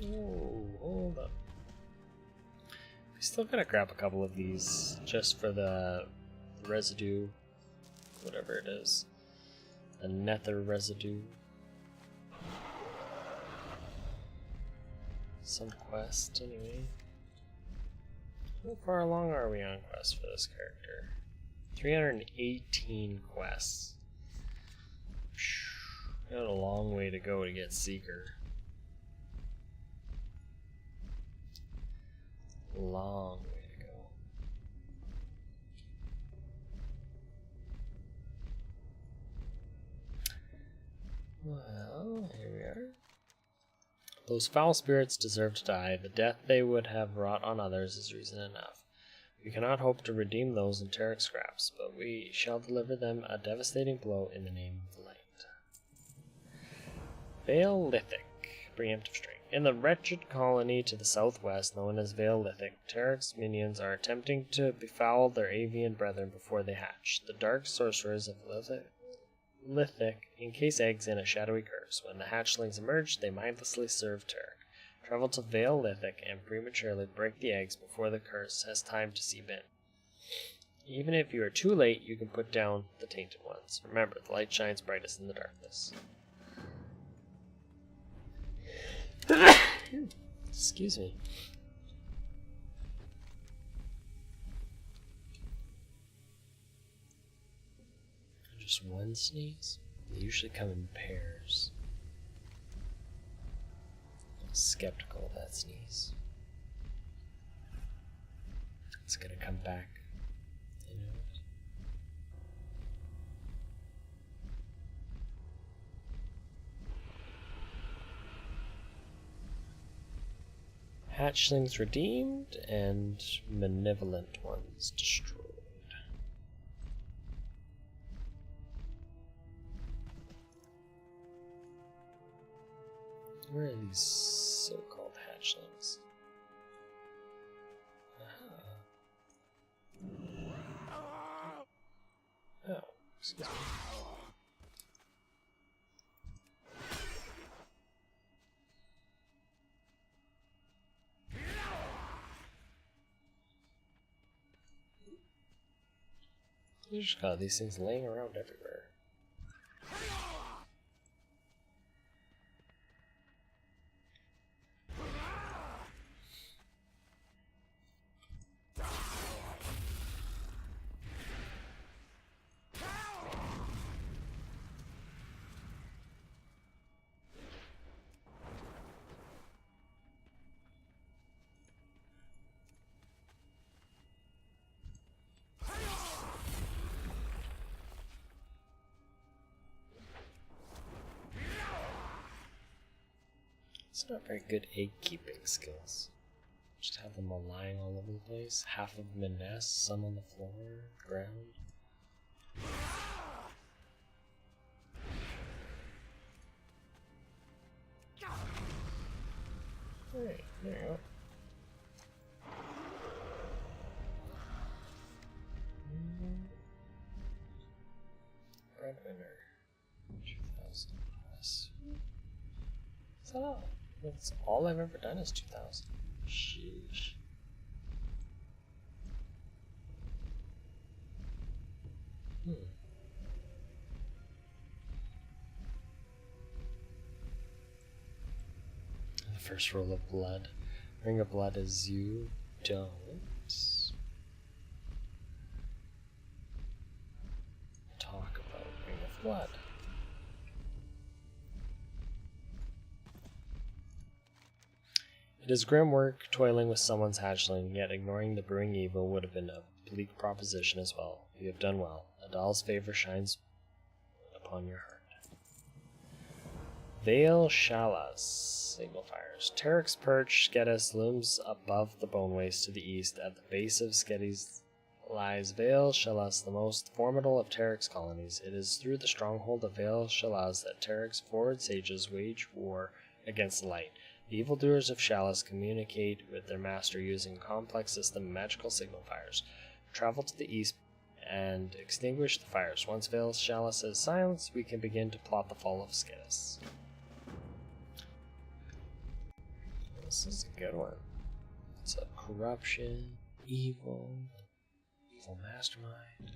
Oh, hold up. We still gotta grab a couple of these just for the residue, whatever it is. The nether residue. Some quest, anyway. How far along are we on quest for this character? 318 quests. Got a long way to go to get Seeker. Long way to go. Well, here we are. Those foul spirits deserve to die. The death they would have wrought on others is reason enough. We cannot hope to redeem those in Terokkar scraps, but we shall deliver them a devastating blow in the name of the light. Vale Lithic. Preemptive strength. In the wretched colony to the southwest, known as Vale Lithic, Terokk's minions are attempting to befoul their avian brethren before they hatch. The dark sorcerers of Lithic encase eggs in a shadowy curse. When the hatchlings emerge, they mindlessly serve Terokkar, Travel to Vale Lithic and prematurely break the eggs before the curse has time to seep in. Even if you are too late, you can put down the tainted ones. Remember, the light shines brightest in the darkness. Excuse me. Just one sneeze? They usually come in pairs. I'm skeptical of that sneeze. It's gonna come back. You know? Hatchlings redeemed and malevolent ones destroyed. Where are these so-called hatchlings? Oh, excuse me. You just got these things laying around everywhere. It's not very good egg keeping skills. Just have them all lying all over the place. Half of them in nests, some on the floor, ground. Alright, there you go. Breadwinner. 2,000 plus. Is that all? That's all I've ever done is 2,000. Sheesh. The first roll of blood. Ring of blood is you don't. Talk about ring of blood. It is grim work toiling with someone's hatchling, yet ignoring the brewing evil would have been a bleak proposition as well. You have done well. Adal's favor shines upon your heart. Vale Shalas. Signal fires. Terokk's perch, Skedis, looms above the bone waste to the east. At the base of Skedis lies Vale Shalas, the most formidable of Terokk's colonies. It is through the stronghold of Vale Shalas that Terokk's forward sages wage war against the light. The evildoers of Shalas communicate with their master using a complex system of magical signal fires. Travel to the east and extinguish the fires. Once Vale Shalas is silenced, we can begin to plot the fall of Skedis. This is a good one. It's a corruption, evil mastermind.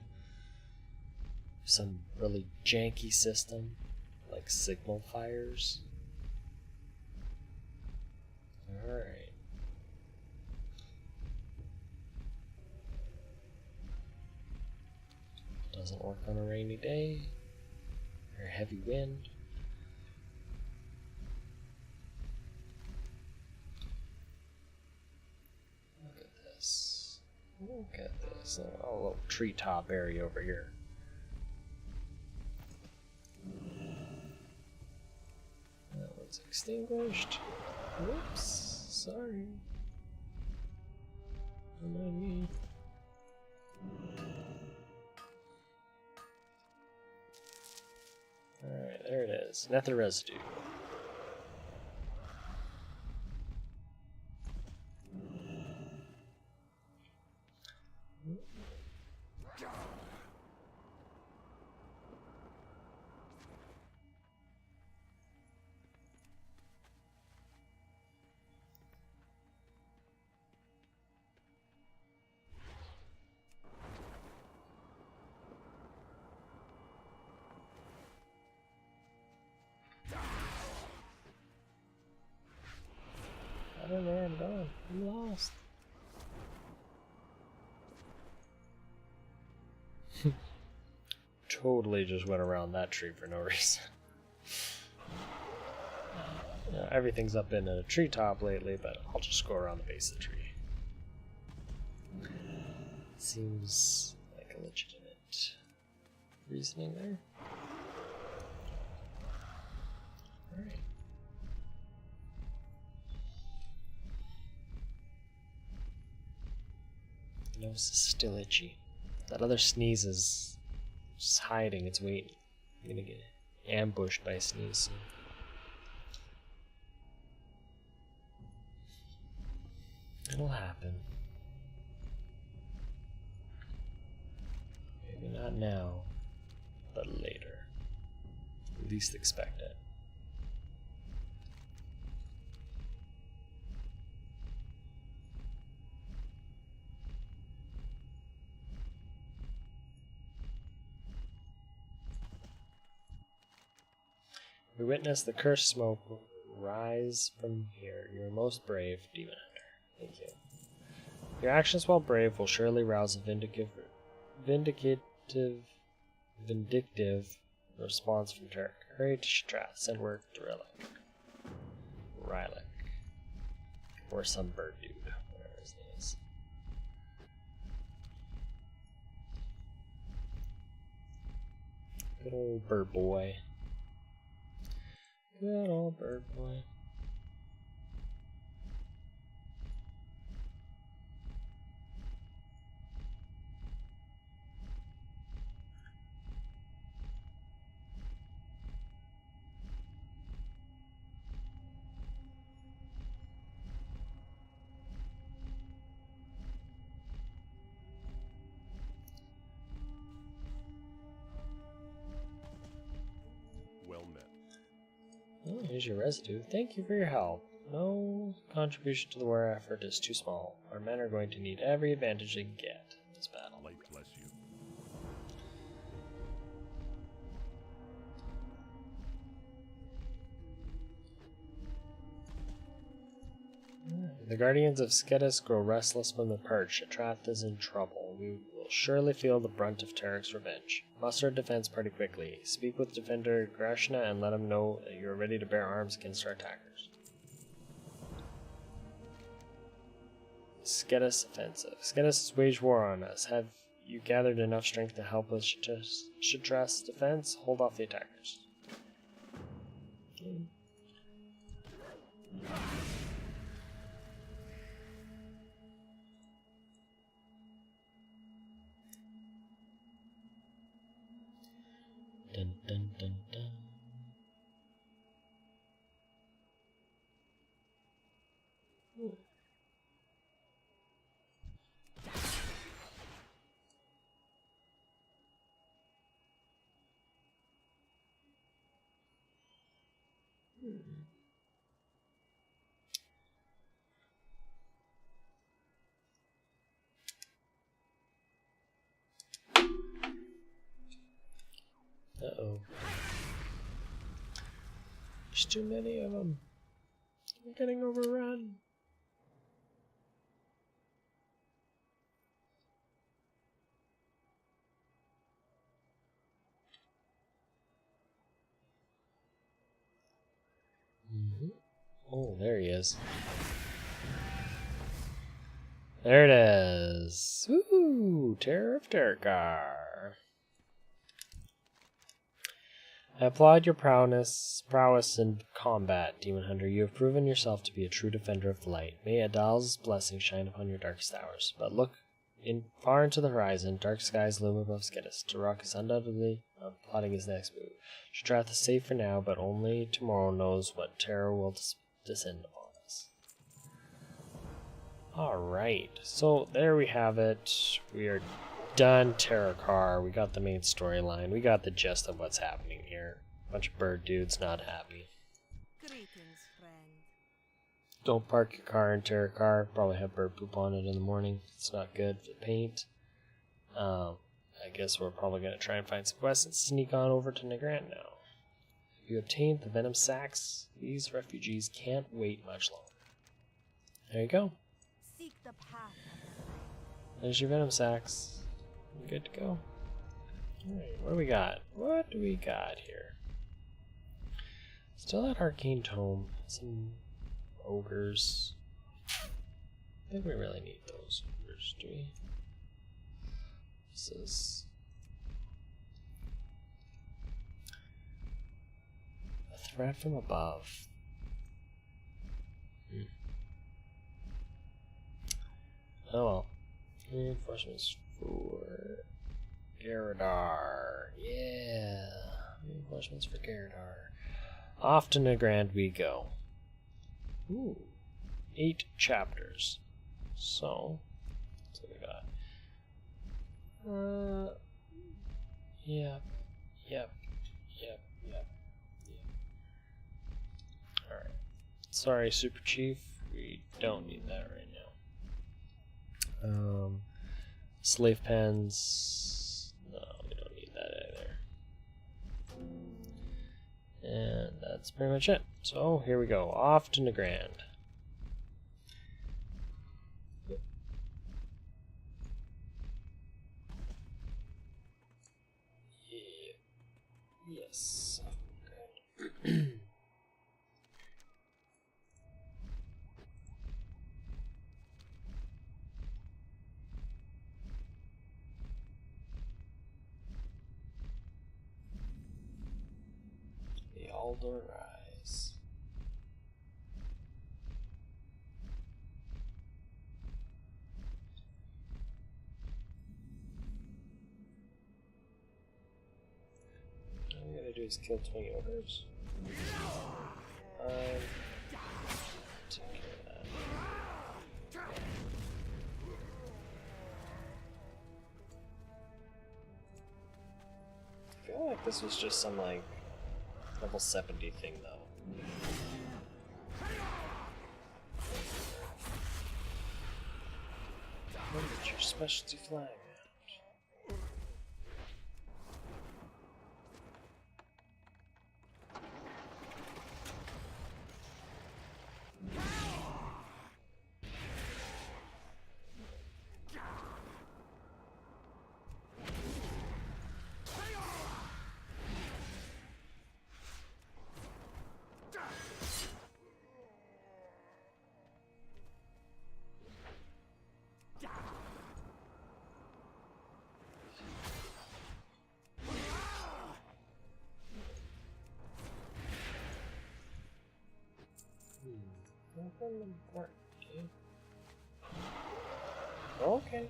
Some really janky system, like signal fires. Alright. Doesn't work on a rainy day or a heavy wind. Look at this. Look at this. Oh, a little treetop area over here. That one's extinguished. Whoops, sorry. Don't mind me. Alright, there it is. Nether residue. I'm lost. Totally just went around that tree for no reason. Everything's up in a treetop lately, but I'll just go around the base of the tree. Seems like a legitimate reasoning there. Alright. My nose is still itchy. That other sneeze is just hiding, it's waiting. I'm gonna get ambushed by a sneeze soon. It'll happen. Maybe not now, but later. Least expect it. We witness the cursed smoke rise from here. You're most brave, Demon Hunter. Thank you. Your actions, while brave, will surely rouse a vindictive response from Terokkar. Hurry to Shattrath. Send word to Rylik. Or some bird dude, whatever his name is. Good old bird boy. Good old bird boy. Well met. Oh, here's your residue. Thank you for your help. No contribution to the war effort is too small. Our men are going to need every advantage they can get in this battle. Light bless you. The guardians of Skedis grow restless from the perch. Shattrath is in trouble. We will surely feel the brunt of Terokk's revenge. Muster a defense party quickly. Speak with Defender Grashna and let him know that you are ready to bear arms against our attackers. Skedis offensive. Skedis has waged war on us. Have you gathered enough strength to help with Shattrath's defense? Hold off the attackers. Okay. Dun, dun, dun, dun. Uh-oh. There's too many of them. I'm getting overrun. Oh, there he is. There it is. Woo! Terror of Terokkar. I applaud your prowess in combat, Demon Hunter. You have proven yourself to be a true defender of the light. May Adal's blessing shine upon your darkest hours. But look far into the horizon. Dark skies loom above Skedis. Terokkar is undoubtedly plotting his next move. Shattrath is safe for now, but only tomorrow knows what terror will descend upon us. Alright, so there we have it. We are done Terokkar. We got the main storyline. We got the gist of what's happening here. Bunch of bird dudes not happy. Greetings, friend. Don't park your car in Terokkar. Probably have bird poop on it in the morning. It's not good for paint. I guess we're probably going to try and find some quests and sneak on over to Nagrand now. If you obtained the venom sacks, these refugees can't wait much longer. There you go. the path. There's your venom sacks. Good to go. Alright, what do we got? What do we got here? Still that arcane tome. Some ogres. I think we really need those ogres, do we? This is a threat from above. Oh well. Reinforcements for Garadar. Yeah. Reinforcements for Garadar. Off to Nagrand we go. Ooh. 8 chapters. So, what's what we got? Yep. Alright. Sorry, Super Chief. We don't need that right now. Slave pens. No, we don't need that either. And that's pretty much it. So here we go. Off to Nagrand. Yeah. Yes. Okay. The Alder Rise. All we gotta do is kill 20 ogres. Take care of that. I feel like this was just some like level 70 thing though. When did your specialty flag out? Nothing important, dude. Okay.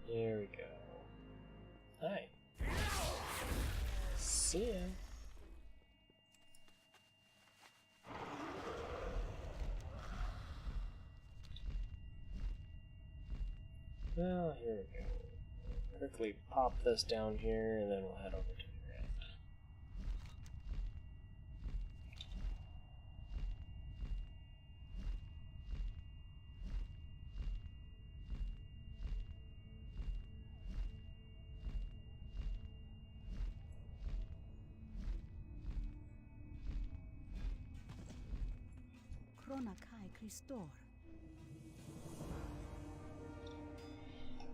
There we go. Hi. See ya. Well, here we go. Quickly pop this down here, and then we'll head over to the right. Chronakai Christor.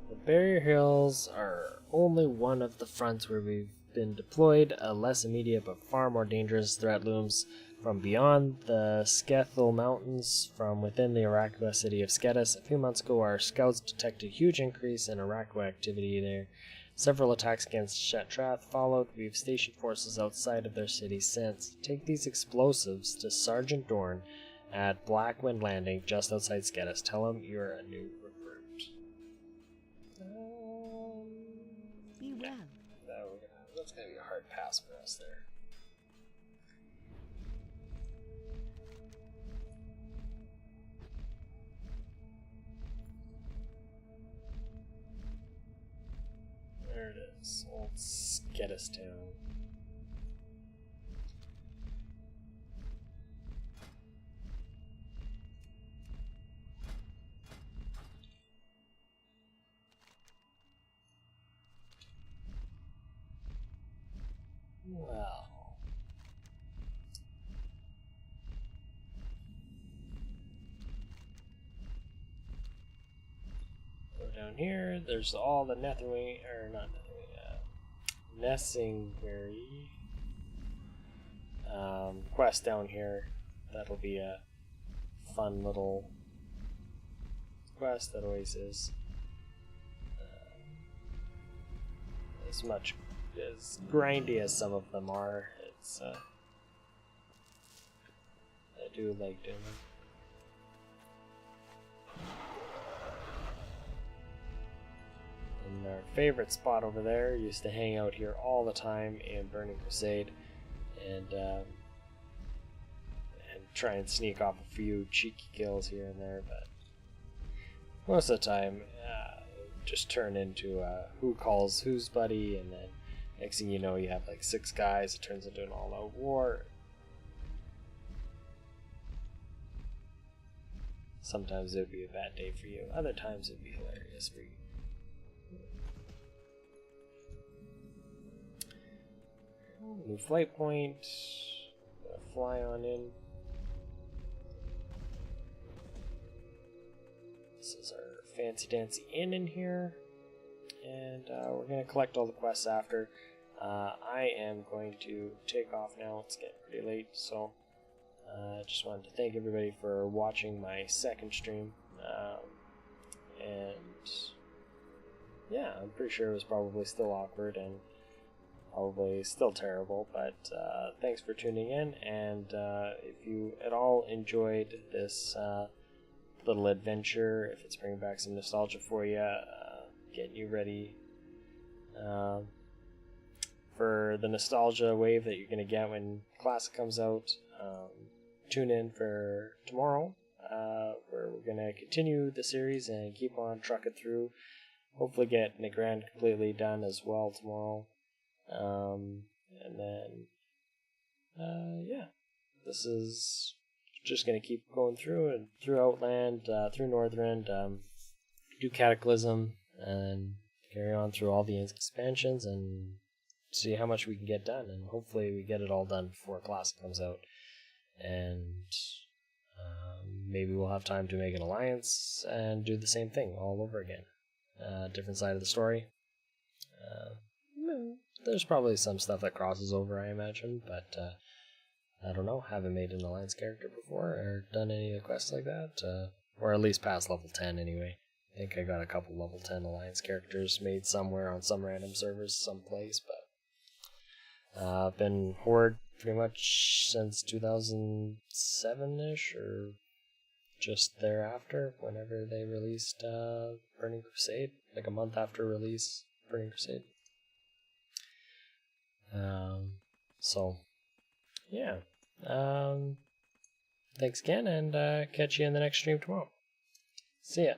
The barrier hills are only one of the fronts where we've been deployed. A less immediate but far more dangerous threat looms from beyond the Skethel Mountains, from within the Arakwa city of Sketis. A few months ago, our scouts detected a huge increase in Arakwa activity there. Several attacks against Shattrath followed. We've stationed forces outside of their city since. Take these explosives to Sergeant Dorn at Blackwind Landing, just outside Sketis. Tell him you're a new recruit. Be well. That's gonna be a hard pass for us there. There it is, old Sketis Town. down here. There's all the Netherwing, or not Netherwing, Nessingberry quest down here. That'll be a fun little quest that always is. As much as grindy as some of them are, it's I do like doing them. And our favorite spot over there, used to hang out here all the time in Burning Crusade, and try and sneak off a few cheeky kills here and there, but most of the time just turn into who calls who's buddy, and then next thing you know you have like 6 guys. It turns into an all-out war. Sometimes it would be a bad day for you, other times it would be hilarious for you. New flight point. Gonna fly on in. This is our fancy dancy inn in here, and we're going to collect all the quests after. I am going to take off now. It's getting pretty late, so I just wanted to thank everybody for watching my second stream, and yeah, I'm pretty sure it was probably still awkward and probably still terrible, but thanks for tuning in, and if you at all enjoyed this little adventure, if it's bringing back some nostalgia for you, getting you ready for the nostalgia wave that you're going to get when Classic comes out, tune in for tomorrow, where we're going to continue the series and keep on trucking through, hopefully get Nagrand completely done as well tomorrow, and then yeah, this is just going to keep going through and through Outland, through Northrend, do Cataclysm, and carry on through all the expansions and see how much we can get done. And hopefully we get it all done before Classic comes out. And maybe we'll have time to make an alliance and do the same thing all over again. Different side of the story. There's probably some stuff that crosses over, I imagine, but I don't know, haven't made an alliance character before or done any quests like that, or at least past level 10 anyway. I think I got a couple level 10 alliance characters made somewhere on some random servers someplace, but I've been Horde pretty much since 2007-ish, or just thereafter, whenever they released Burning Crusade, like a month after release Burning Crusade. So yeah, thanks again, and catch you in the next stream tomorrow. See ya.